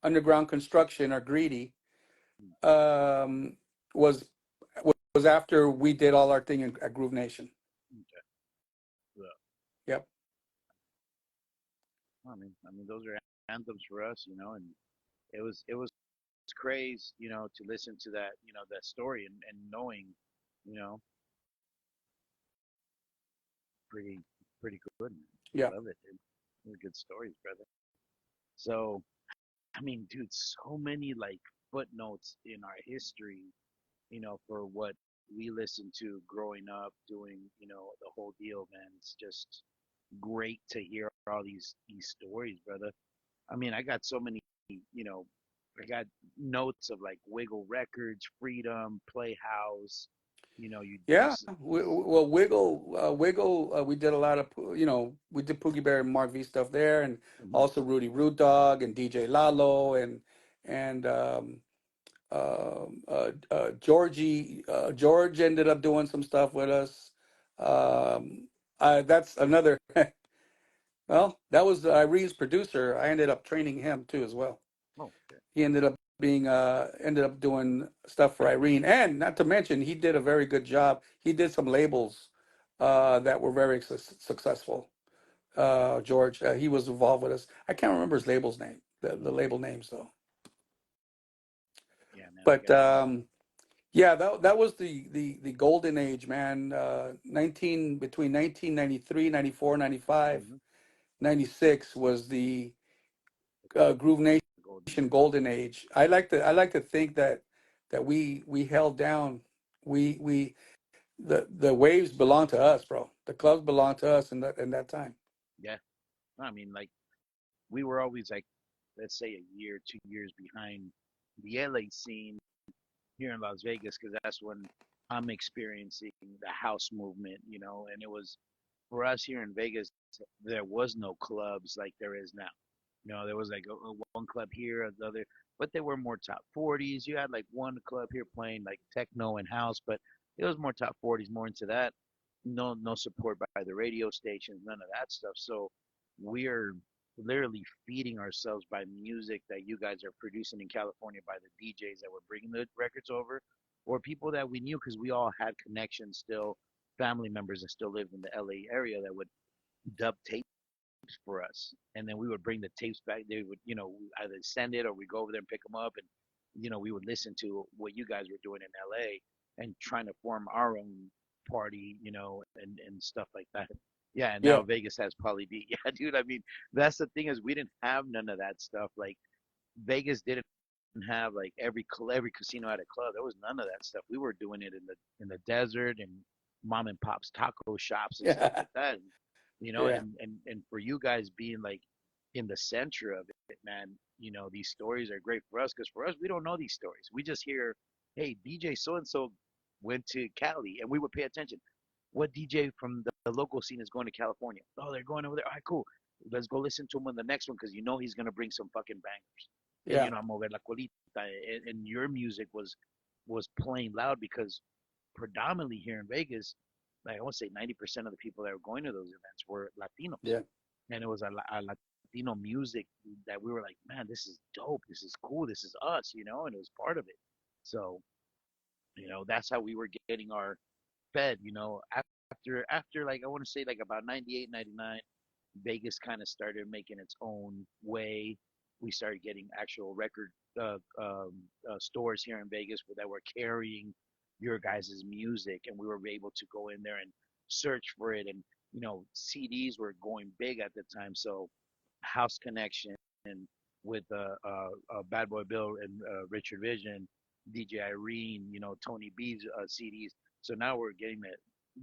underground construction or greedy, um, was was after we did all our thing at Groove Nation. Okay. Yeah. Yep. I mean, those are anthems for us, and it was crazy, to listen to that, that story and knowing, you know, pretty pretty good. Man. Yeah. Love it, dude. Those are good stories, brother. So, I mean, dude, so many like footnotes in our history, for what we listened to growing up, doing, the whole deal, man. It's just great to hear all these stories, brother. I mean, I got so many, you know, I got notes of like Wiggle Records, Freedom, Playhouse. You Yeah. Well, Wiggle. We did a lot of we did Poogie Bear and Mark V stuff there, and mhm, also Rudy Rude Dog and DJ Lalo and George ended up doing some stuff with us. That's another. Well, that was Irene's producer. I ended up training him too as well. oh, okay. He ended up ended up doing stuff for Irene, and not to mention he did a very good job. He did some labels that were very successful. George, he was involved with us. I can't remember his label's name, the label name. So, Yeah, man, we but got you. yeah, that was the golden age, man. 1993, 94, 95, Mm-hmm. 96 was the Groove The golden Nation era. golden age. I like to think that we held down. We the waves belong to us, bro. The clubs belong to us in that time. Yeah, I mean, like we were always like, let's say a year, 2 years behind the LA scene here in Las Vegas, because that's when I'm experiencing the house movement, and it was for us here in Vegas, there was no clubs like there is now. There was like one club here, another, but they were more top 40s. You had like one club here playing like techno and house, but it was more top 40s, more into that. No support by the radio stations, none of that stuff. So we're literally feeding ourselves by music that you guys are producing in California by the DJs that were bringing the records over, or people that we knew because we all had connections still, family members that still lived in the LA area that would dub tapes for us, and then we would bring the tapes back. They would, either send it or we go over there and pick them up, and we would listen to what you guys were doing in LA and trying to form our own party, and stuff like that. Yeah, and now Yeah, Vegas has probably be yeah, dude. I mean, that's the thing is we didn't have none of that stuff. Like Vegas didn't have like every casino had a club. There was none of that stuff. We were doing it in the desert and mom and pop's taco shops and stuff yeah, like that. And, yeah, and for you guys being like in the center of it, man, these stories are great for us because for us we don't know these stories. We just hear, hey, DJ so and so went to Cali, and we would pay attention. What DJ from the local scene is going to California? Oh, they're going over there. All right, cool. Let's go listen to him on the next one because he's gonna bring some fucking bangers. And yeah, a mover la colita, and your music was playing loud because predominantly here in Vegas, like I want to say 90% of the people that were going to those events were Latinos, yeah. and it was a Latino music that we were like, man, this is dope, this is cool, this is us, and it was part of it. So that's how we were getting our fed, after like I want to say like about 98, 99. Vegas kind of started making its own way. We started getting actual record stores here in Vegas that were carrying your guys' music, and we were able to go in there and search for it. And CDs were going big at the time, so House Connection and with Bad Boy Bill and Richard Vision, DJ Irene, Tony B's CDs. So now we're getting to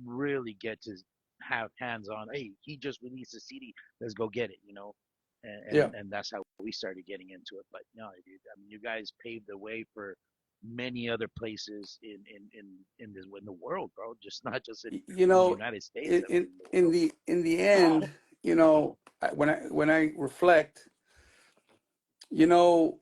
really get to have hands on. Hey, he just released a CD. Let's go get it. And, Yeah. and and that's how we started getting into it. But no, dude, I mean, you guys paved the way for many other places in the world, bro. Just not just You in the know, United States. I mean, in the in world. the end, when I reflect, you know,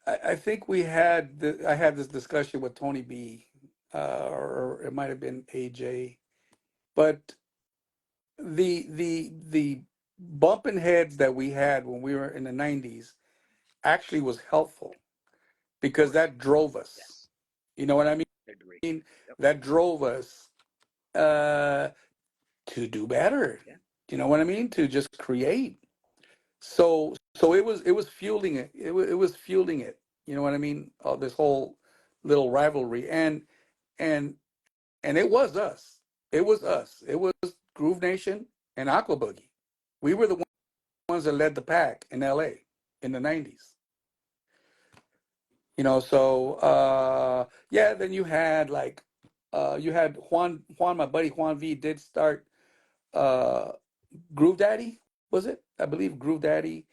I think I had this discussion with Tony B, or it might have been AJ, but the bumping heads that we had when we were in the '90s actually was helpful Of because course. that drove us. Yes. You know what I Agree. mean? Yep. That drove us uh, to do better. Yeah. You know what I mean? To just create. So it was fueling it. It was fueling it. You know what I mean? This whole little rivalry, and and it was us. It was us. It was Groove Nation and Aqua Boogie. We were the ones that led the pack in L.A. in the '90s. So yeah. Then you had like you had Juan, my buddy Juan V did start uh, Groove Daddy, was it? I believe Groove Daddy,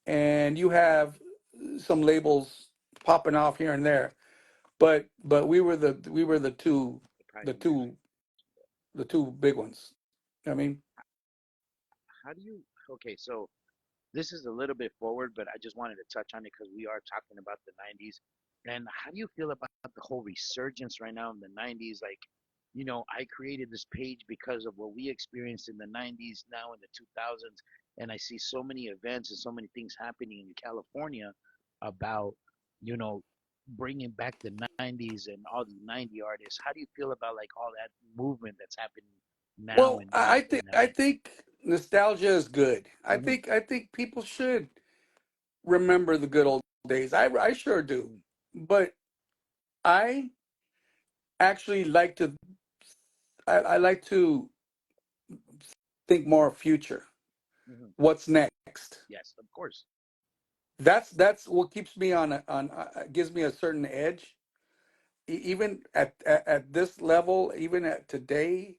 and you have some labels popping off here and there, but we were The the pioneers. two the two big ones. I mean, How do you? Okay, so this is a little bit forward, but I just wanted to touch on it because we are talking about the 90s. And how do you feel about the whole resurgence right now in the 90s? Like, I created this page because of what we experienced in the 90s, now in the 2000s, and I see so many events and so many things happening in California. about, you know, bringing back the 90s and all the 90 artists. How do you feel about like all that movement that's happening now Well, in I in think I LA? think nostalgia is good. Hmm. I think people should remember the good old days. I sure do. Hmm. But I actually like to I like to think more future. Hmm. What's next? Yes, of course. That's what keeps me on gives me a certain edge. Even at this level, even at today,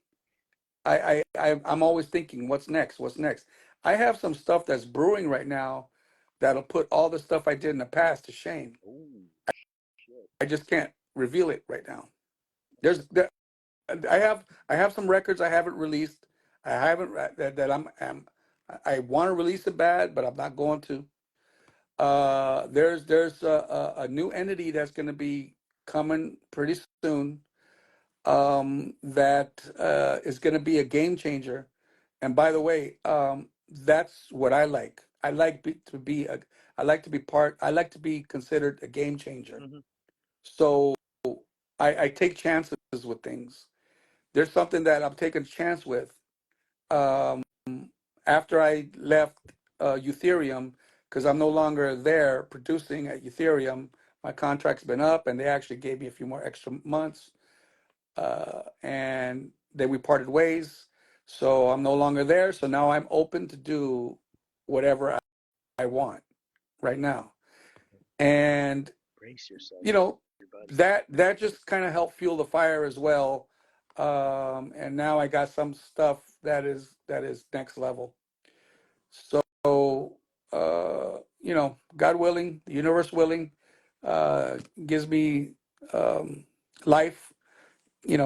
I'm always thinking, what's next? What's next? I have some stuff that's brewing right now that'll put all the stuff I did in the past to shame. Oh, shit. I just can't reveal it right now. Okay. There, I have some records I haven't released. I haven't that I want to release it bad, but I'm not going to. There's a new entity that's going to be coming pretty soon. That is going to be a game changer. And by the way, that's what I like. To be a. I like to be part. I like to be considered a game changer. Hmm. So I take chances with things. There's something that I'm taking a chance with. Um, After I left Ethereum, because I'm no longer there producing at Ethereum, my contract's been up, and they actually gave me a few more extra months, and then we parted ways. So I'm no longer there. So now I'm open to do whatever I want right now, and Brace yourself, you know everybody. that just kind of helped fuel the fire as well. And now I got some stuff that is next level. So God willing, the universe willing, uh, gives me um, life.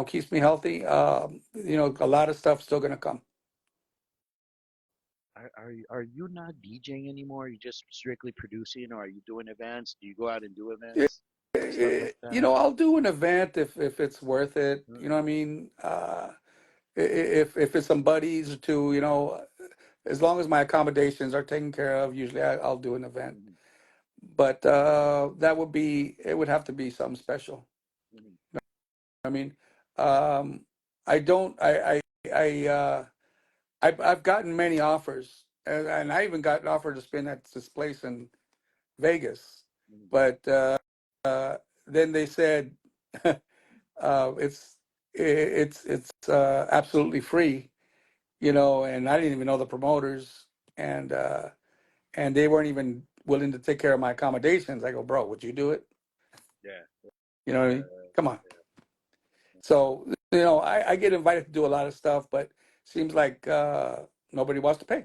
Keeps me healthy. A lot of stuff still gonna come. Are you not DJing anymore? Are you just strictly producing, or are you doing events? Do you go out and do Eh, events, stuff like that? I'll do an event if it's worth it. Mm-hmm. You know what I mean? If it's some buddies or two, as long as my accommodations are taken care of, usually I'll do an event. Hmm. But it would have to be something special. Hmm. I mean, um, I don't, I, I've gotten many offers, and I even got offered to spin at this place in Vegas, Hmm. but uh, then they said it's absolutely free, and I didn't even know the promoters, and and they weren't even willing to take care of my accommodations. I go, bro, would you do it? Yeah. You know what I mean? Uh, Come on. yeah. So, I get invited to do a lot of stuff, but seems like nobody wants to pay.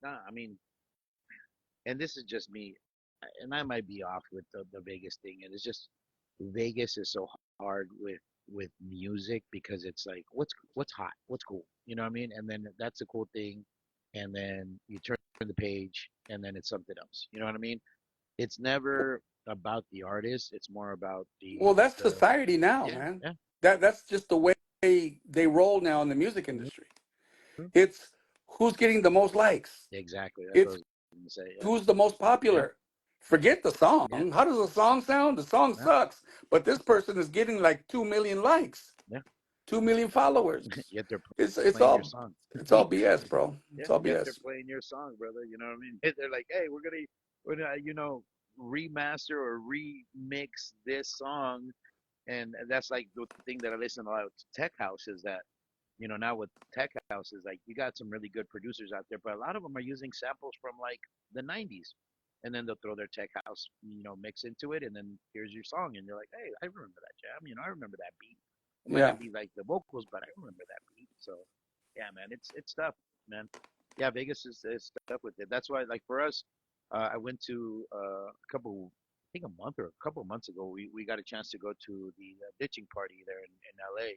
Nah, I mean, and this is just me, and I might be off with the Vegas thing, and it's just Vegas is so hard with music because it's like what's hot, what's cool, you know what I mean? And then that's a cool thing, and then you turn the page, and then it's something else, you know what I mean? It's never about the artist, it's more about Well, that's the society now, yeah, man. yeah. That's just the way they roll now in the music industry. Mhm. It's who's getting the most likes. Exactly, that's what I It's was gonna say. Yeah, who's the most yeah, popular. Forget the song. yeah, How does the song sound? The song yeah, sucks, but this person is getting like 2 million likes, yeah. 2 million followers. Yet they're It's playing your all song. it's all BS, bro. Yeah, It's all yet they're BS. playing your song, brother. You know what I mean? They're like, hey, we're gonna, remaster or remix this song, and that's like the thing that I listen a lot to tech house is that, now with tech house is like you got some really good producers out there, but a lot of them are using samples from like the '90s, and then they'll throw their tech house, mix into it, and then here's your song, and you're like, hey, I remember that jam. I remember that beat. It might Yeah. not be like the vocals, but I remember that beat. So, yeah, man, it's tough, man. Yeah, Vegas is tough with it. That's why, like for us, I went to I think a month or a couple of months ago, we got a chance to go to the ditching party there in LA.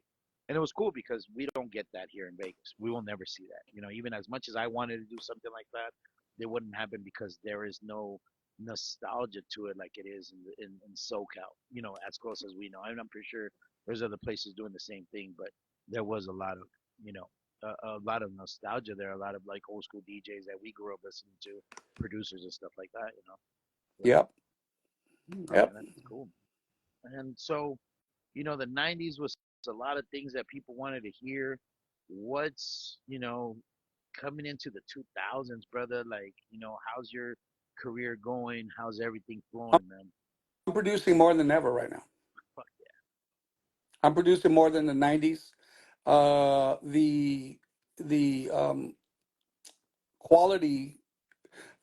And it was cool because we don't get that here in Vegas. We will never see that. Even as much as I wanted to do something like that, it wouldn't happen because there is no nostalgia to it like it is in SoCal, as close as we know. I'm pretty sure there's other places doing the same thing, but there was a lot of, you know, a lot of nostalgia there, a lot of like old school DJs that we grew up listening to, producers and stuff like that. Yeah. Yep. Oh Yep. man, that's cool. And so, the 90s was a lot of things that people wanted to hear. What's, coming into the 2000s, brother? Like, how's your career going? How's everything flowing, man? I'm producing more than ever right now. Fuck I'm producing more than the '90s. The quality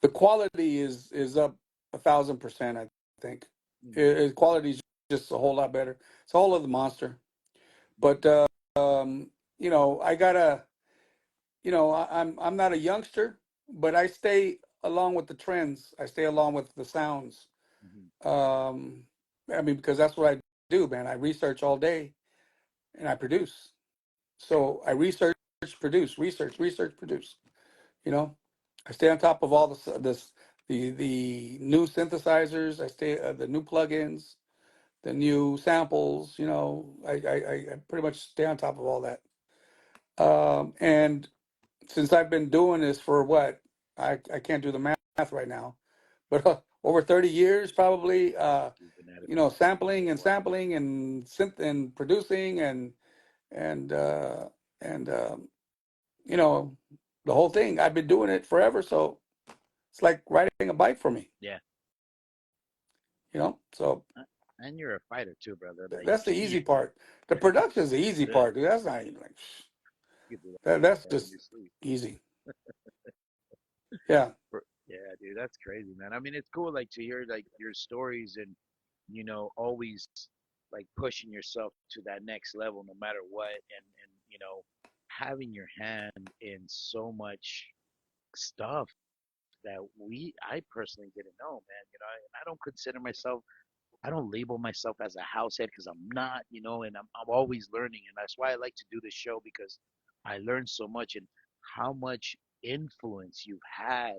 the quality is up 1,000%. I think yeah. quality is just a whole lot better. It's a whole other monster. But um, I gotta. I'm not a youngster, but I stay along with the trends. I stay along with the sounds. Mm-hmm. Um, I mean, because that's what I do, man. I research all day and I produce. So I research, produce. You know, I stay on top of all the new synthesizers. I stay the new plugins, the new samples. I pretty much stay on top of all that. And since I've been doing this for what I can't do the math right now, but over 30 years probably. You've been at it for Sampling a and while. sampling and synth and producing and and you know the whole thing. I've been doing it forever, so it's like riding a bike for me. Yeah. So Uh, And you're a fighter too, brother. Like, that's the you, easy part. The production is the easy yeah, part, dude. That's not even like you can do that's that in just your sleep. easy. Yeah, Yeah, dude, that's crazy, man. I mean, it's cool, like, to hear like your stories and always like pushing yourself to that next level, no matter what, and having your hand in so much stuff that I personally didn't know, man. And I don't consider myself. I don't label myself as a house head because I'm not, and I'm always learning. And that's why I like to do this show because I learned so much and how much influence you've had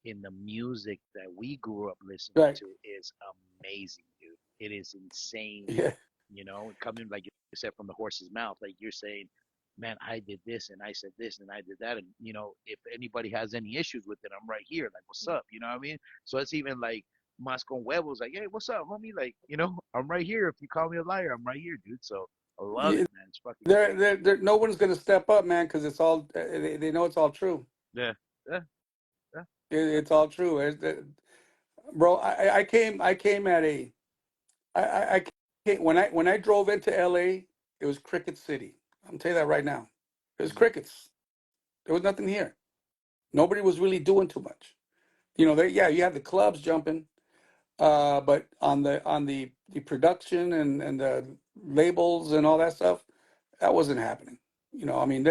in the music that we grew up listening right. to is amazing, dude. It is insane, Yeah, coming, like you said, from the horse's mouth. Like you're saying, man, I did this and I said this and I did that. And, if anybody has any issues with it, I'm right here. Like, what's up? You know what I mean? So it's even like, Mas con huevos, like, hey, what's up, homie? Like, I'm right here. If you call me a liar, I'm right here, dude. So I love yeah. it, man. It's fucking great. No one's gonna step up, man, because it's all they know it's all true. Yeah, yeah, yeah. It's all true. Bro, I came at I came when I drove into LA, it was Cricket City. I'm telling you that right now. It was Mm-hmm. crickets. There was nothing here. Nobody was really doing too much. Yeah, you had the clubs jumping, but on the production and the labels and all that stuff, that wasn't happening. I mean,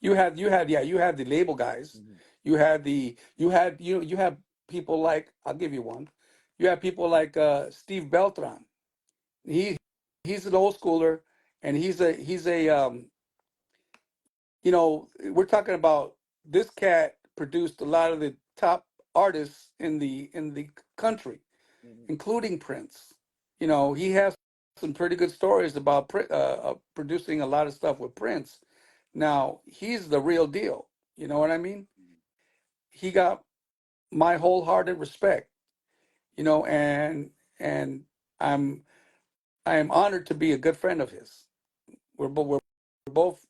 you had the label guys. Mm-hmm. You had people like, I'll give you one. You had people like Steve Beltran. He he's an old schooler, and we're talking about this cat produced a lot of the top artists in the country, Mm-hmm. including Prince. He has some pretty good stories about producing a lot of stuff with Prince. Now he's the real deal. You know what I mean? He got my wholehearted respect. And I'm I am honored to be a good friend of his. We're both,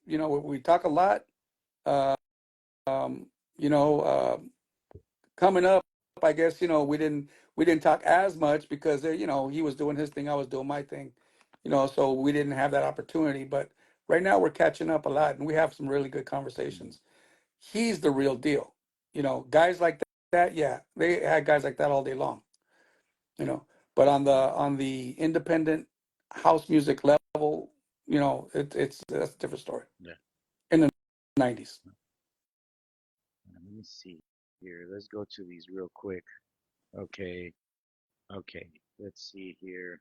we talk a lot. Uh, um, you know, uh, Coming up, I guess we didn't talk as much because he was doing his thing, I was doing my thing. So we didn't have that opportunity. But right now we're catching up a lot, and we have some really good Mm-hmm. conversations. He's the real deal. Guys like that, yeah, they had guys like that all day long. You know, but on the independent house music level, it's that's a different story. Yeah. In the '90s. Let me see here. Let's go to these real quick. Okay. Okay. Let's see here.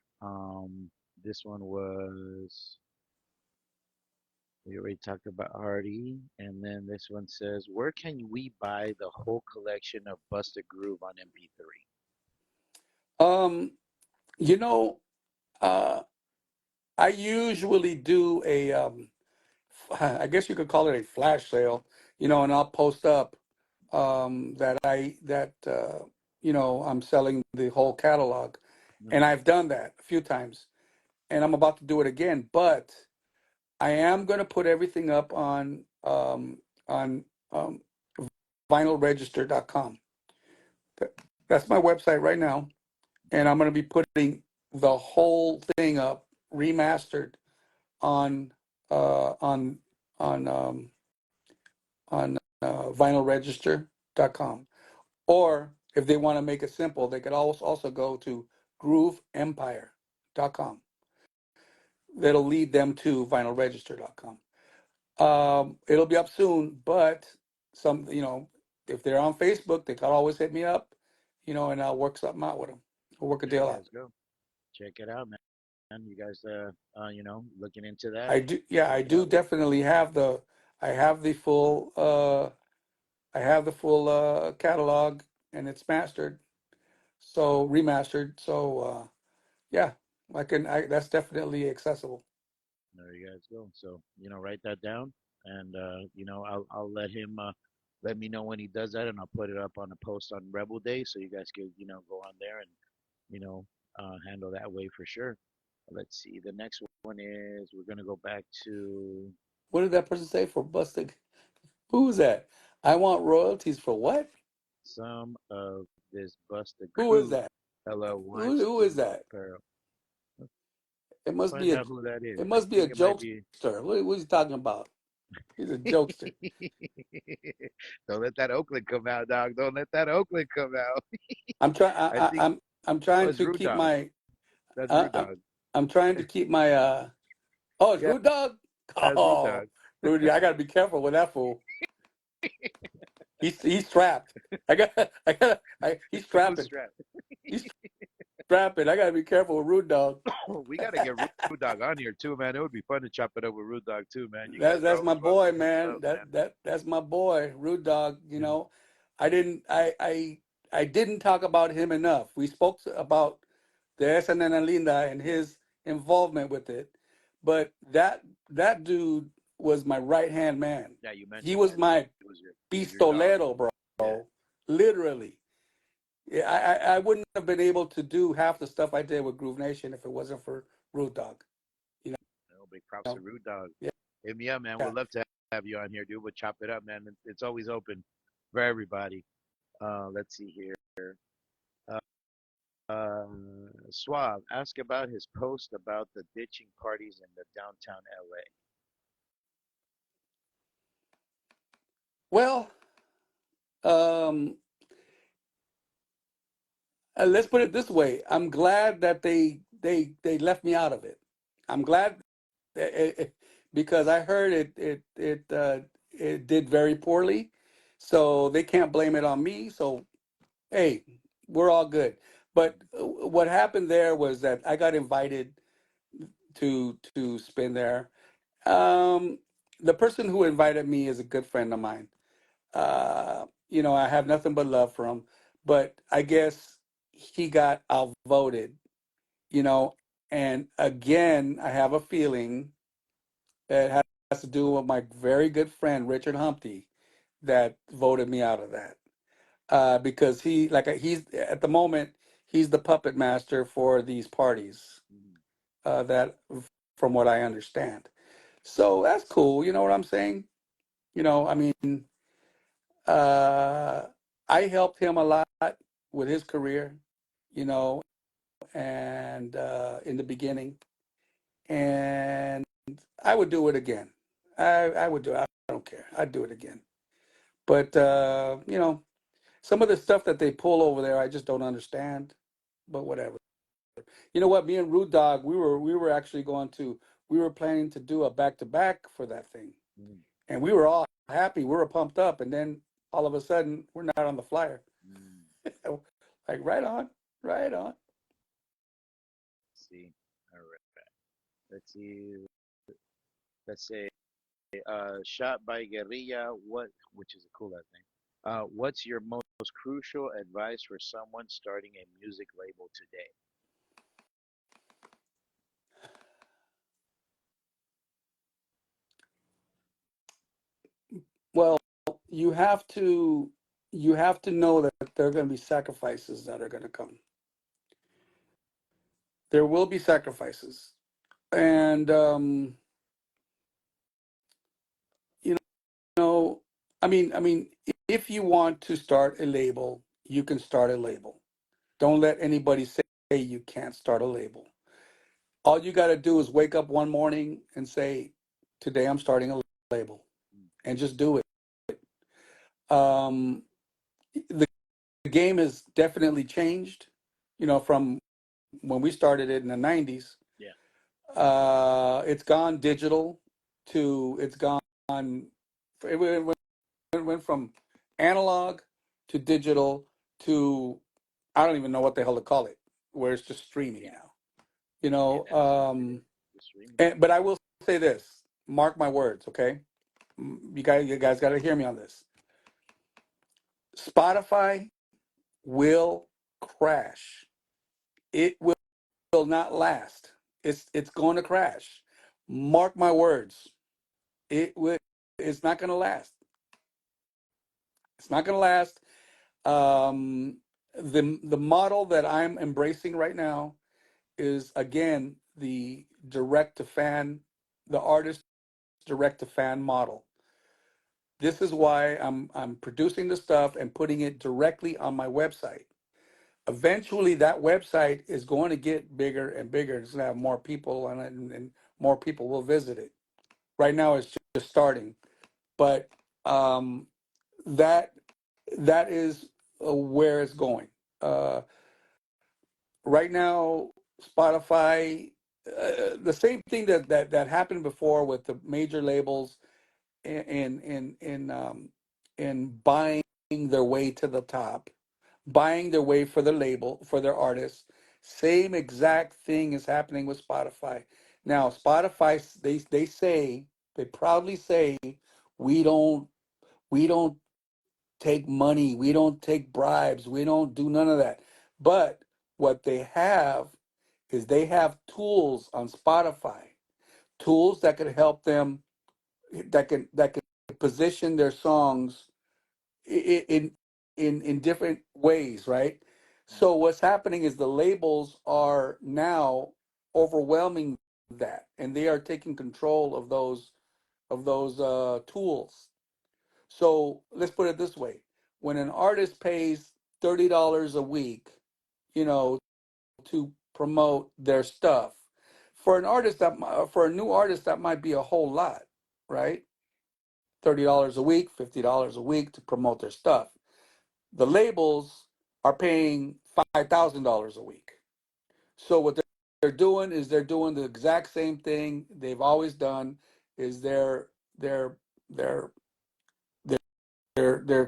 This one was we already talked about Hardy, and then this one says, "Where can we buy the whole collection of Busta Groove on MP3?" Um, you know, uh, I usually do I guess you could call it a flash sale, and I'll post up that I'm selling the whole catalog. and Mm-hmm. I've done that a few times, and I'm about to do it again. But I am going to put everything up on um, vinylregister.com. That's my website right now, and I'm going to be putting the whole thing up remastered on uh, on on vinylregister.com. Or if they want to make it simple, they could also go to grooveempire.com. That'll lead them to vinylregister.com. It'll be up soon, but if they're on Facebook, they can always hit me up, and I'll work something out with them. We'll work a There deal you out. guys go. Check it out, man. You guys, looking into that? I do, yeah, I Check it do out. definitely I have the full, catalog, and it's mastered, so remastered. So, yeah, that's definitely accessible. There you guys go. So, write that down, and I'll let him let me know when he does that, and I'll put it up on a post on Rebel Day, so you guys can go on there and you know handle that way for sure. Let's see. The next one is we're gonna go back to What did that person say for busting? Who's that? I want royalties for what? some of this busted Who is crew. that? Hello, Who Weinstein is that? Apparel. It Let's must be find a out who that is. it I must be a think it might be. jokester. What is he talking about? He's a jokester. Don't let that Oakland come out, dog. Don't let that Oakland come out. I'm trying. I think I'm trying it's to Rude keep Dog. my. That's Uh, Rude I'm Dog. I'm trying to keep my. Oh, it's Yeah, Rude Dog. that's Rude Oh, Dog. Rudy, I gotta be careful with that fool. He's strapped. He's Who's strapping. strapped? He's strapping. I gotta be careful with Rude Dog. We got to get Rude Dog on here too, man. It would be fun to chop it up with Rude Dog too, man. You guys are That's my always welcome boy, to hit us man. up, man. That's my boy, Rude Dog. Yeah. I didn't I didn't talk about him enough. We spoke about the Esa Nena Linda and his involvement with it, but that dude was my right hand man. Yeah, you He mentioned was that. my He was your dog. pistolero, Yeah. bro. Literally. Yeah, I wouldn't have been able to do half the stuff I did with Groove Nation if it wasn't for Rude Dog. You Big props to know, Rude Dog. yeah, Hit me up, man. yeah. We'd love to have you on here, dude. We'll chop it up, man. It's always open for everybody. Let's see here. Uh, Suave, ask about his post about the ditching parties in the downtown LA. Well, um, let's put it this way. I'm glad that they left me out of it. I'm glad because I heard it did very poorly, so they can't blame it on me. So hey, we're all good. But what happened there was that I got invited to spin there. Um, the person who invited me is a good friend of mine. I have nothing but love for him, but I guess he got outvoted, you know, and again, I have a feeling that has to do with my very good friend Richard Humpty that voted me out of that. Because he's at the moment he's the puppet master for these parties. Mhm. That from what I understand. So that's cool. You know what I'm saying? I mean, uh, I helped him a lot with his career, you know, and in the beginning, and I would do it again. I would do it. I don't care. I'd do it again. But some of the stuff that they pull over there, I just don't understand. But whatever. You know what? Me and Rude Dog, we were actually we were planning to do a back to back for that thing, Mhm. and we were all happy. We were pumped up, and then all of a sudden, we're not on the flyer. Mm. Like right on, right on. See, all right. Let's see. Let's say, shot by guerrilla. Which is a cool ass name. What's your most crucial advice for someone starting a music label today? Well, you have to you have to know that there are going to be sacrifices that are going to come. There will be sacrifices, and you know, I mean, if you want to start a label, you can start a label. Don't let anybody say you can't start a label. All you got to do is wake up one morning and say, "Today I'm starting a label," Mm. and just do it. Um, the game has definitely changed. From when we started it in the '90s. Yeah. It's gone digital to it's gone. It went from analog to digital to I don't even know what the hell to call it, where it's just streaming Yeah. now. Yeah. That's what it is. The streaming. But I will say this: mark my words, okay? You guys got to hear me on this. Spotify will crash. It will not last. It's going to crash. Mark my words. It will. It's not going to last. It's not going to last. Um, the model that I'm embracing right now is again the direct to fan, the artist direct to fan model. This is why I'm producing the stuff and putting it directly on my website. Eventually, that website is going to get bigger and bigger. It's going to have more people on it, and more people will visit it. Right now, it's just starting, but um, that that is where it's going. Uh, right now, Spotify, the same thing that happened before with the major labels in buying their way to the top, buying their way for the label for their artists. Same exact thing is happening with Spotify. Now, Spotify, they proudly say we don't take money, we don't take bribes, we don't do none of that. But what they have is they have tools on Spotify, tools that could help them, that can position their songs in in different ways, right? Mm. So what's happening is the labels are now overwhelming that, and they are taking control of those tools. So let's put it this way: when an artist pays $30 a week, you know, to promote their stuff, for a new artist that might be a whole lot, right? $30 a week, $50 a week to promote their stuff. The labels are paying $5,000 a week. So what they're doing is they're doing the exact same thing they've always done. Is they're they're they're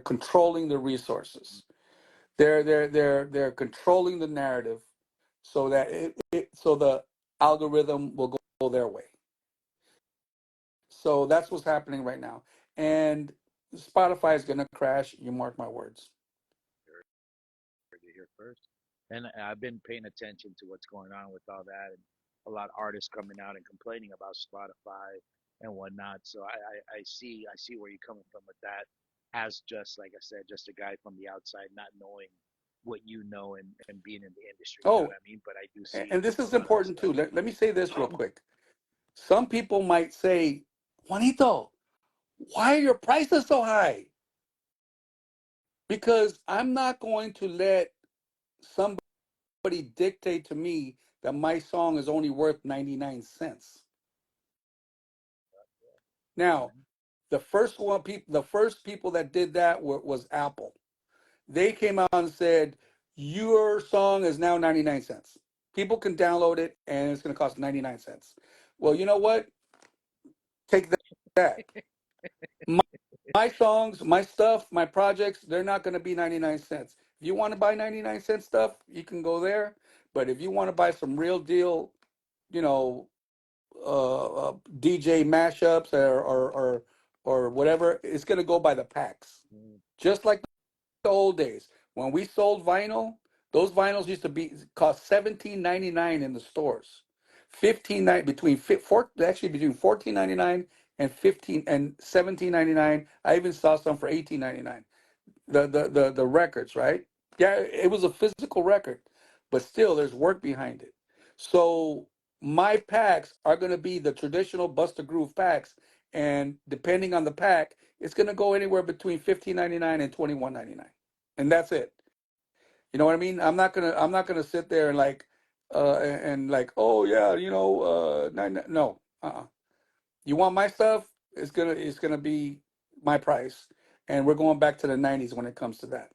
controlling the resources. They're controlling the narrative so that so the algorithm will go their way. So that's what's happening right now. And Spotify is going to crash. You mark my words. Heard it here first. And I've been paying attention to what's going on with all that, and a lot of artists coming out and complaining about Spotify and whatnot. So I see where you're coming from with that. As just like I said, just a guy from the outside, not knowing what you know and being in the industry. You know Oh, what I mean? But I do see and this a is lot of important stuff. too. Let me say this real quick. Some people might say, Juanito, why are your prices so high? Because I'm not going to let somebody dictate to me that my song is only worth 99 cents. Now, Hmm. the first people that did that was Apple. They came out and said, your song is now 99 cents. People can download it and it's going to cost 99 cents. Well, you know what? Take that. My, my songs, my stuff, my projects, they're not going to be 99 cents. If you want to buy 99-cent stuff, you can go there. But if you want to buy some real deal, you know, DJ mashups or whatever, it's going to go by the packs. Hmm. Just like the old days. When we sold vinyl, those vinyls used to be cost 17.99 in the stores. 15 between actually between 14.99 and 17.99. I even saw some for 18.99. The records, right? Yeah, it was a physical record, but still there's work behind it. So my packs are going to be the traditional Buster Groove packs, and depending on the pack, it's going to go anywhere between 15.99 and 21.99, and that's it. You know what I mean? I'm not gonna sit there and like and like, oh yeah, no. You want my stuff? It's gonna be my price, and we're going back to the '90s when it comes to that.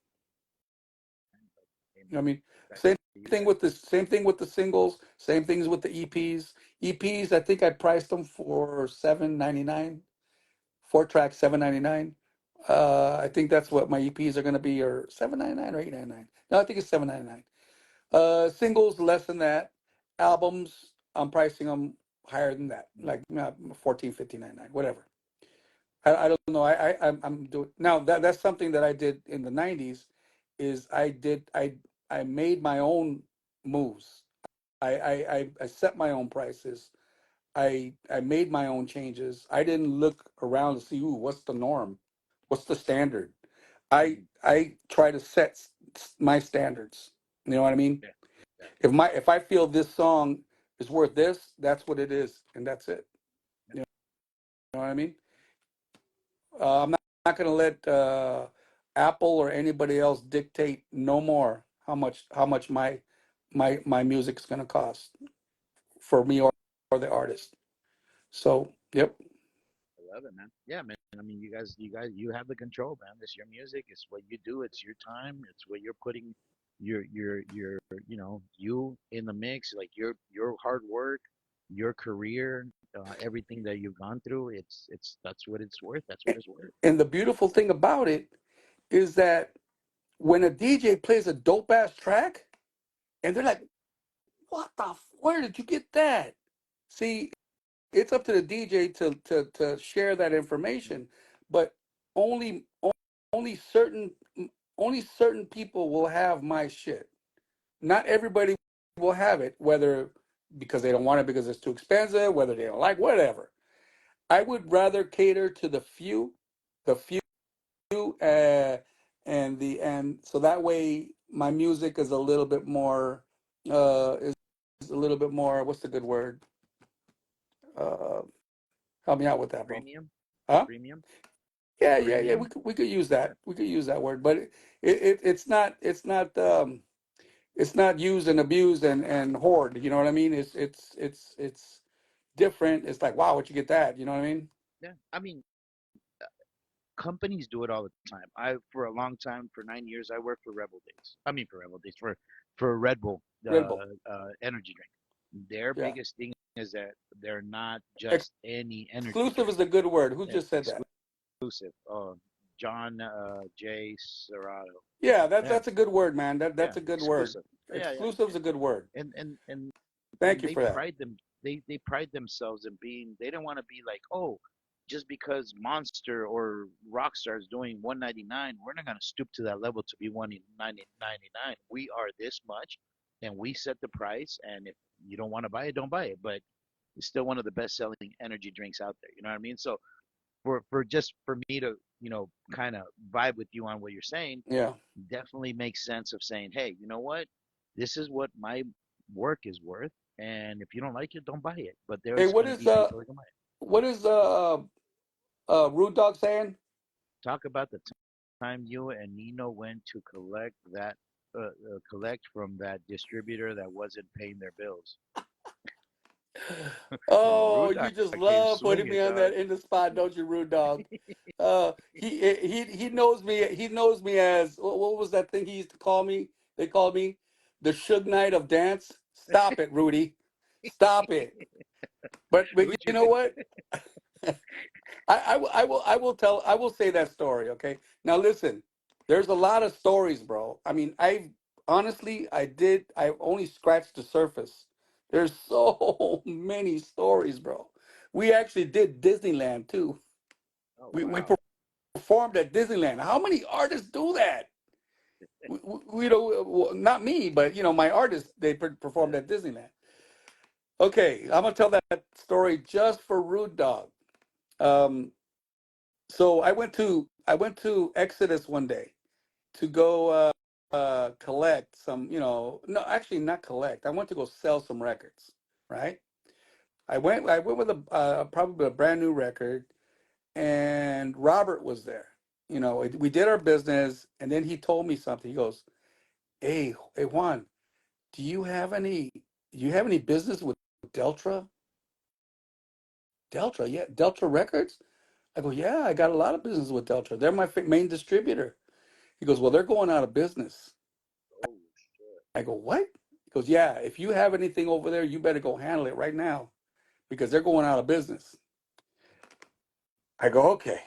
You know what I Amen. mean? Back Same to you thing guys. with the same thing with the singles. Same things with the EPs. EPs, I think I priced them for 7.99. 4 tracks, 7.99. I think that's what my EPs are gonna be, or 7.99 or 8.99. No, I think it's 7.99. Singles less than that. Albums, I'm pricing them higher than that, Mm, like 14, 15.99, whatever. I don't know. I'm doing now. That's something that I did in the '90s. Is I made my own moves. I set my own prices. I made my own changes. I didn't look around to see, ooh, what's the norm, what's the standard. mhm. I try to set my standards. You know what I mean? Yeah, yeah, If I feel this song is worth this, that's what it is, and that's it. yeah. You know what I mean? I'm not going to let Apple or anybody else dictate no more how much my music's going to cost for me, or the artist. So, yep. I love it, man. Yeah, man. I mean, you have the control, man. It's your music. It's what you do. It's your time. It's what you're putting your you in the mix. Like your hard work, your career, everything that you've gone through. It's that's what it's worth. That's what it's worth. And the beautiful thing about it is that when a DJ plays a dope ass track, and they're like, where did you get that? See, it's up to the DJ to share that information, but only only certain only certain people will have my shit. Not everybody will have it, whether because they don't want it because it's too expensive, whether they don't like whatever. I would rather cater to the few, and so that way my music is a little bit more is a little bit more. What's the good word? Uh, Help me out with that, bro. Premium, Huh? premium, Yeah, yeah, yeah. premium. We could use Yeah, that. We could use that word, but it's not used and abused and hoard. You know what I mean? It's different. It's like, wow, where'd you get that? You know what I mean? yeah. I mean, companies do it all the time. I for a long time, for 9 years, I worked for Rebel Days. I mean, for Rebel Days, for Red Bull, Red the Bull. energy drink. Their Yeah. biggest thing is that they're not just any energy Exclusive drink. is a good word. Who just said that? Exclusive. John J. Serrato. Yeah, that's Yeah, that's a good word, man. That's yeah, a good word. exclusive. Yeah, yeah, Exclusive is yeah. a good word. And Thank and you they for that. pride them. They pride themselves in being. They don't want to be like, oh, just because Monster or Rockstar is doing 199, we're not gonna stoop to that level to be 199. We are this much, and we set the price. And if you don't want to buy it, don't buy it. But it's still one of the best selling energy drinks out there. You know what I mean? So for just for me to kind of vibe with you on what you're saying, Yeah. definitely makes sense of saying, hey, you know what, this is what my work is worth, and if you don't like it, don't buy it. But Hey, there's what going to is be people that can buy it. Rude Dog saying? Talk about the time you and Nino went to collect from that distributor that wasn't paying their bills. Oh, Rude you Dog just came love putting me swinging, on dog. that in the spot, don't you, Rude Dog? He knows me. He knows me as what was that thing he used to call me? They called me the Suge Knight of dance. Stop it, Rudy. Stop it. But Who'd you you know what? I will say that story. Okay. Now listen. There's a lot of stories, bro. I mean, I only scratched the surface. There's so many stories, bro. We actually did Disneyland too. Oh We wow. performed at Disneyland. How many artists do that? We don't, well, not me, but my artists, they performed Yeah. at Disneyland. Okay, I'm gonna tell that story just for Rude Dog. Um, so I went to Exodus one day to go. collect some, no, actually not collect. I went to go sell some records, right? I went with probably a brand new record, and Robert was there. We did our business, and then he told me something. He goes, "Hey, Juan, do you have any business with Deltra? Deltra, yeah, Deltra Records?" I go, "Yeah, I got a lot of business with Deltra. They're my main distributor." He goes, "Well, they're going out of business." Oh shit. I go, "What?" He goes, "Yeah, if you have anything over there, you better go handle it right now because they're going out of business." I go, "Okay,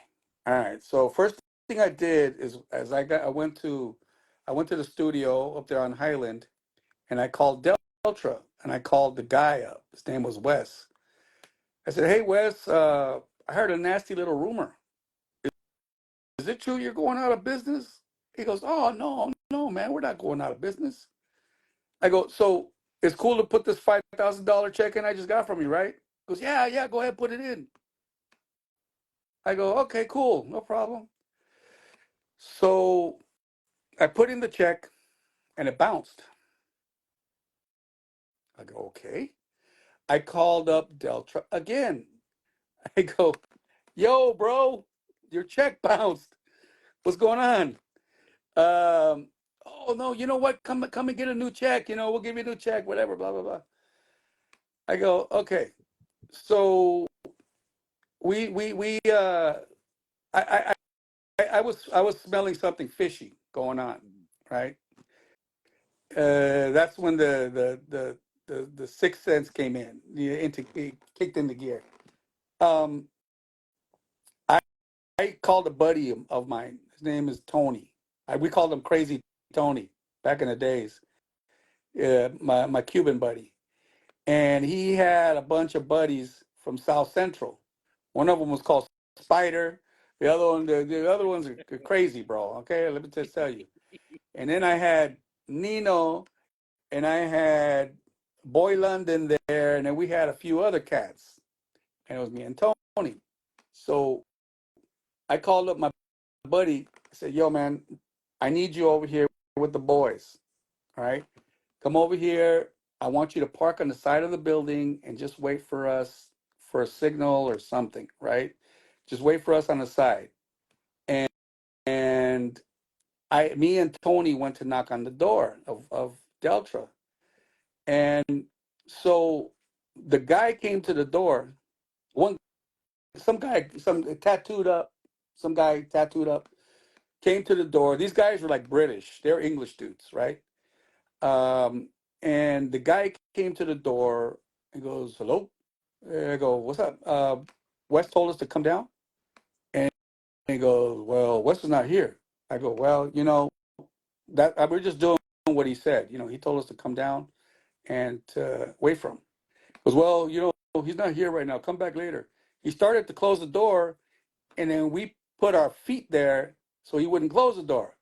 all right." So first thing I did is, as I went to the studio up there on Highland, and I called Deltra, and I called the guy up. His name was Wes. I said, "Hey, Wes, I heard a nasty little rumor. Is it true you're going out of business?" He goes, "Oh, no, no, man, we're not going out of business." I go, "So it's cool to put this $5,000 check in I just got from you, right?" He goes, "Yeah, yeah, go ahead, put it in." I go, "Okay, cool, no problem." So I put in the check and it bounced. I go, "Okay." I called up Deltra again. I go, "Yo, bro, your check bounced. What's going on?" "Oh no, you know what? Come and get a new check. We'll give you a new check, whatever, blah blah blah." I go, "Okay." So we I, I was smelling something fishy going on, right? That's when the sixth sense came in, it kicked into gear. Um, I I called a buddy of mine. His name is Tony. We called him Crazy Tony back in the days. My Cuban buddy, and he had a bunch of buddies from South Central. One of them was called Spider. The other ones are crazy, bro. Okay, let me just tell you. And then I had Nino, and I had Boy London there, and then we had a few other cats, and it was me and Tony. So I called up my buddy. I said, "Yo, man, I need you over here with the boys. All right, come over here. I want you to park on the side of the building and just wait for us for a signal or something, right? Just wait for us on the side." And and me and Tony went to knock on the door of Deltra. And so the guy came to the door. One some guy, some guy tattooed up came to the door. These guys were like British. They're English dudes, right? Um, and the guy came to the door and goes, "Hello?" And I go, "What's up?" Wes told us to come down. And he goes, "Well, Wes is not here." I go, "Well, we're just doing what he said. He told us to come down and wait for him." He goes, "Well, he's not here right now. Come back later." He started to close the door, and then we put our feet there so he wouldn't close the door.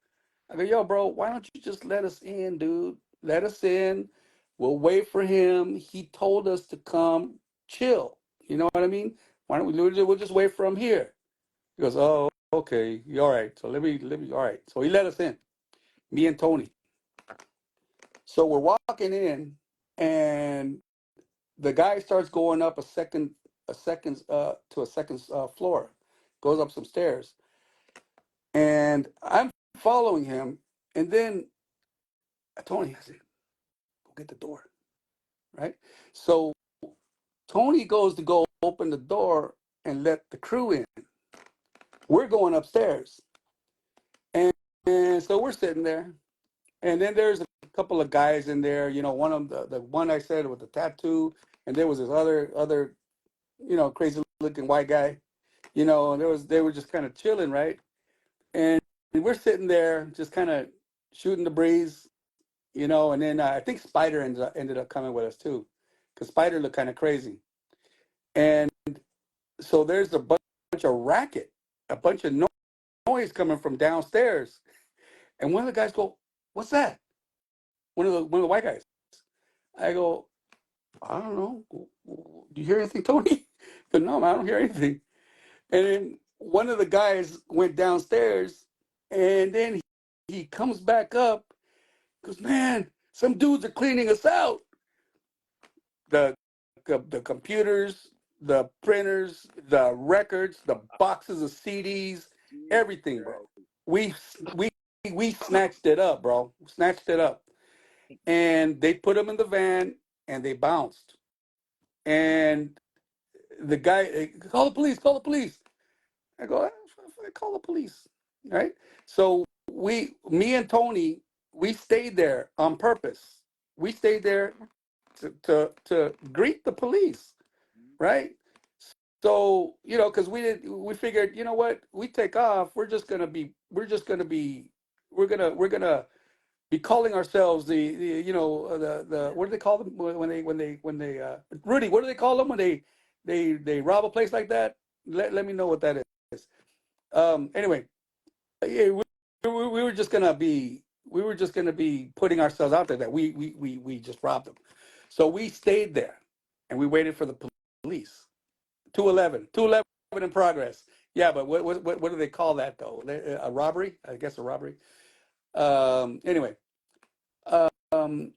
I go, "Yo, bro, why don't you just let us in, dude? Let us in. We'll wait for him. He told us to come chill. You know what I mean? Why don't we'll just wait for him here?" He goes, "Oh, okay. All right. So let me, all right." So he let us in, me and Tony. So we're walking in, and the guy starts going up to a second floor, goes up some stairs, and I'm following him. And then Tony, I said, "Go get the door," right? So Tony goes to go open the door and let the crew in. We're going upstairs, and so we're sitting there, and then there's a couple of guys in there. One of them, the one I said with the tattoo, and there was this other crazy looking white guy. And they were just kind of chilling, right? And we're sitting there just kind of shooting the breeze, and then I think Spider ended up coming with us too, because Spider looked kind of crazy. And so there's a bunch of racket, a bunch of noise coming from downstairs. And one of the guys go, "What's that?" One of the white guys. I go, "I don't know. Do you hear anything, Tony?" But no, man, I don't hear anything. And then one of the guys went downstairs, and then he comes back up, Goes, man, some dudes are cleaning us out. The the computers, the printers, the records, the boxes of CDs, Jesus everything, bro. Christ. We we we snatched it up, bro. Snatched it up, and they put them in the van, and they bounced. And the guy, call the police, call the police. I go, I call the police, right? So me and Tony, we stayed there on purpose. We stayed there to greet the police, right? So because we figured, you know what, we take off, we're gonna be calling ourselves the the what do they call them when they Rudy, what do they call them when they rob a place like that? Let me know what that is. Anyway, yeah, we were just gonna be putting ourselves out there that we just robbed them. So we stayed there and we waited for the police. 211 in progress. Yeah, but what do they call that though? A robbery? I guess a robbery. Anyway, um,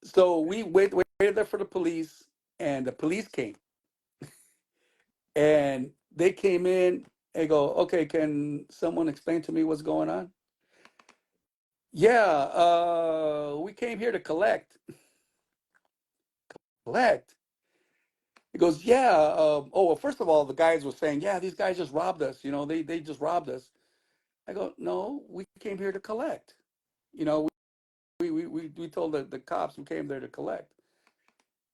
so we waited there for the police, and the police came, and they came in and go, okay, can someone explain to me what's going on? Yeah, we came here to collect. Collect. He goes, yeah. Oh, well, first of all, the guys were saying, yeah, these guys just robbed us. They just robbed us. I go, no, we came here to collect. You know, we told the cops we came there to collect.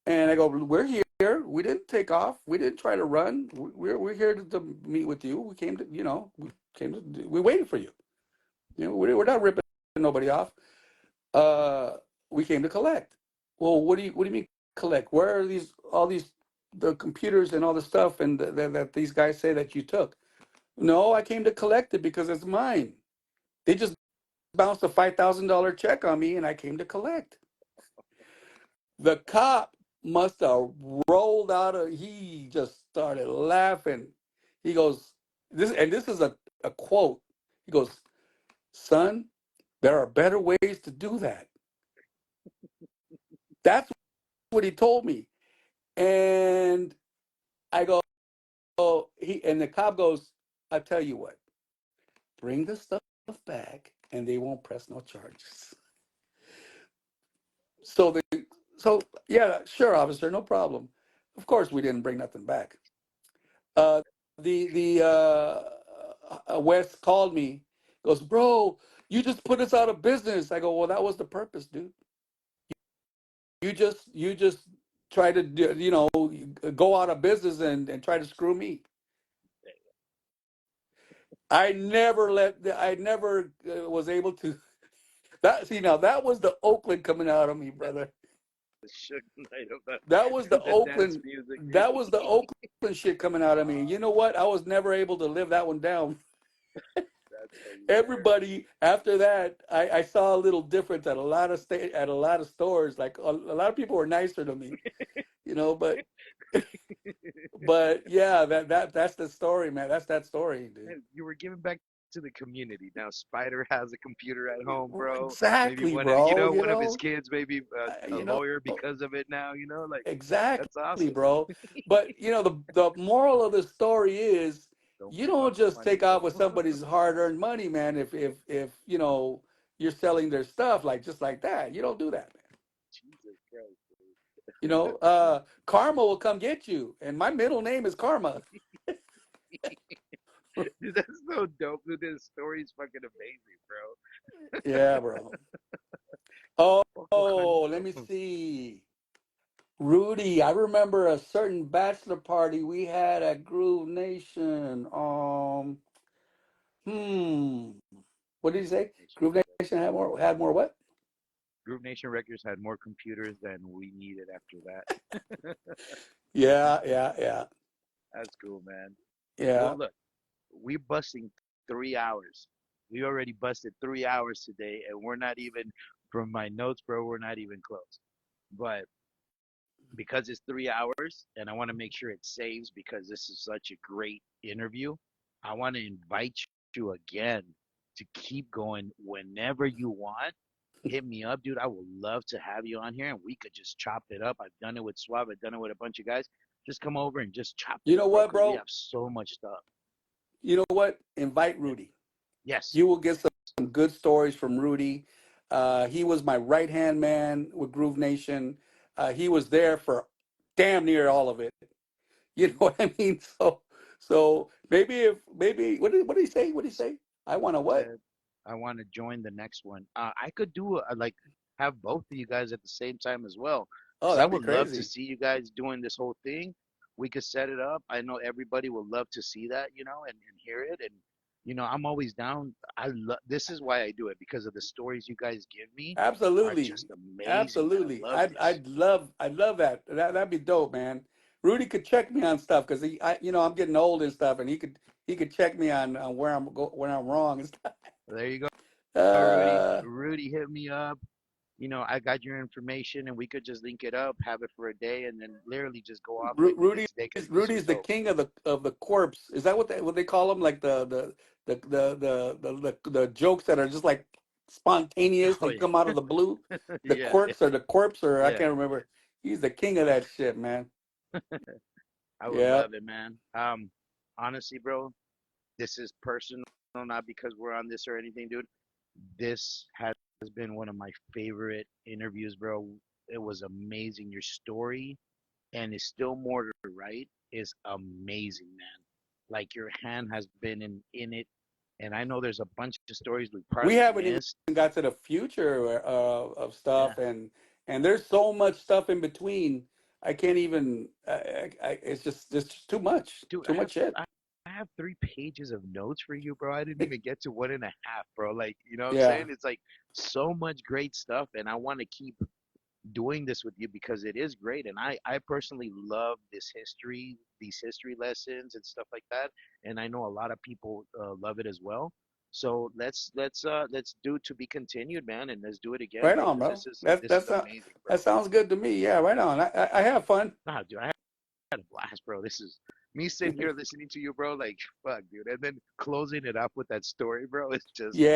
And I go, we're here. We didn't take off. We didn't try to run. We're here to meet with you. We came to, we waited for you. We're not ripping nobody off. Uh, we came to collect. Well, what do you mean collect? Where are the computers and all the stuff and that these guys say that you took? No, I came to collect it because it's mine. They just bounced a $5,000 check on me, and I came to collect. The cop must have rolled out of. He just started laughing. He goes, this is a quote. He goes, son, there are better ways to do that. That's what he told me. And I go, and the cop goes, I tell you what, bring the stuff back and they won't press no charges. So yeah, sure, officer, no problem. Of course, we didn't bring nothing back. Uh, the Wes called me, goes, bro, you just put us out of business. I go, well, that was the purpose, dude. You just try to go out of business and try to screw me. I never was able to. Now that was the Oakland coming out of me, brother. The Suge Knight of the, That was the the dance Oakland. music. That was the Oakland shit coming out of me. You know what? I was never able to live that one down. That's hilarious. Everybody after that, I saw a little difference at at a lot of stores. Like a lot of people were nicer to me, but yeah, that's the story, man. That's that story, dude. Man, you were giving back to the community. Now Spider has a computer at home, bro. Maybe Exactly, one of bro. one of his kids, maybe a You know, lawyer because of it now. Like that's exactly, awesome. bro. But the moral of the story is Don't you rip don't off just money, take off bro. with somebody's hard-earned money, man. If you're selling their stuff like just like that, you don't do that, man. Jesus Christ. Karma will come get you, and my middle name is Karma. Dude, that's so dope. Dude, this story is fucking amazing, bro. Yeah, bro. Oh, Poco let Juanito. me see. Rudy, I remember a certain bachelor party we had at Groove Nation. Hmm. What did he say? Nation Groove Records. Nation had more what? Group Nation Records had more computers than we needed after that. Yeah, yeah, yeah, That's cool, man. yeah. Well, look, we busting 3 hours. We already busted 3 hours today, and we're not even, from my notes, bro, we're not even close. But because it's 3 hours, and I want to make sure it saves because this is such a great interview, I want to invite you again to keep going whenever you want. hit me up, dude. I would love to have you on here and we could just chop it up. I've done it with Suave. I've done it with a bunch of guys. Just come over and just chop it You up, know bro, what, because we bro? have so much stuff. You know what? Invite Rudy. Yes. You will get some good stories from Rudy. He was my right hand man with Groove Nation. He was there for damn near all of it. You know Hmm. what I mean? So maybe what did he say? What did he say? I want to what? Said I want to join the next one. I could do like have both of you guys at the same time as well, Oh, because I that'd be would love to crazy. see you guys doing this whole thing. We could set it up. I know everybody would love to see that, and hear it. And I'm always down. I love this is why I do it because of the stories you guys give me are Absolutely, just amazing, man. absolutely. I love I'd this. I'd love I'd love that. That'd be dope, man. Rudy could check me on stuff because I'm getting old and stuff, and he could check me on where I'm wrong and stuff. There you go, Rudy. Uh, Rudy hit me up. I got your information and we could just link it up, have it for a day, and then literally just go off like the Rudy next day because this was Rudy's the dope. king of the corpse. Is that what they call him? Like the jokes that are just like spontaneous. Oh They come out yeah, of the blue. The yeah, quirks or the corpse or I yeah. can't remember. He's the king of that shit, man. I would Yeah. love it, man. Honestly, bro, this is personal, not because we're on this or anything, dude. This has been one of my favorite interviews, bro. It was amazing. Your story and it's still more to write is amazing, man. Like your hand has been in it, and I know there's a bunch of stories we We probably haven't even missed. got to the future of Yeah, stuff, and there's so much stuff in between. I can't even. It's just dude, too much shit. I have 3 pages of notes for you, bro. I didn't even get to 1.5, bro. Like, you know what I'm Yeah, saying? It's like so much great stuff, and I want to keep doing this with you because it is great, and I personally love these history lessons and stuff like that, and I know a lot of people love it as well. So let's do to be continued, man, and let's do it again, right bro, on, because bro. this is amazing, That bro. sounds good to me. Yeah, right on. I have fun. Nah, dude, I had a blast, bro. This is me sitting here listening to you, bro. Like fuck, dude, and then closing it up with that story, bro. It's just Yeah,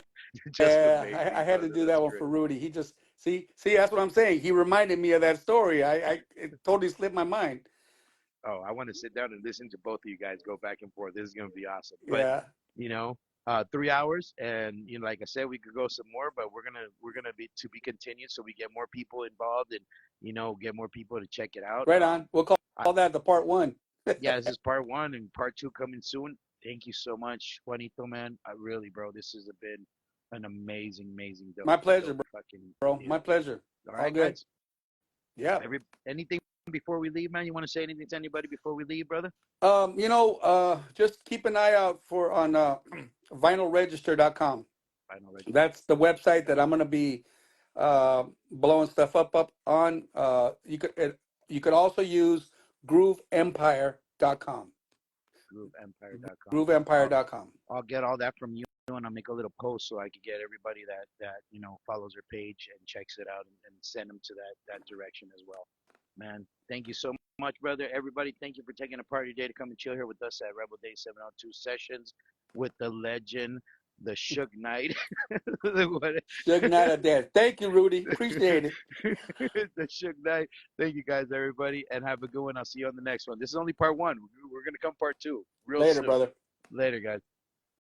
just I amazing, had to brother. do That's that one for great. Rudy. He just see that's what I'm saying. He reminded me of that story. It totally slipped my mind. Oh, I want to sit down and listen to both of you guys go back and forth. This is gonna be awesome. But Yeah, you know, 3 hours, and like I said, we could go some more, but we're gonna be to be continued, so we get more people involved and get more people to check it out. right on. We'll call, I, call that the part one. yeah, this is part one and part two coming soon. Thank you so much, Juanito, man. I really, bro, this has been an amazing, amazing, My pleasure, dope fucking bro. My deal. pleasure. All All right, good. guys. Yeah. Anything before we leave, man? You want to say anything to anybody before we leave, brother? Just keep an eye out for on vinylregister.com. Final register. That's the website that I'm gonna be blowing stuff up on. You could also use grooveempire.com. GrooveEmpire.com. I'll Grooveempire.com. I'll get all that from you, and I'll make a little post so I could get everybody that follows her page and checks it out, and send them to that direction as well. Man, thank you so much, brother. Everybody, thank you for taking a part of your day to come and chill here with us at Rebel Day 702 Sessions with the legend, the Suge Knight. What- Suge Knight of Death. Thank you, Rudy. Appreciate it. the Suge Knight. Thank you guys, everybody, and have a good one. I'll see you on the next one. This is only part one. We're gonna come part two real Later, soon. brother. Later, guys.